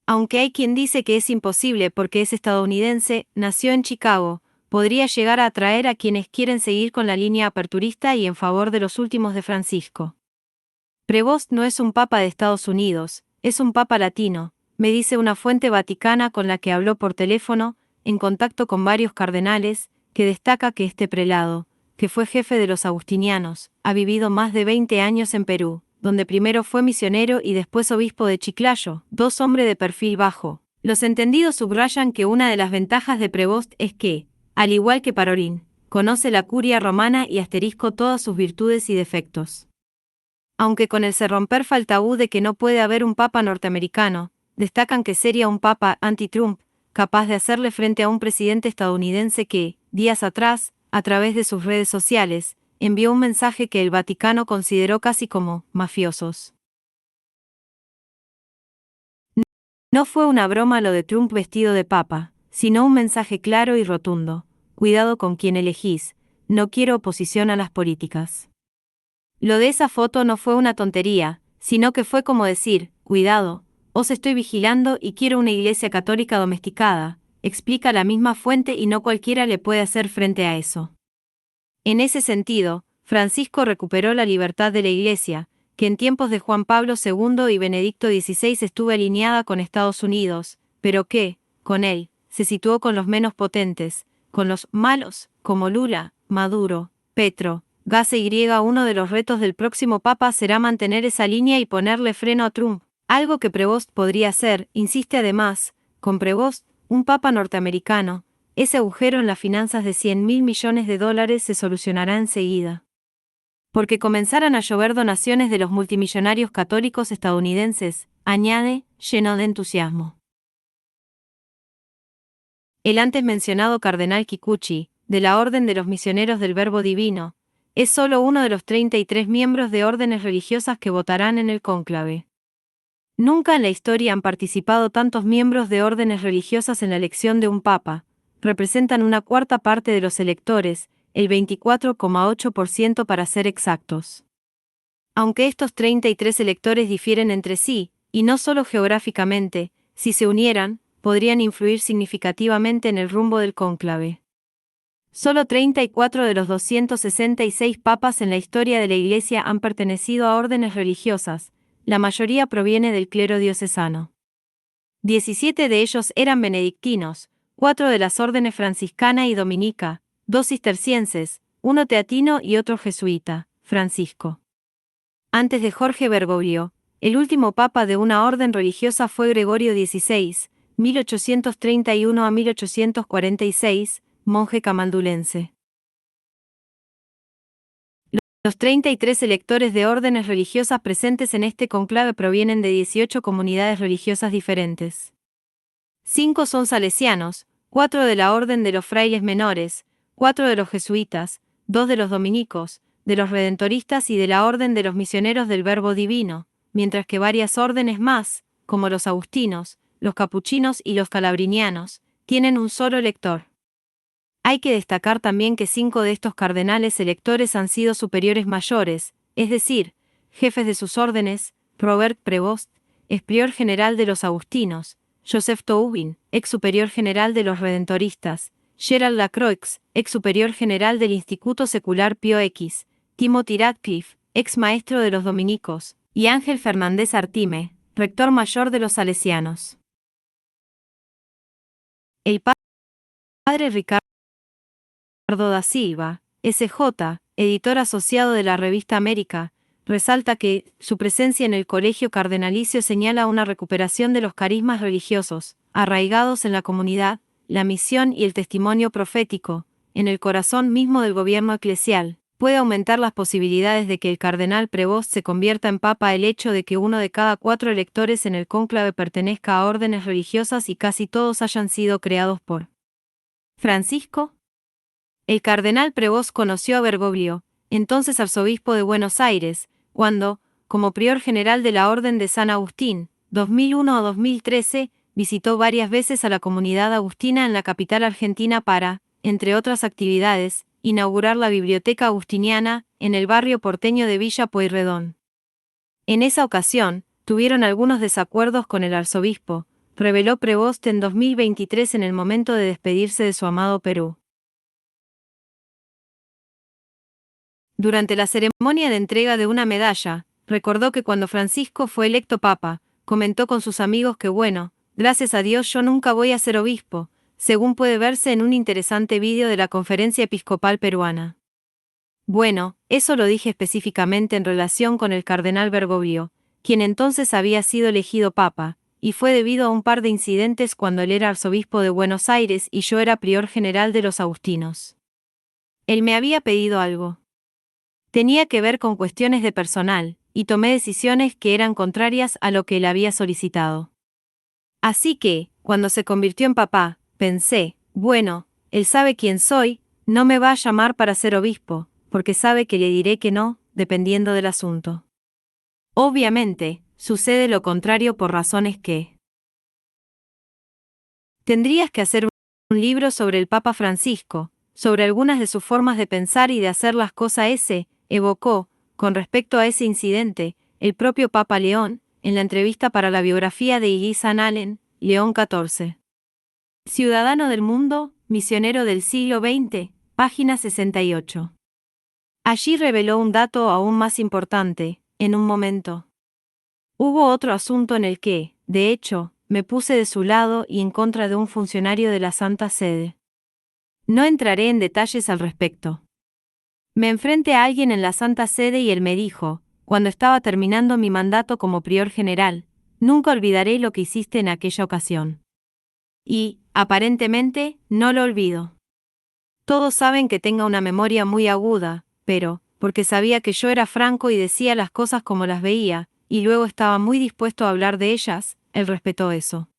Aunque hay quien dice que es imposible porque es estadounidense, nació en Chicago, podría llegar a atraer a quienes quieren seguir con la línea aperturista y en favor de los últimos de Francisco. Prevost no es un papa de Estados Unidos, es un papa latino, me dice una fuente vaticana con la que habló por teléfono, en contacto con varios cardenales, que destaca que este prelado, que fue jefe de los agustinianos, ha vivido más de 20 años en Perú, donde primero fue misionero y después obispo de Chiclayo, dos hombres de perfil bajo. Los entendidos subrayan que una de las ventajas de Prevost es que, al igual que Parolin, conoce la curia romana y asterisco todas sus virtudes y defectos. Aunque con el se romper faltaú de que no puede haber un papa norteamericano, destacan que sería un papa anti-Trump, capaz de hacerle frente a un presidente estadounidense que, días atrás, a través de sus redes sociales, envió un mensaje que el Vaticano consideró casi como mafiosos. No fue una broma lo de Trump vestido de papa, sino un mensaje claro y rotundo: cuidado con quien elegís, no quiero oposición a las políticas. Lo de esa foto no fue una tontería, sino que fue como decir: cuidado, os estoy vigilando y quiero una iglesia católica domesticada, explica la misma fuente, y no cualquiera le puede hacer frente a eso. En ese sentido, Francisco recuperó la libertad de la iglesia, que en tiempos de Juan Pablo II y Benedicto XVI estuvo alineada con Estados Unidos, pero que, con él, se situó con los menos potentes, con los malos, como Lula, Maduro, Petro, Gase y. Uno de los retos del próximo papa será mantener esa línea y ponerle freno a Trump, algo que Prevost podría hacer, insiste además. Con Prevost, un papa norteamericano, ese agujero en las finanzas de $100.000 millones se solucionará enseguida. Porque comenzarán a llover donaciones de los multimillonarios católicos estadounidenses, añade, lleno de entusiasmo. El antes mencionado cardenal Kikuchi, de la Orden de los Misioneros del Verbo Divino, es solo uno de los 33 miembros de órdenes religiosas que votarán en el cónclave. Nunca en la historia han participado tantos miembros de órdenes religiosas en la elección de un papa. Representan una cuarta parte de los electores, el 24,8% para ser exactos. Aunque estos 33 electores difieren entre sí, y no solo geográficamente, si se unieran, podrían influir significativamente en el rumbo del cónclave. Solo 34 de los 266 papas en la historia de la Iglesia han pertenecido a órdenes religiosas, la mayoría proviene del clero diocesano. 17 de ellos eran benedictinos, 4 de las órdenes franciscana y dominica, 2 cistercienses, 1 teatino y otro jesuita, Francisco. Antes de Jorge Bergoglio, el último papa de una orden religiosa fue Gregorio XVI, 1831 a 1846, monje camaldulense. Los 33 electores de órdenes religiosas presentes en este conclave provienen de 18 comunidades religiosas diferentes. 5 son salesianos, 4 de la Orden de los Frailes Menores, 4 de los jesuitas, 2 de los dominicos, de los redentoristas y de la Orden de los Misioneros del Verbo Divino, mientras que varias órdenes más, como los agustinos, los capuchinos y los calabrinianos, tienen un solo elector. Hay que destacar también que 5 de estos cardenales electores han sido superiores mayores, es decir, jefes de sus órdenes: Robert Prevost, ex prior general de los agustinos; Joseph Toubin, ex superior general de los redentoristas; Gerald Lacroix, ex superior general del Instituto Secular Pío X; Timothy Radcliffe, ex maestro de los dominicos; y Ángel Fernández Artime, rector mayor de los salesianos. El padre Ricardo da Silva, S.J., editor asociado de la revista América, resalta que su presencia en el colegio cardenalicio señala una recuperación de los carismas religiosos, arraigados en la comunidad, la misión y el testimonio profético, en el corazón mismo del gobierno eclesial. Puede aumentar las posibilidades de que el cardenal Prevost se convierta en papa el hecho de que 1 de cada 4 electores en el cónclave pertenezca a órdenes religiosas y casi todos hayan sido creados por Francisco. El cardenal Prevost conoció a Bergoglio, entonces arzobispo de Buenos Aires, cuando, como prior general de la Orden de San Agustín, 2001 a 2013, visitó varias veces a la comunidad agustina en la capital argentina para, entre otras actividades, inaugurar la Biblioteca Agustiniana, en el barrio porteño de Villa Pueyrredón. En esa ocasión, tuvieron algunos desacuerdos con el arzobispo, reveló Prevost en 2023 en el momento de despedirse de su amado Perú. Durante la ceremonia de entrega de una medalla, recordó que cuando Francisco fue electo papa, comentó con sus amigos que bueno, gracias a Dios yo nunca voy a ser obispo, según puede verse en un interesante vídeo de la Conferencia Episcopal Peruana. Bueno, eso lo dije específicamente en relación con el cardenal Bergoglio, quien entonces había sido elegido papa, y fue debido a un par de incidentes cuando él era arzobispo de Buenos Aires y yo era prior general de los agustinos. Él me había pedido algo. Tenía que ver con cuestiones de personal, y tomé decisiones que eran contrarias a lo que él había solicitado. Así que, cuando se convirtió en papá, pensé, bueno, él sabe quién soy, no me va a llamar para ser obispo, porque sabe que le diré que no, dependiendo del asunto. Obviamente, sucede lo contrario por razones que... Tendrías que hacer un libro sobre el Papa Francisco, sobre algunas de sus formas de pensar y de hacer las cosas evocó, con respecto a ese incidente, el propio Papa León, en la entrevista para la biografía de Iggy San Allen, León XIV. Ciudadano del mundo, misionero del siglo XX, página 68. Allí reveló un dato aún más importante, en un momento. Hubo otro asunto en el que, de hecho, me puse de su lado y en contra de un funcionario de la Santa Sede. No entraré en detalles al respecto. Me enfrenté a alguien en la Santa Sede y él me dijo, cuando estaba terminando mi mandato como prior general, nunca olvidaré lo que hiciste en aquella ocasión. Y, aparentemente, no lo olvido. Todos saben que tengo una memoria muy aguda, pero, porque sabía que yo era franco y decía las cosas como las veía, y luego estaba muy dispuesto a hablar de ellas, él respetó eso.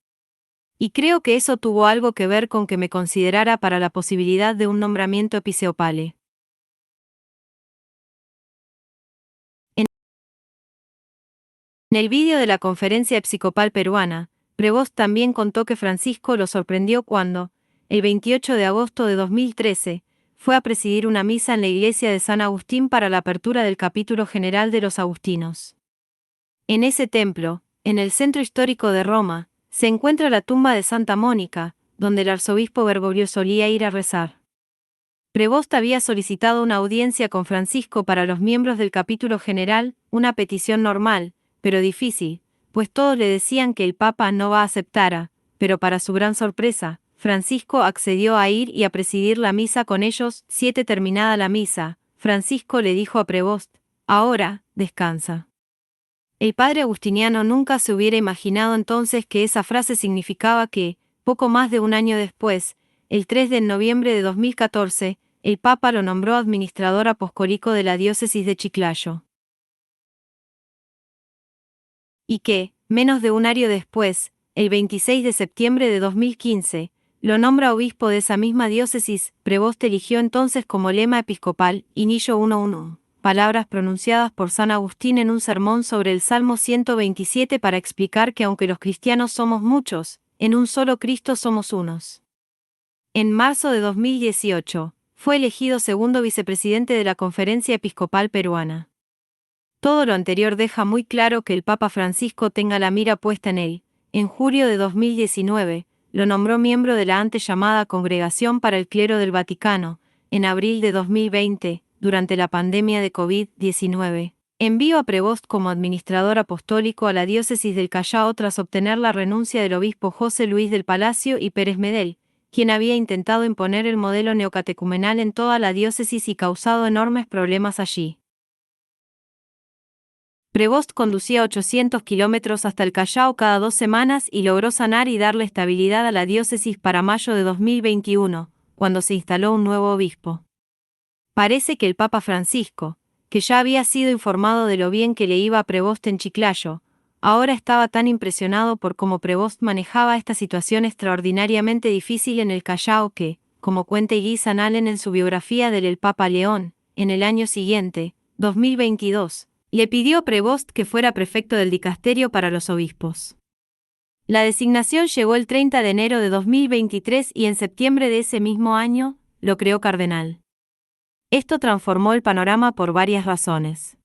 Y creo que eso tuvo algo que ver con que me considerara para la posibilidad de un nombramiento episcopal. En el vídeo de la Conferencia Episcopal Peruana, Prevost también contó que Francisco lo sorprendió cuando, el 28 de agosto de 2013, fue a presidir una misa en la iglesia de San Agustín para la apertura del capítulo general de los agustinos. En ese templo, en el centro histórico de Roma, se encuentra la tumba de Santa Mónica, donde el arzobispo Bergoglio solía ir a rezar. Prevost había solicitado una audiencia con Francisco para los miembros del capítulo general, una petición normal, pero difícil, pues todos le decían que el Papa no va a aceptara, pero para su gran sorpresa, Francisco accedió a ir y a presidir la misa con ellos. Terminada la misa, Francisco le dijo a Prevost, ahora, descansa. El padre agustiniano nunca se hubiera imaginado entonces que esa frase significaba que, poco más de un año después, el 3 de noviembre de 2014, el Papa lo nombró administrador apostólico de la diócesis de Chiclayo. Y que, menos de un año después, el 26 de septiembre de 2015, lo nombra obispo de esa misma diócesis. Prevost eligió entonces como lema episcopal, Inicio 1:1, palabras pronunciadas por San Agustín en un sermón sobre el Salmo 127 para explicar que aunque los cristianos somos muchos, en un solo Cristo somos unos. En marzo de 2018, fue elegido segundo vicepresidente de la Conferencia Episcopal Peruana. Todo lo anterior deja muy claro que el Papa Francisco tenga la mira puesta en él. En julio de 2019, lo nombró miembro de la antes llamada Congregación para el Clero del Vaticano. En abril de 2020, durante la pandemia de COVID-19, envió a Prevost como administrador apostólico a la diócesis del Callao tras obtener la renuncia del obispo José Luis del Palacio y Pérez Medel, quien había intentado imponer el modelo neocatecumenal en toda la diócesis y causado enormes problemas allí. Prevost conducía 800 kilómetros hasta el Callao cada 2 semanas y logró sanar y darle estabilidad a la diócesis para mayo de 2021, cuando se instaló un nuevo obispo. Parece que el Papa Francisco, que ya había sido informado de lo bien que le iba a Prevost en Chiclayo, ahora estaba tan impresionado por cómo Prevost manejaba esta situación extraordinariamente difícil en el Callao que, como cuenta Iggy San Allen en su biografía del Papa León, en el año siguiente, 2022, le pidió a Prevost que fuera prefecto del dicasterio para los obispos. La designación llegó el 30 de enero de 2023 y en septiembre de ese mismo año, lo creó cardenal. Esto transformó el panorama por varias razones.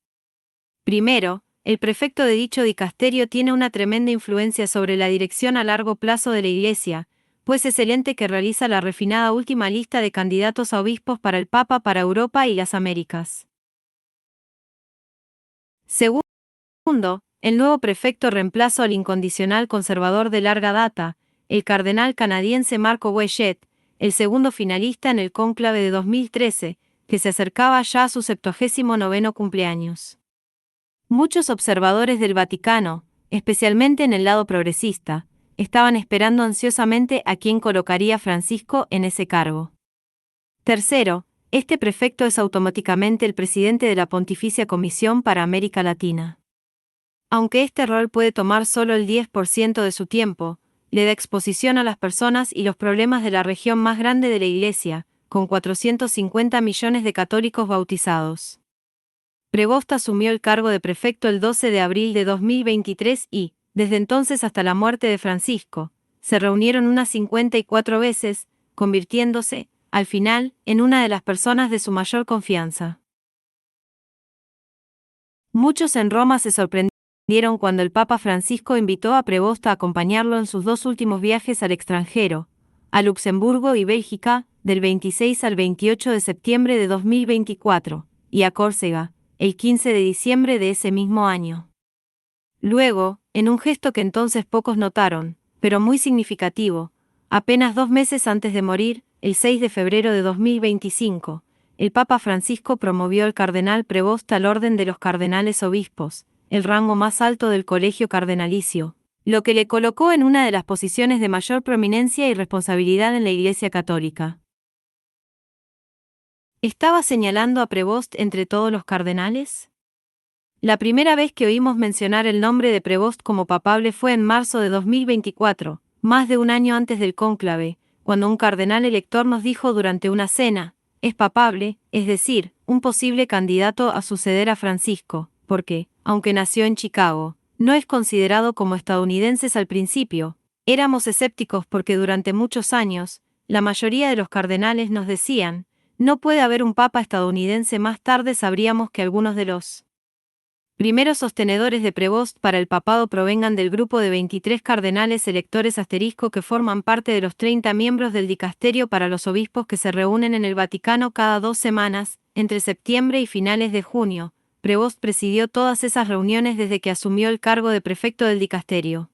Primero, el prefecto de dicho dicasterio tiene una tremenda influencia sobre la dirección a largo plazo de la Iglesia, pues es el ente que realiza la refinada última lista de candidatos a obispos para el Papa para Europa y las Américas. Segundo, el nuevo prefecto reemplazo al incondicional conservador de larga data, el cardenal canadiense Marco Boishet, el segundo finalista en el cónclave de 2013, que se acercaba ya a su 79º cumpleaños. Muchos observadores del Vaticano, especialmente en el lado progresista, estaban esperando ansiosamente a quién colocaría Francisco en ese cargo. Tercero, este prefecto es automáticamente el presidente de la Pontificia Comisión para América Latina. Aunque este rol puede tomar solo el 10% de su tiempo, le da exposición a las personas y los problemas de la región más grande de la Iglesia, con 450 millones de católicos bautizados. Prevost asumió el cargo de prefecto el 12 de abril de 2023 y, desde entonces hasta la muerte de Francisco, se reunieron unas 54 veces, convirtiéndose, al final, en una de las personas de su mayor confianza. Muchos en Roma se sorprendieron cuando el Papa Francisco invitó a Prevost a acompañarlo en sus dos últimos viajes al extranjero, a Luxemburgo y Bélgica, del 26 al 28 de septiembre de 2024, y a Córcega, el 15 de diciembre de ese mismo año. Luego, en un gesto que entonces pocos notaron, pero muy significativo, apenas 2 meses antes de morir, el 6 de febrero de 2025, el Papa Francisco promovió al cardenal Prevost al orden de los cardenales obispos, el rango más alto del colegio cardenalicio, lo que le colocó en una de las posiciones de mayor prominencia y responsabilidad en la Iglesia Católica. ¿Estaba señalando a Prevost entre todos los cardenales? La primera vez que oímos mencionar el nombre de Prevost como papable fue en marzo de 2024, más de un año antes del cónclave, cuando un cardenal elector nos dijo durante una cena: es papable, es decir, un posible candidato a suceder a Francisco, porque, aunque nació en Chicago, no es considerado como estadounidenses al principio. Éramos escépticos porque durante muchos años, la mayoría de los cardenales nos decían: no puede haber un papa estadounidense. Más tarde sabríamos que algunos de los primeros sostenedores de Prevost para el papado provengan del grupo de 23 cardenales electores que forman parte de los 30 miembros del dicasterio para los obispos que se reúnen en el Vaticano cada 2 semanas, entre septiembre y finales de junio. Prevost presidió todas esas reuniones desde que asumió el cargo de prefecto del dicasterio.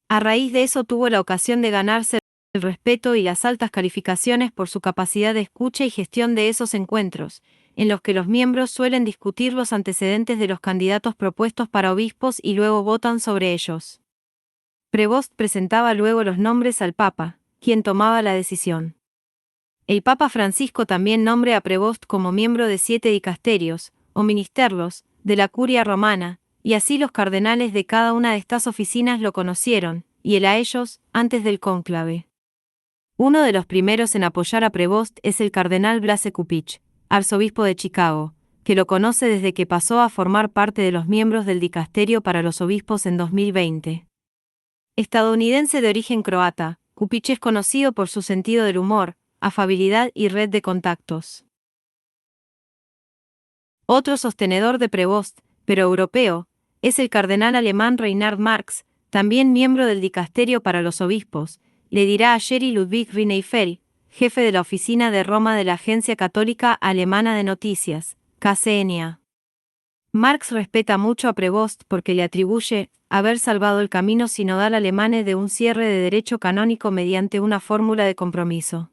A raíz de eso tuvo la ocasión de ganarse el respeto y las altas calificaciones por su capacidad de escucha y gestión de esos encuentros, en los que los miembros suelen discutir los antecedentes de los candidatos propuestos para obispos y luego votan sobre ellos. Prevost presentaba luego los nombres al Papa, quien tomaba la decisión. El Papa Francisco también nombra a Prevost como miembro de 7 dicasterios, o ministerios, de la Curia Romana, y así los cardenales de cada una de estas oficinas lo conocieron, y él a ellos, antes del cónclave. Uno de los primeros en apoyar a Prevost es el cardenal Blase Cupich, arzobispo de Chicago, que lo conoce desde que pasó a formar parte de los miembros del dicasterio para los obispos en 2020. Estadounidense de origen croata, Cupich es conocido por su sentido del humor, afabilidad y red de contactos. Otro sostenedor de Prevost, pero europeo, es el cardenal alemán Reinhard Marx, también miembro del dicasterio para los obispos, le dirá a Jerry Ludwig Rineifel, jefe de la oficina de Roma de la Agencia Católica Alemana de Noticias, KCNA. Marx respeta mucho a Prevost porque le atribuye haber salvado el camino sinodal alemán de un cierre de derecho canónico mediante una fórmula de compromiso.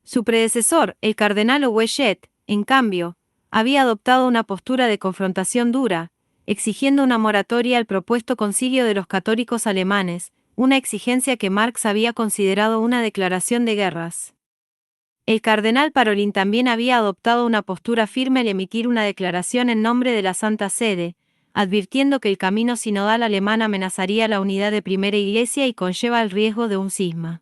Su predecesor, el cardenal Boishet, en cambio, había adoptado una postura de confrontación dura, exigiendo una moratoria al propuesto Concilio de los Católicos Alemanes, una exigencia que Marx había considerado una declaración de guerras. El cardenal Parolin también había adoptado una postura firme al emitir una declaración en nombre de la Santa Sede, advirtiendo que el camino sinodal alemán amenazaría la unidad de Primera Iglesia y conlleva el riesgo de un cisma.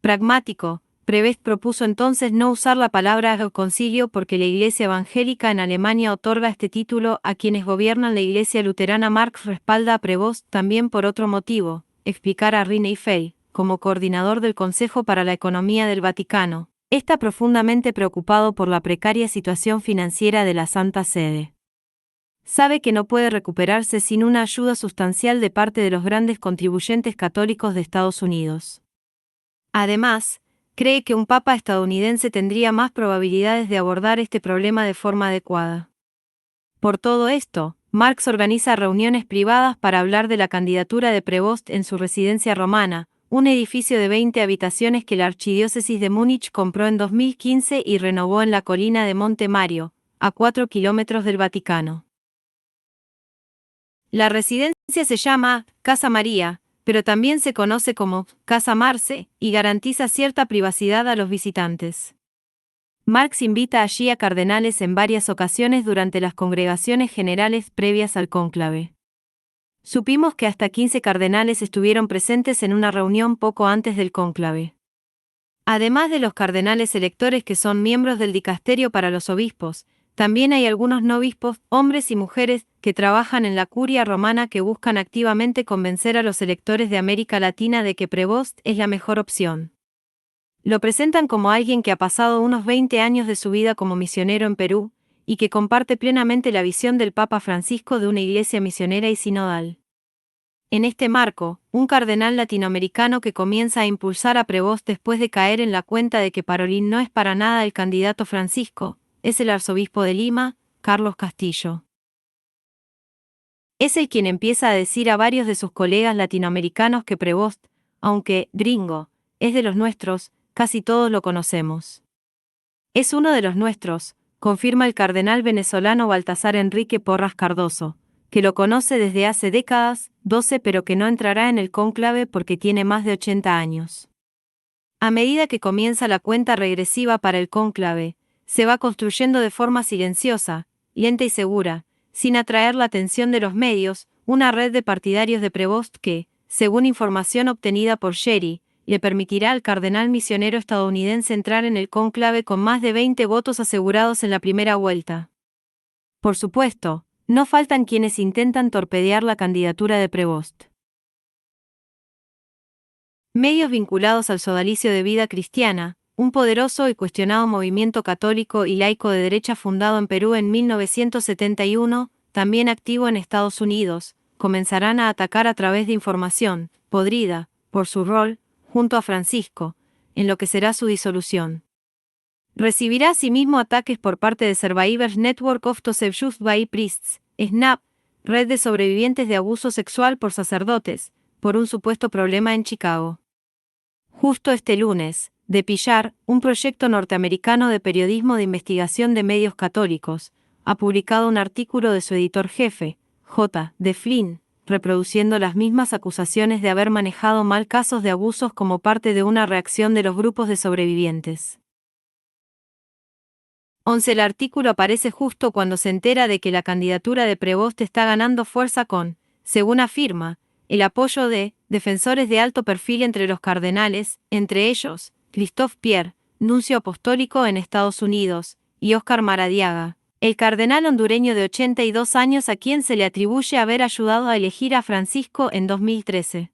Pragmático, Prevost propuso entonces no usar la palabra concilio porque la Iglesia Evangélica en Alemania otorga este título a quienes gobiernan la Iglesia Luterana. Marx respalda a Prevost también por otro motivo, explicar a Rineifel, como coordinador del Consejo para la Economía del Vaticano, está profundamente preocupado por la precaria situación financiera de la Santa Sede. Sabe que no puede recuperarse sin una ayuda sustancial de parte de los grandes contribuyentes católicos de Estados Unidos. Además, cree que un papa estadounidense tendría más probabilidades de abordar este problema de forma adecuada. Por todo esto, Marx organiza reuniones privadas para hablar de la candidatura de Prevost en su residencia romana, un edificio de 20 habitaciones que la archidiócesis de Múnich compró en 2015 y renovó en la colina de Monte Mario, a 4 kilómetros del Vaticano. La residencia se llama Casa María, pero también se conoce como Casa Marce, y garantiza cierta privacidad a los visitantes. Marx invita allí a cardenales en varias ocasiones durante las congregaciones generales previas al cónclave. Supimos que hasta 15 cardenales estuvieron presentes en una reunión poco antes del cónclave. Además de los cardenales electores que son miembros del dicasterio para los obispos, también hay algunos no obispos, hombres y mujeres, que trabajan en la curia romana que buscan activamente convencer a los electores de América Latina de que Prevost es la mejor opción. Lo presentan como alguien que ha pasado unos 20 años de su vida como misionero en Perú, y que comparte plenamente la visión del Papa Francisco de una iglesia misionera y sinodal. En este marco, un cardenal latinoamericano que comienza a impulsar a Prevost después de caer en la cuenta de que Parolin no es para nada el candidato Francisco, es el arzobispo de Lima, Carlos Castillo. Es el quien empieza a decir a varios de sus colegas latinoamericanos que Prevost, aunque gringo, es de los nuestros, casi todos lo conocemos. Es uno de los nuestros, confirma el cardenal venezolano Baltasar Enrique Porras Cardoso, que lo conoce desde hace décadas, 12, pero que no entrará en el cónclave porque tiene más de 80 años. A medida que comienza la cuenta regresiva para el cónclave, se va construyendo de forma silenciosa, lenta y segura, sin atraer la atención de los medios, una red de partidarios de Prevost que, según información obtenida por Sherry, le permitirá al cardenal misionero estadounidense entrar en el cónclave con más de 20 votos asegurados en la primera vuelta. Por supuesto, no faltan quienes intentan torpedear la candidatura de Prevost. Medios vinculados al sodalicio de Vida Cristiana, un poderoso y cuestionado movimiento católico y laico de derecha fundado en Perú en 1971, también activo en Estados Unidos, comenzarán a atacar a través de información, podrida, por su rol, junto a Francisco, en lo que será su disolución. Recibirá asimismo ataques por parte de Survivors Network of Abused by Priests, SNAP, red de sobrevivientes de abuso sexual por sacerdotes, por un supuesto problema en Chicago. Justo este lunes, The Pillar, un proyecto norteamericano de periodismo de investigación de medios católicos, ha publicado un artículo de su editor jefe, J. de Flynn, reproduciendo las mismas acusaciones de haber manejado mal casos de abusos como parte de una reacción de los grupos de sobrevivientes. 11. El artículo aparece justo cuando se entera de que la candidatura de Prevost está ganando fuerza con, según afirma, el apoyo de defensores de alto perfil entre los cardenales, entre ellos, Christophe Pierre, nuncio apostólico en Estados Unidos, y Óscar Maradiaga, el cardenal hondureño de 82 años a quien se le atribuye haber ayudado a elegir a Francisco en 2013.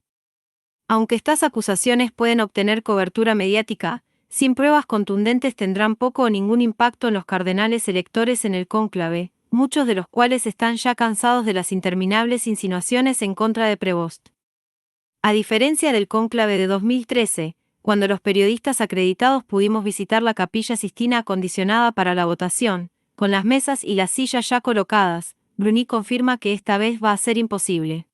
Aunque estas acusaciones pueden obtener cobertura mediática, sin pruebas contundentes tendrán poco o ningún impacto en los cardenales electores en el cónclave, muchos de los cuales están ya cansados de las interminables insinuaciones en contra de Prevost. A diferencia del cónclave de 2013, cuando los periodistas acreditados pudimos visitar la Capilla Sistina acondicionada para la votación, con las mesas y las sillas ya colocadas, Bruni confirma que esta vez va a ser imposible.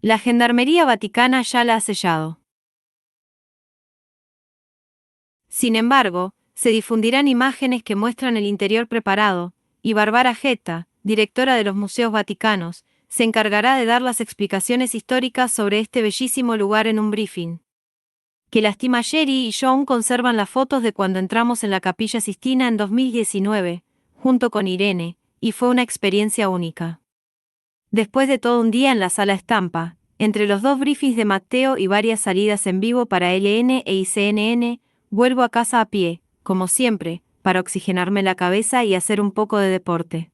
La Gendarmería Vaticana ya la ha sellado. Sin embargo, se difundirán imágenes que muestran el interior preparado, y Barbara Getta, directora de los Museos Vaticanos, se encargará de dar las explicaciones históricas sobre este bellísimo lugar en un briefing. Que lástima, Jerry y yo aún conservan las fotos de cuando entramos en la Capilla Sistina en 2019, junto con Irene, y fue una experiencia única. Después de todo un día en la sala estampa, entre los dos briefings de Mateo y varias salidas en vivo para LN e ICNN, vuelvo a casa a pie, como siempre, para oxigenarme la cabeza y hacer un poco de deporte.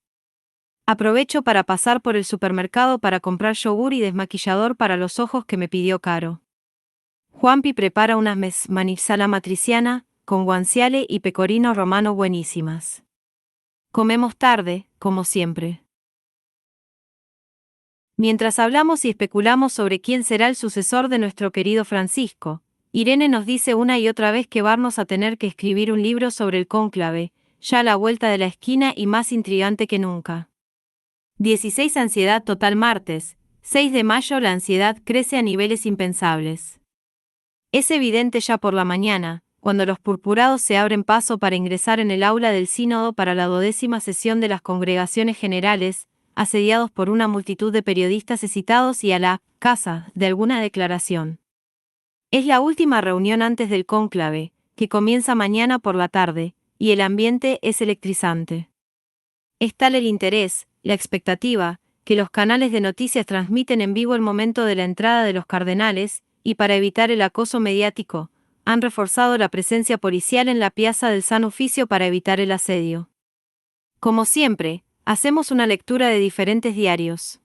Aprovecho para pasar por el supermercado para comprar yogur y desmaquillador para los ojos que me pidió Caro. Juanpi prepara unas manizala matriciana, con guanciale y pecorino romano buenísimas. Comemos tarde, como siempre. Mientras hablamos y especulamos sobre quién será el sucesor de nuestro querido Francisco, Irene nos dice una y otra vez que vamos a tener que escribir un libro sobre el cónclave, ya a la vuelta de la esquina y más intrigante que nunca. 16 Ansiedad total martes, 6 de mayo. La ansiedad crece a niveles impensables. Es evidente ya por la mañana, cuando los purpurados se abren paso para ingresar en el aula del sínodo para la 12ª sesión de las congregaciones generales, asediados por una multitud de periodistas excitados y a la casa de alguna declaración. Es la última reunión antes del cónclave, que comienza mañana por la tarde, y el ambiente es electrizante. Es tal el interés, la expectativa, que los canales de noticias transmiten en vivo el momento de la entrada de los cardenales, y para evitar el acoso mediático, han reforzado la presencia policial en la Piazza del San Oficio para evitar el asedio. Como siempre, hacemos una lectura de diferentes diarios.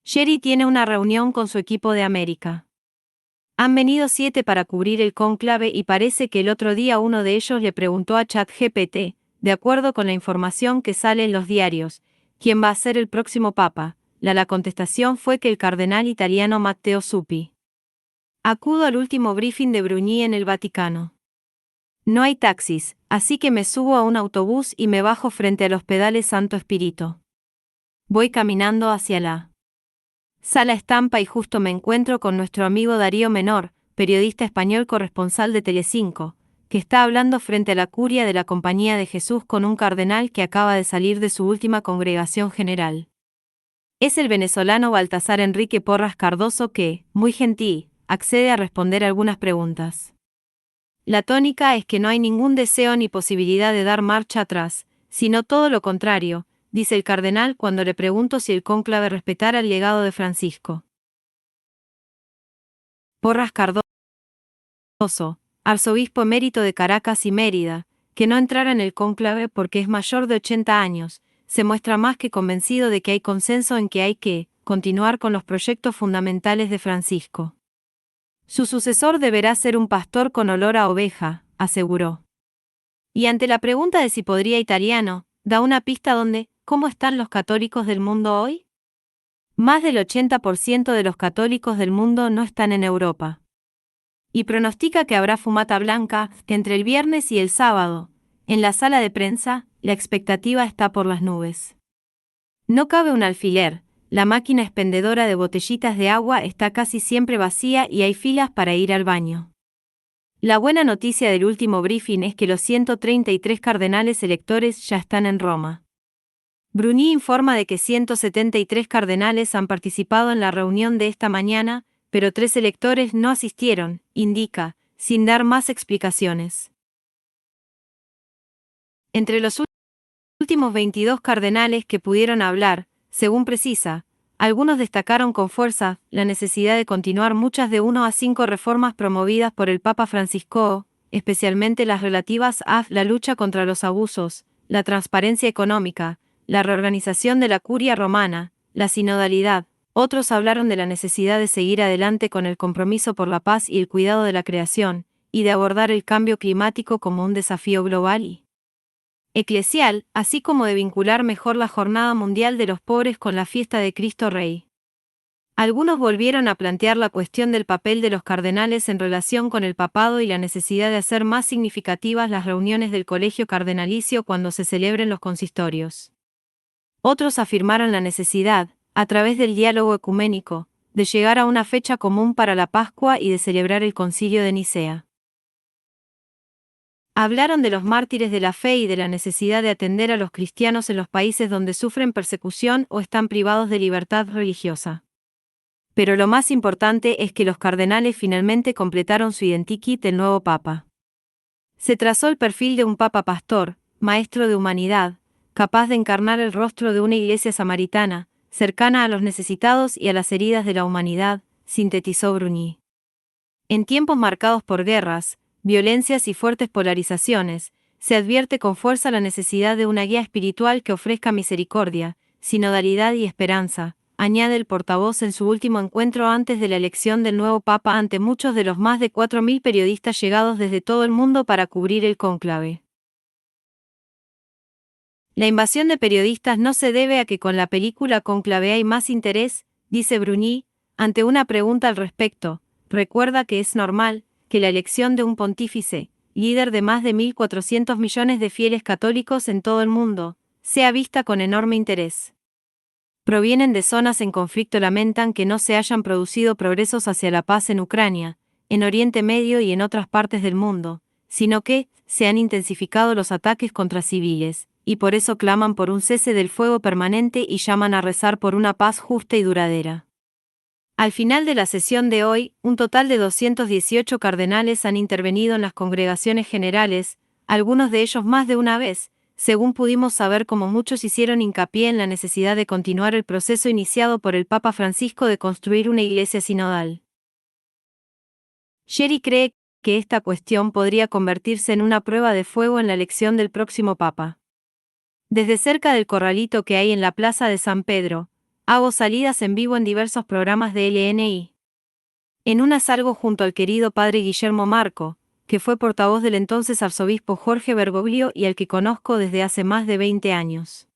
Sherry tiene una reunión con su equipo de América. Han venido 7 para cubrir el cónclave y parece que el otro día uno de ellos le preguntó a ChatGPT, de acuerdo con la información que sale en los diarios, ¿quién va a ser el próximo papa? La contestación fue que el cardenal italiano Matteo Zuppi. Acudo al último briefing de Bruni en el Vaticano. No hay taxis, así que me subo a un autobús y me bajo frente a los pedales Santo Espíritu. Voy caminando hacia la Sala Estampa y justo me encuentro con nuestro amigo Darío Menor, periodista español corresponsal de Telecinco, que está hablando frente a la curia de la Compañía de Jesús con un cardenal que acaba de salir de su última congregación general. Es el venezolano Baltasar Enrique Porras Cardoso que, muy gentil, accede a responder algunas preguntas. La tónica es que no hay ningún deseo ni posibilidad de dar marcha atrás, sino todo lo contrario, dice el cardenal cuando le pregunto si el cónclave respetara el legado de Francisco. Porras Cardoso, arzobispo emérito de Caracas y Mérida, que no entrara en el cónclave porque es mayor de 80 años, se muestra más que convencido de que hay consenso en que hay que continuar con los proyectos fundamentales de Francisco. Su sucesor deberá ser un pastor con olor a oveja, aseguró. Y ante la pregunta de si podría italiano, da una pista donde, ¿cómo están los católicos del mundo hoy? Más del 80% de los católicos del mundo no están en Europa. Y pronostica que habrá fumata blanca entre el viernes y el sábado. En la sala de prensa, la expectativa está por las nubes. No cabe un alfiler, la máquina expendedora de botellitas de agua está casi siempre vacía y hay filas para ir al baño. La buena noticia del último briefing es que los 133 cardenales electores ya están en Roma. Bruni informa de que 173 cardenales han participado en la reunión de esta mañana, pero 3 electores no asistieron, indica, sin dar más explicaciones. Entre los últimos 22 cardenales que pudieron hablar, según precisa, algunos destacaron con fuerza la necesidad de continuar muchas de 1 a 5 reformas promovidas por el Papa Francisco, especialmente las relativas a la lucha contra los abusos, la transparencia económica, la reorganización de la curia romana, la sinodalidad. Otros hablaron de la necesidad de seguir adelante con el compromiso por la paz y el cuidado de la creación, y de abordar el cambio climático como un desafío global y eclesial, así como de vincular mejor la Jornada Mundial de los Pobres con la fiesta de Cristo Rey. Algunos volvieron a plantear la cuestión del papel de los cardenales en relación con el papado y la necesidad de hacer más significativas las reuniones del colegio cardenalicio cuando se celebren los consistorios. Otros afirmaron la necesidad, a través del diálogo ecuménico, de llegar a una fecha común para la Pascua y de celebrar el Concilio de Nicea. Hablaron de los mártires de la fe y de la necesidad de atender a los cristianos en los países donde sufren persecución o están privados de libertad religiosa. Pero lo más importante es que los cardenales finalmente completaron su identikit del nuevo Papa. Se trazó el perfil de un Papa pastor, maestro de humanidad, capaz de encarnar el rostro de una iglesia samaritana, cercana a los necesitados y a las heridas de la humanidad, sintetizó Bruni. En tiempos marcados por guerras, violencias y fuertes polarizaciones, se advierte con fuerza la necesidad de una guía espiritual que ofrezca misericordia, sinodalidad y esperanza, añade el portavoz en su último encuentro antes de la elección del nuevo Papa ante muchos de los más de 4.000 periodistas llegados desde todo el mundo para cubrir el cónclave. La invasión de periodistas no se debe a que con la película Cónclave hay más interés, dice Bruni, ante una pregunta al respecto. recuerda que es normal que la elección de un pontífice, líder de más de 1.400 millones de fieles católicos en todo el mundo, sea vista con enorme interés. Provienen de zonas en conflicto. Lamentan que no se hayan producido progresos hacia la paz en Ucrania, en Oriente Medio y en otras partes del mundo, sino que se han intensificado los ataques contra civiles, y por eso claman por un cese del fuego permanente y llaman a rezar por una paz justa y duradera. Al final de la sesión de hoy, un total de 218 cardenales han intervenido en las congregaciones generales, algunos de ellos más de una vez, según pudimos saber, como muchos hicieron hincapié en la necesidad de continuar el proceso iniciado por el Papa Francisco de construir una iglesia sinodal. Sherry cree que esta cuestión podría convertirse en una prueba de fuego en la elección del próximo Papa. Desde cerca del corralito que hay en la Plaza de San Pedro, hago salidas en vivo en diversos programas de LNI. En una salgo junto al querido padre Guillermo Marco, que fue portavoz del entonces arzobispo Jorge Bergoglio y al que conozco desde hace más de 20 años.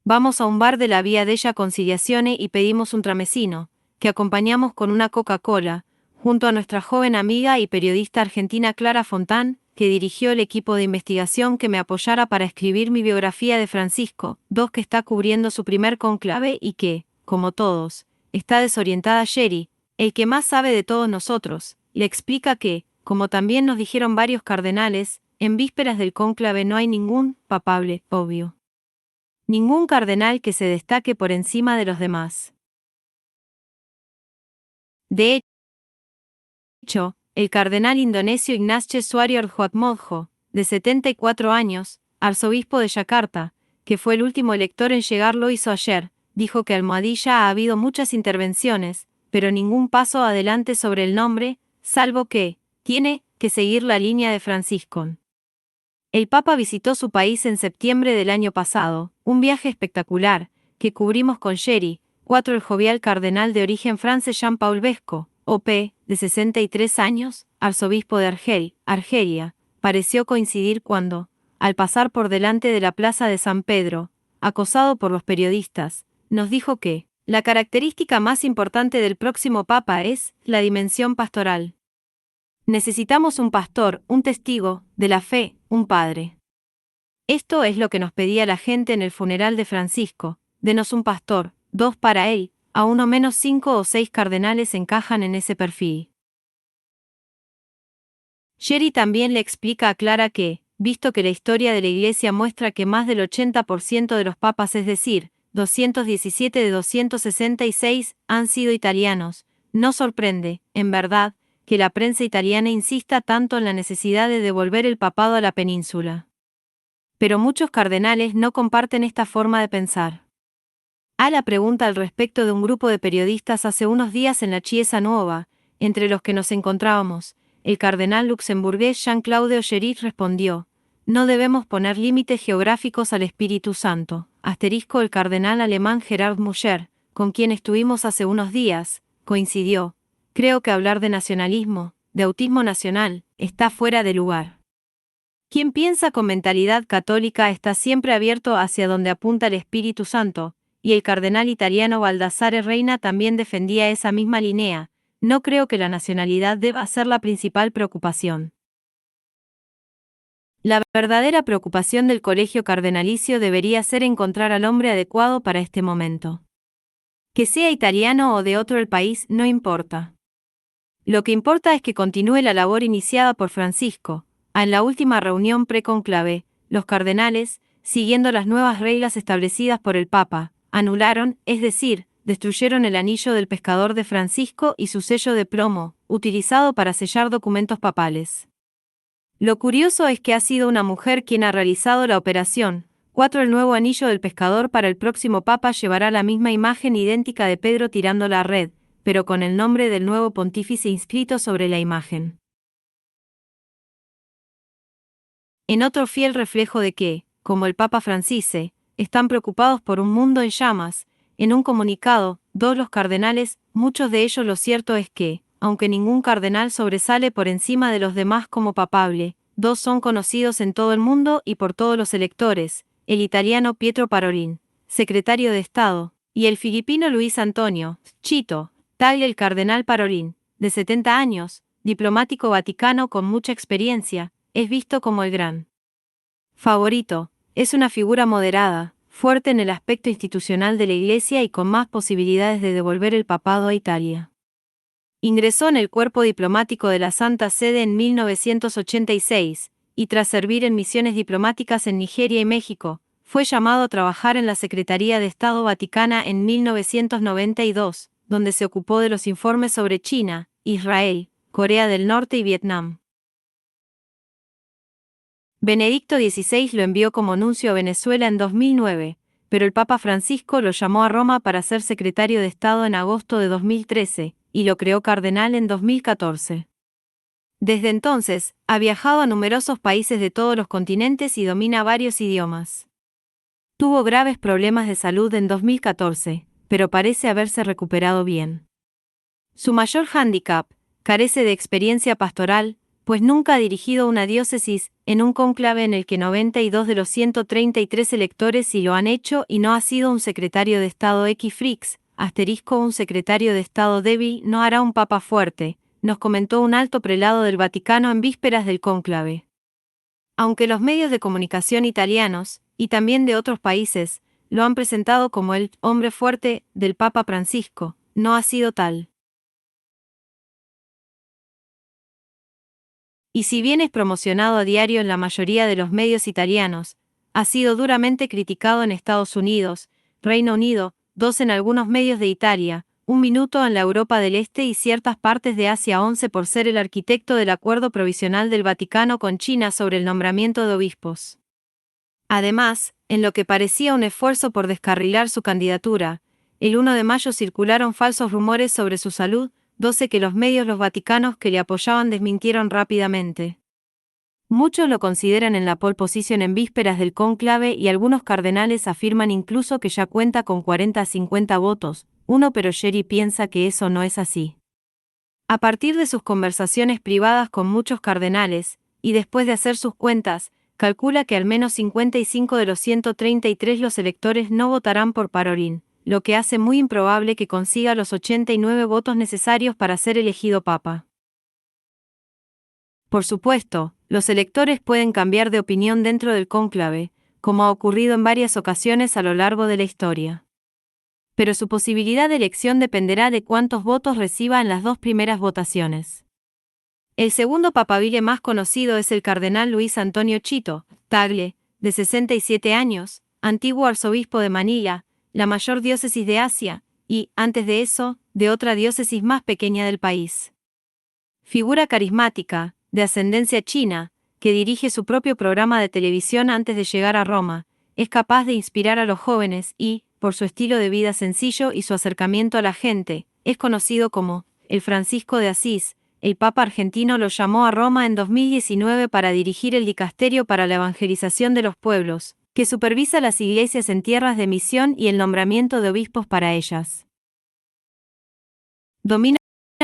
Vamos a un bar de la Vía della Conciliazione y pedimos un tramesino, que acompañamos con una Coca-Cola, junto a nuestra joven amiga y periodista argentina Clara Fontán, que dirigió el equipo de investigación que me apoyara para escribir mi biografía de Francisco, que está cubriendo su primer conclave y que, como todos, está desorientada. Sherry, el que más sabe de todos nosotros, le explica que, como también nos dijeron varios cardenales, en vísperas del cónclave no hay ningún papable, obvio. Ningún cardenal que se destaque por encima de los demás. De hecho, el cardenal indonesio Ignacio Suaryo Ardhuatmodjo, de 74 años, arzobispo de Yakarta, que fue el último elector en llegar, lo hizo ayer, dijo que Almohadilla ha habido muchas intervenciones, pero ningún paso adelante sobre el nombre, salvo que tiene que seguir la línea de Francisco. El Papa visitó su país en septiembre del año pasado, un viaje espectacular, que cubrimos con Sherry. El jovial cardenal de origen francés Jean-Paul Vesco, OP, de 63 años, arzobispo de Argel, Argelia, pareció coincidir cuando, al pasar por delante de la plaza de San Pedro, acosado por los periodistas, nos dijo que la característica más importante del próximo Papa es la dimensión pastoral. Necesitamos un pastor, un testigo de la fe, un padre. Esto es lo que nos pedía la gente en el funeral de Francisco: denos un pastor, dos para él, a uno menos 5 o 6 cardenales encajan en ese perfil. Sherry también le explica a Clara que, visto que la historia de la Iglesia muestra que más del 80% de los papas, es decir, 217 de 266, han sido italianos, no sorprende, en verdad, que la prensa italiana insista tanto en la necesidad de devolver el papado a la península. Pero muchos cardenales no comparten esta forma de pensar. A la pregunta al respecto de un grupo de periodistas hace unos días en la Chiesa Nuova, entre los que nos encontrábamos, el cardenal luxemburgués Jean-Claude Ogerit respondió: no debemos poner límites geográficos al Espíritu Santo. El cardenal alemán Gerhard Müller, con quien estuvimos hace unos días, coincidió: creo que hablar de nacionalismo, de autismo nacional, está fuera de lugar. Quien piensa con mentalidad católica está siempre abierto hacia donde apunta el Espíritu Santo, y el cardenal italiano Baldassare Reina también defendía esa misma línea. No creo que la nacionalidad deba ser la principal preocupación. La verdadera preocupación del colegio cardenalicio debería ser encontrar al hombre adecuado para este momento. Que sea italiano o de otro el país, no importa. Lo que importa es que continúe la labor iniciada por Francisco. En la última reunión preconclave, los cardenales, siguiendo las nuevas reglas establecidas por el Papa, anularon, es decir, destruyeron el anillo del pescador de Francisco y su sello de plomo, utilizado para sellar documentos papales. Lo curioso es que ha sido una mujer quien ha realizado la operación. El nuevo anillo del pescador para el próximo Papa llevará la misma imagen idéntica de Pedro tirando la red, pero con el nombre del nuevo pontífice inscrito sobre la imagen. En otro fiel reflejo de que, como el Papa Francisco, están preocupados por un mundo en llamas, en un comunicado, los cardenales, muchos de ellos, lo cierto es que, aunque ningún cardenal sobresale por encima de los demás como papable, son conocidos en todo el mundo y por todos los electores: el italiano Pietro Parolin, secretario de Estado, y el filipino Luis Antonio Chito Tagle. El cardenal Parolin, de 70 años, diplomático vaticano con mucha experiencia, es visto como el gran favorito. Es una figura moderada, fuerte en el aspecto institucional de la Iglesia y con más posibilidades de devolver el papado a Italia. Ingresó en el cuerpo diplomático de la Santa Sede en 1986, y tras servir en misiones diplomáticas en Nigeria y México, fue llamado a trabajar en la Secretaría de Estado Vaticana en 1992, donde se ocupó de los informes sobre China, Israel, Corea del Norte y Vietnam. Benedicto XVI lo envió como nuncio a Venezuela en 2009, pero el Papa Francisco lo llamó a Roma para ser secretario de Estado en agosto de 2013, y lo creó cardenal en 2014. Desde entonces, ha viajado a numerosos países de todos los continentes y domina varios idiomas. Tuvo graves problemas de salud en 2014, pero parece haberse recuperado bien. Su mayor hándicap: carece de experiencia pastoral, pues nunca ha dirigido una diócesis, en un cónclave en el que 92 de los 133 electores sí lo han hecho, y no ha sido un secretario de Estado X-Frix, un secretario de Estado débil no hará un papa fuerte, nos comentó un alto prelado del Vaticano en vísperas del cónclave. Aunque los medios de comunicación italianos, y también de otros países, lo han presentado como el hombre fuerte del Papa Francisco, no ha sido tal. Y si bien es promocionado a diario en la mayoría de los medios italianos, ha sido duramente criticado en Estados Unidos, Reino Unido, 2 en algunos medios de Italia, 1 minuto en la Europa del Este y ciertas partes de Asia 11 por ser el arquitecto del acuerdo provisional del Vaticano con China sobre el nombramiento de obispos. Además, en lo que parecía un esfuerzo por descarrilar su candidatura, el 1 de mayo circularon falsos rumores sobre su salud, 12 que los medios vaticanos que le apoyaban desmintieron rápidamente. Muchos lo consideran en la pole position en vísperas del cónclave y algunos cardenales afirman incluso que ya cuenta con 40 a 50 votos, pero Jerry piensa que eso no es así. A partir de sus conversaciones privadas con muchos cardenales, y después de hacer sus cuentas, calcula que al menos 55 de los 133 los electores no votarán por Parolin, lo que hace muy improbable que consiga los 89 votos necesarios para ser elegido papa. Por supuesto, los electores pueden cambiar de opinión dentro del cónclave, como ha ocurrido en varias ocasiones a lo largo de la historia. Pero su posibilidad de elección dependerá de cuántos votos reciba en las 2 primeras votaciones. El segundo papabile más conocido es el cardenal Luis Antonio Chito, Tagle, de 67 años, antiguo arzobispo de Manila, la mayor diócesis de Asia, y, antes de eso, de otra diócesis más pequeña del país. Figura carismática, de ascendencia china, que dirige su propio programa de televisión antes de llegar a Roma, es capaz de inspirar a los jóvenes y, por su estilo de vida sencillo y su acercamiento a la gente, es conocido como el Francisco de Asís. El Papa argentino lo llamó a Roma en 2019 para dirigir el dicasterio para la evangelización de los pueblos, que supervisa las iglesias en tierras de misión y el nombramiento de obispos para ellas. Domina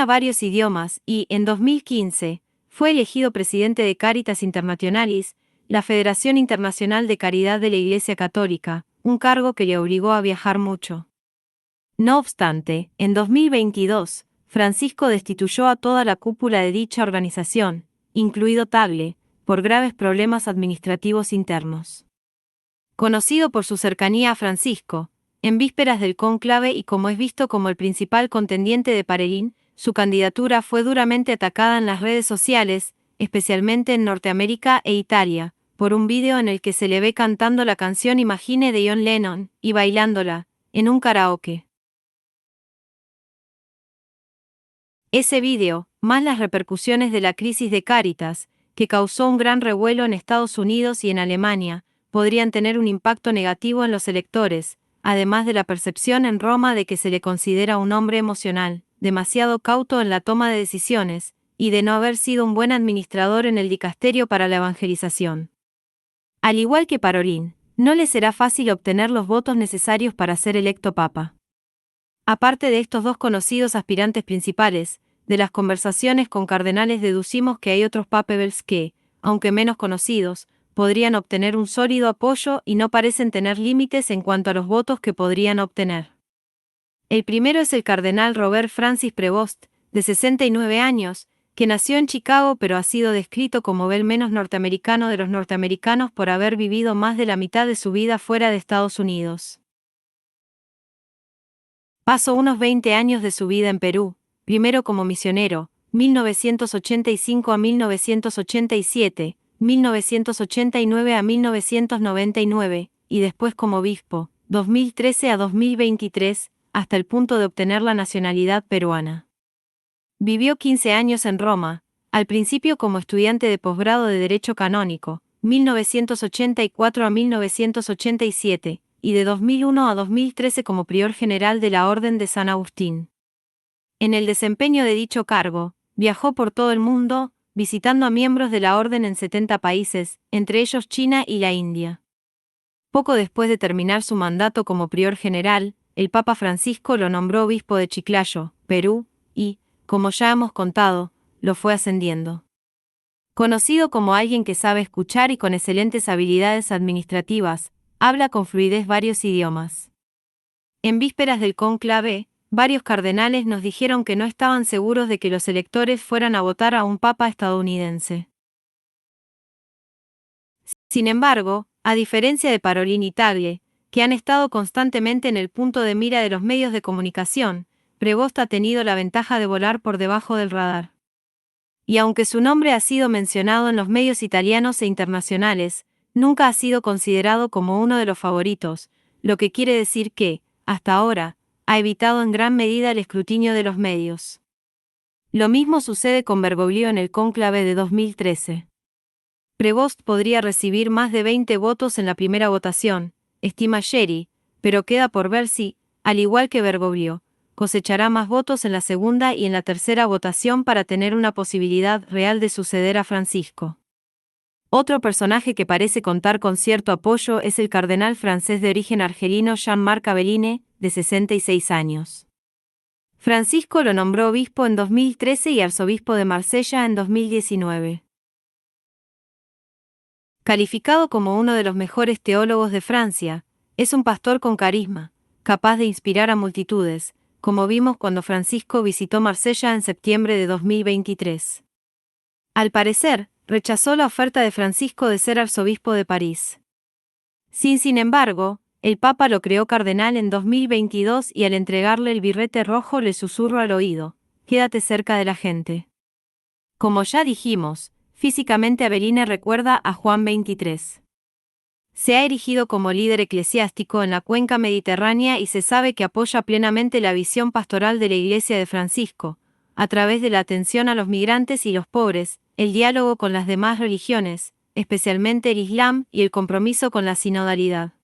varios idiomas y, en 2015, fue elegido presidente de Caritas Internationalis, la Federación Internacional de Caridad de la Iglesia Católica, un cargo que le obligó a viajar mucho. No obstante, en 2022, Francisco destituyó a toda la cúpula de dicha organización, incluido Tagle, por graves problemas administrativos internos. Conocido por su cercanía a Francisco, en vísperas del cónclave y como es visto como el principal contendiente de Parolin, su candidatura fue duramente atacada en las redes sociales, especialmente en Norteamérica e Italia, por un vídeo en el que se le ve cantando la canción Imagine de John Lennon, y bailándola, en un karaoke. Ese vídeo, más las repercusiones de la crisis de Cáritas, que causó un gran revuelo en Estados Unidos y en Alemania, podrían tener un impacto negativo en los electores, además de la percepción en Roma de que se le considera un hombre emocional, demasiado cauto en la toma de decisiones, y de no haber sido un buen administrador en el dicasterio para la evangelización. Al igual que Parolin, no le será fácil obtener los votos necesarios para ser electo papa. Aparte de estos 2 conocidos aspirantes principales, de las conversaciones con cardenales deducimos que hay otros papabels que, aunque menos conocidos, podrían obtener un sólido apoyo y no parecen tener límites en cuanto a los votos que podrían obtener. El primero es el cardenal Robert Francis Prevost, de 69 años, que nació en Chicago pero ha sido descrito como el menos norteamericano de los norteamericanos por haber vivido más de la mitad de su vida fuera de Estados Unidos. Pasó unos 20 años de su vida en Perú, primero como misionero, 1985 a 1987, 1989 a 1999, y después como obispo, 2013 a 2023, hasta el punto de obtener la nacionalidad peruana. Vivió 15 años en Roma, al principio como estudiante de posgrado de Derecho Canónico, 1984 a 1987, y de 2001 a 2013 como prior general de la Orden de San Agustín. En el desempeño de dicho cargo, viajó por todo el mundo, visitando a miembros de la Orden en 70 países, entre ellos China y la India. Poco después de terminar su mandato como prior general, el Papa Francisco lo nombró obispo de Chiclayo, Perú, y, como ya hemos contado, lo fue ascendiendo. Conocido como alguien que sabe escuchar y con excelentes habilidades administrativas, habla con fluidez varios idiomas. En vísperas del cónclave, varios cardenales nos dijeron que no estaban seguros de que los electores fueran a votar a un papa estadounidense. Sin embargo, a diferencia de Parolin y Tagle, que han estado constantemente en el punto de mira de los medios de comunicación, Prevost ha tenido la ventaja de volar por debajo del radar. Y aunque su nombre ha sido mencionado en los medios italianos e internacionales, nunca ha sido considerado como uno de los favoritos, lo que quiere decir que, hasta ahora, ha evitado en gran medida el escrutinio de los medios. Lo mismo sucede con Bergoglio en el cónclave de 2013. Prevost podría recibir más de 20 votos en la primera votación, estima Sherry, pero queda por ver si, al igual que Bergoglio, cosechará más votos en la segunda y en la tercera votación para tener una posibilidad real de suceder a Francisco. Otro personaje que parece contar con cierto apoyo es el cardenal francés de origen argelino Jean-Marc Aveline, de 66 años. Francisco lo nombró obispo en 2013 y arzobispo de Marsella en 2019. Calificado como uno de los mejores teólogos de Francia, es un pastor con carisma, capaz de inspirar a multitudes, como vimos cuando Francisco visitó Marsella en septiembre de 2023. Al parecer, rechazó la oferta de Francisco de ser arzobispo de París. Sin embargo, el Papa lo creó cardenal en 2022 y al entregarle el birrete rojo le susurró al oído: quédate cerca de la gente. Como ya dijimos, físicamente Aveline recuerda a Juan 23. Se ha erigido como líder eclesiástico en la cuenca mediterránea y se sabe que apoya plenamente la visión pastoral de la Iglesia de Francisco, a través de la atención a los migrantes y los pobres, el diálogo con las demás religiones, especialmente el Islam, y el compromiso con la sinodalidad.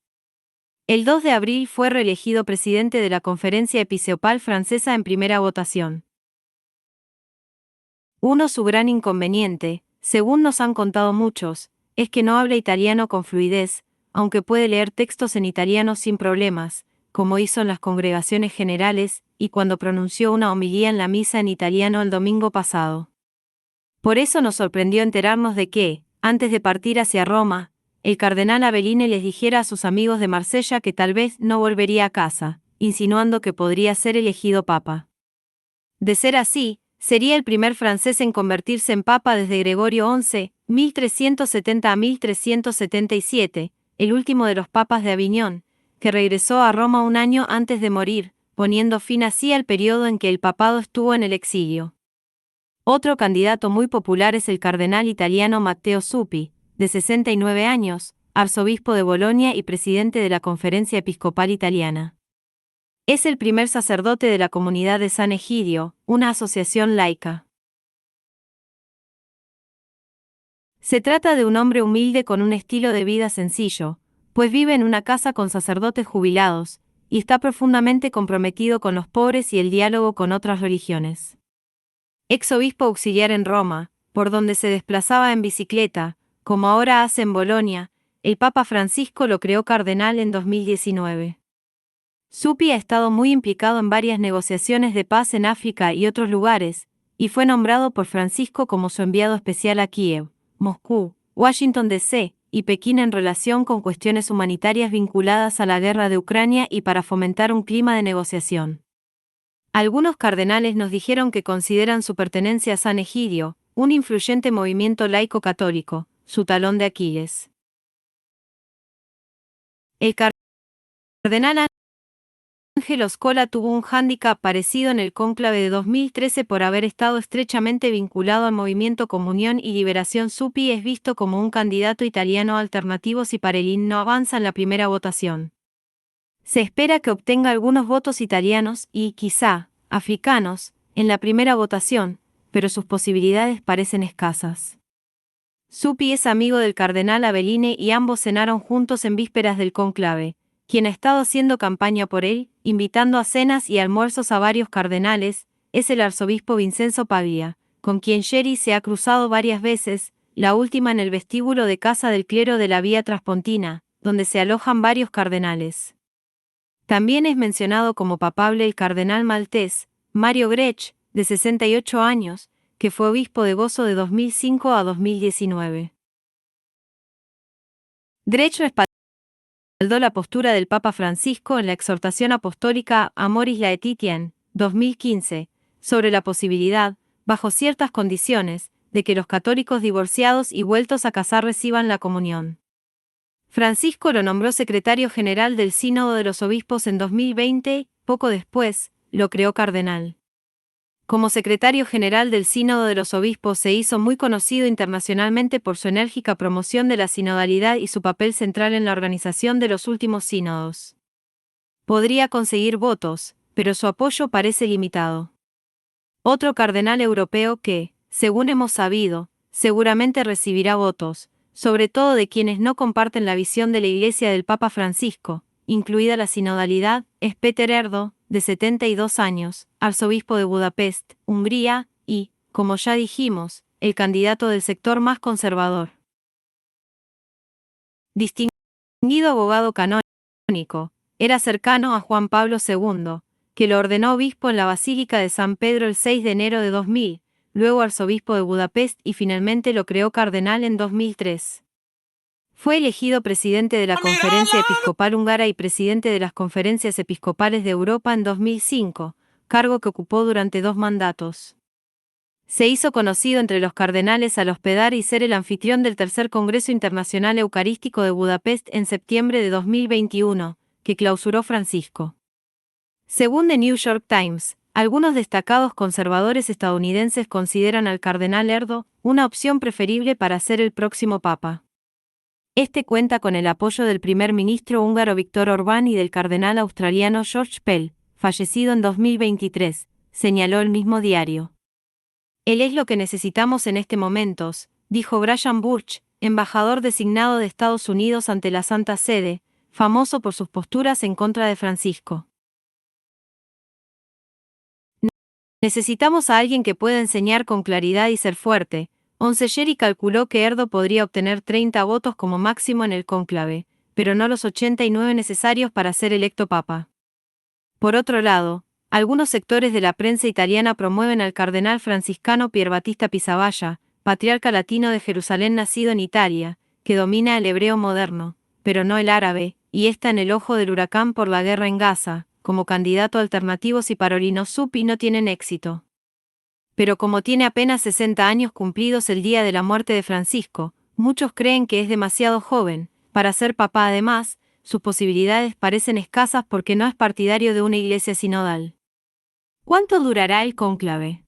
El 2 de abril fue reelegido presidente de la Conferencia Episcopal Francesa en primera votación. Su gran inconveniente, según nos han contado muchos, es que no habla italiano con fluidez, aunque puede leer textos en italiano sin problemas, como hizo en las congregaciones generales, y cuando pronunció una homilía en la misa en italiano el domingo pasado. Por eso nos sorprendió enterarnos de que, antes de partir hacia Roma, el cardenal Aveline les dijera a sus amigos de Marsella que tal vez no volvería a casa, insinuando que podría ser elegido papa. De ser así, sería el primer francés en convertirse en papa desde Gregorio XI, 1370 a 1377, el último de los papas de Aviñón, que regresó a Roma un año antes de morir, poniendo fin así al periodo en que el papado estuvo en el exilio. Otro candidato muy popular es el cardenal italiano Matteo Zuppi, de 69 años, arzobispo de Bolonia y presidente de la Conferencia Episcopal Italiana. Es el primer sacerdote de la comunidad de San Egidio, una asociación laica. Se trata de un hombre humilde con un estilo de vida sencillo, pues vive en una casa con sacerdotes jubilados, y está profundamente comprometido con los pobres y el diálogo con otras religiones. Ex-obispo auxiliar en Roma, por donde se desplazaba en bicicleta, como ahora hace en Bolonia, el Papa Francisco lo creó cardenal en 2019. Zuppi ha estado muy implicado en varias negociaciones de paz en África y otros lugares, y fue nombrado por Francisco como su enviado especial a Kiev, Moscú, Washington D.C. y Pekín en relación con cuestiones humanitarias vinculadas a la guerra de Ucrania y para fomentar un clima de negociación. Algunos cardenales nos dijeron que consideran su pertenencia a San Egidio, un influyente movimiento laico católico, su talón de Aquiles. El cardenal Ángelo Scola tuvo un hándicap parecido en el cónclave de 2013 por haber estado estrechamente vinculado al movimiento Comunión y Liberación Supi. Es visto como un candidato italiano alternativo si Parelin no avanza en la primera votación. Se espera que obtenga algunos votos italianos y, quizá, africanos, en la primera votación, pero sus posibilidades parecen escasas. Supi es amigo del cardenal Abeline y ambos cenaron juntos en vísperas del cónclave, quien ha estado haciendo campaña por él, invitando a cenas y almuerzos a varios cardenales, es el arzobispo Vincenzo Pavia, con quien Sherry se ha cruzado varias veces, la última en el vestíbulo de casa del clero de la Vía Traspontina, donde se alojan varios cardenales. También es mencionado como papable el cardenal maltés, Mario Grech, de 68 años, que fue obispo de Gozo de 2005 a 2019. Grech respaldó la postura del Papa Francisco en la exhortación apostólica Amoris Laetitiae, 2015, sobre la posibilidad, bajo ciertas condiciones, de que los católicos divorciados y vueltos a casar reciban la comunión. Francisco lo nombró secretario general del Sínodo de los Obispos en 2020, poco después, lo creó cardenal. Como secretario general del Sínodo de los Obispos se hizo muy conocido internacionalmente por su enérgica promoción de la sinodalidad y su papel central en la organización de los últimos sínodos. Podría conseguir votos, pero su apoyo parece limitado. Otro cardenal europeo que, según hemos sabido, seguramente recibirá votos, sobre todo de quienes no comparten la visión de la Iglesia del Papa Francisco, incluida la sinodalidad, es Péter Erdo, de 72 años, arzobispo de Budapest, Hungría, y, como ya dijimos, el candidato del sector más conservador. Distinguido abogado canónico, era cercano a Juan Pablo II, que lo ordenó obispo en la Basílica de San Pedro el 6 de enero de 2000, luego arzobispo de Budapest y finalmente lo creó cardenal en 2003. Fue elegido presidente de la Conferencia Episcopal Húngara y presidente de las Conferencias Episcopales de Europa en 2005, cargo que ocupó durante 2 mandatos. Se hizo conocido entre los cardenales al hospedar y ser el anfitrión del Tercer Congreso Internacional Eucarístico de Budapest en septiembre de 2021, que clausuró Francisco. Según The New York Times, algunos destacados conservadores estadounidenses consideran al cardenal Erdo una opción preferible para ser el próximo papa. Este cuenta con el apoyo del primer ministro húngaro Viktor Orbán y del cardenal australiano George Pell, fallecido en 2023, señaló el mismo diario. Él es lo que necesitamos en este momento, dijo Brian Burch, embajador designado de Estados Unidos ante la Santa Sede, famoso por sus posturas en contra de Francisco. Necesitamos a alguien que pueda enseñar con claridad y ser fuerte. Onselleri calculó que Erdo podría obtener 30 votos como máximo en el cónclave, pero no los 89 necesarios para ser electo papa. Por otro lado, algunos sectores de la prensa italiana promueven al cardenal franciscano Pierbattista Pizzaballa, patriarca latino de Jerusalén nacido en Italia, que domina el hebreo moderno, pero no el árabe, y está en el ojo del huracán por la guerra en Gaza, como candidato alternativo si Parolin Supi no tienen éxito. Pero como tiene apenas 60 años cumplidos el día de la muerte de Francisco, muchos creen que es demasiado joven para ser papa. Además, sus posibilidades parecen escasas porque no es partidario de una iglesia sinodal. ¿Cuánto durará el cónclave?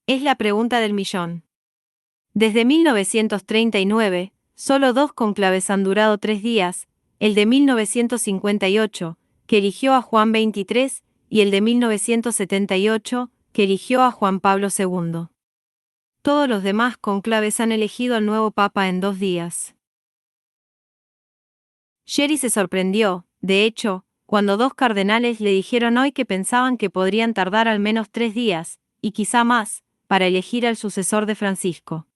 Es la pregunta del millón. Desde 1939, solo 2 cónclaves han durado 3 días, el de 1958, que eligió a Juan XXIII, y el de 1978, que eligió a Juan Pablo II. Todos los demás cónclaves han elegido al nuevo Papa en 2 días. Sherry se sorprendió, de hecho, cuando 2 cardenales le dijeron hoy que pensaban que podrían tardar al menos 3 días, y quizá más, para elegir al sucesor de Francisco.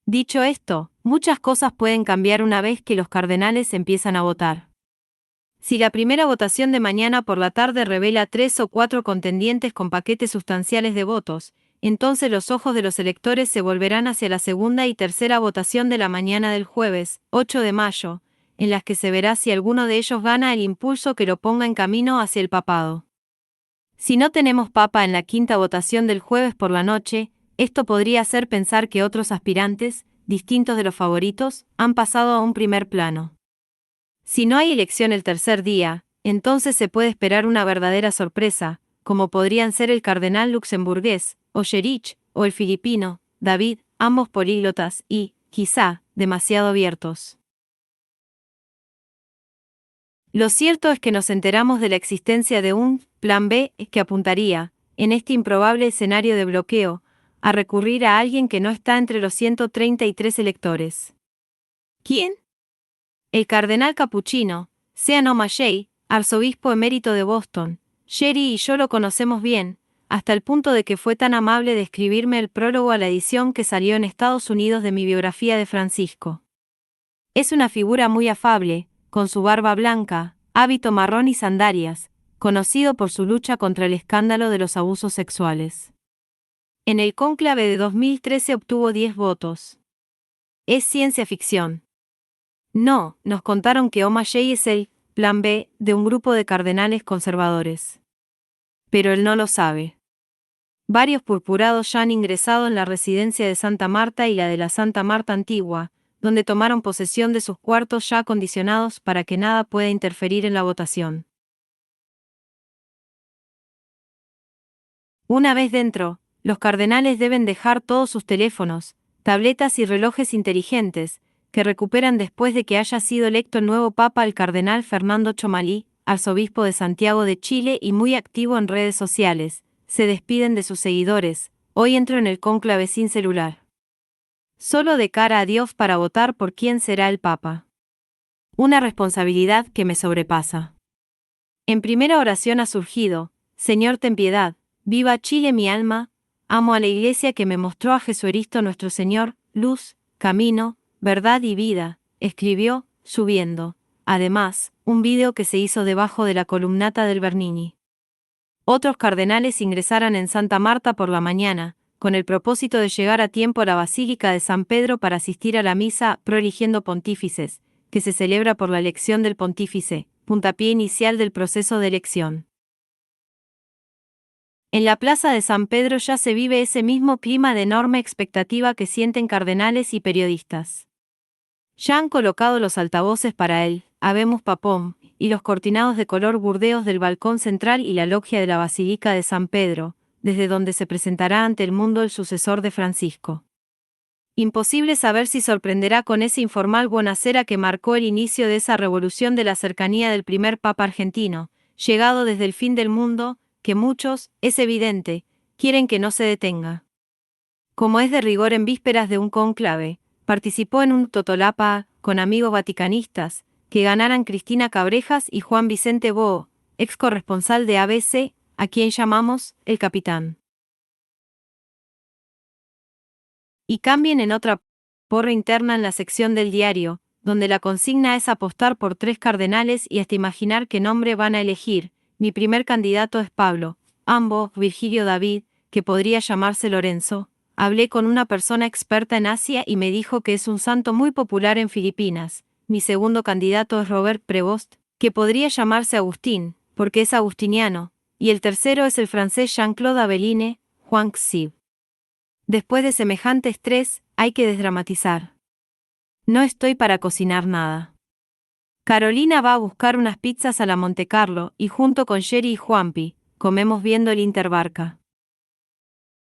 Dicho esto, muchas cosas pueden cambiar una vez que los cardenales empiezan a votar. Si la primera votación de mañana por la tarde revela 3 o 4 contendientes con paquetes sustanciales de votos, entonces los ojos de los electores se volverán hacia la segunda y tercera votación de la mañana del jueves, 8 de mayo, en las que se verá si alguno de ellos gana el impulso que lo ponga en camino hacia el papado. Si no tenemos papa en la quinta votación del jueves por la noche, esto podría hacer pensar que otros aspirantes, distintos de los favoritos, han pasado a un primer plano. Si no hay elección el tercer día, entonces se puede esperar una verdadera sorpresa, como podrían ser el cardenal luxemburgués, o Sherich, o el filipino, David, ambos políglotas y, quizá, demasiado abiertos. Lo cierto es que nos enteramos de la existencia de un plan B que apuntaría, en este improbable escenario de bloqueo, a recurrir a alguien que no está entre los 133 electores. ¿Quién? El cardenal capuchino, Sean O'Malley, arzobispo emérito de Boston. Sherry y yo lo conocemos bien, hasta el punto de que fue tan amable de escribirme el prólogo a la edición que salió en Estados Unidos de mi biografía de Francisco. Es una figura muy afable, con su barba blanca, hábito marrón y sandalias, conocido por su lucha contra el escándalo de los abusos sexuales. En el cónclave de 2013 obtuvo 10 votos. Es ciencia ficción. No, nos contaron que O'Malley es el plan B de un grupo de cardenales conservadores. Pero él no lo sabe. Varios purpurados ya han ingresado en la residencia de Santa Marta y la de la Santa Marta Antigua, donde tomaron posesión de sus cuartos ya acondicionados para que nada pueda interferir en la votación. Una vez dentro, los cardenales deben dejar todos sus teléfonos, tabletas y relojes inteligentes, que recuperan después de que haya sido electo el nuevo Papa el cardenal Fernando Chomalí, arzobispo de Santiago de Chile y muy activo en redes sociales. Se despiden de sus seguidores: hoy entro en el cónclave sin celular. Solo de cara a Dios para votar por quién será el Papa. Una responsabilidad que me sobrepasa. En primera oración ha surgido: Señor, ten piedad, viva Chile mi alma, amo a la Iglesia que me mostró a Jesucristo nuestro Señor, luz, camino, verdad y vida, escribió, subiendo, además, un vídeo que se hizo debajo de la columnata del Bernini. Otros cardenales ingresaran en Santa Marta por la mañana, con el propósito de llegar a tiempo a la Basílica de San Pedro para asistir a la misa Proeligiendo Pontífices, que se celebra por la elección del pontífice, puntapié inicial del proceso de elección. En la plaza de San Pedro ya se vive ese mismo clima de enorme expectativa que sienten cardenales y periodistas. Ya han colocado los altavoces para él, Habemus Papam, y los cortinados de color burdeos del balcón central y la logia de la Basílica de San Pedro, desde donde se presentará ante el mundo el sucesor de Francisco. Imposible saber si sorprenderá con ese informal buonasera que marcó el inicio de esa revolución de la cercanía del primer Papa argentino, llegado desde el fin del mundo, que muchos, es evidente, quieren que no se detenga. Como es de rigor en vísperas de un cónclave, participó en un totolapa, con amigos vaticanistas, que ganaran Cristina Cabrejas y Juan Vicente Boo, ex corresponsal de ABC, a quien llamamos el capitán. Y cambien en otra porra interna en la sección del diario, donde la consigna es apostar por 3 cardenales y hasta imaginar qué nombre van a elegir. Mi primer candidato es Pablo, ambos Virgilio David, que podría llamarse Lorenzo. Hablé con una persona experta en Asia y me dijo que es un santo muy popular en Filipinas. Mi segundo candidato es Robert Prevost, que podría llamarse Agustín, porque es agustiniano, y el tercero es el francés Jean-Claude Aveline, Juan Xi. Después de semejante estrés, hay que desdramatizar. No estoy para cocinar nada. Carolina va a buscar unas pizzas a la Montecarlo y junto con Sherry y Juanpi, comemos viendo el Interbarca.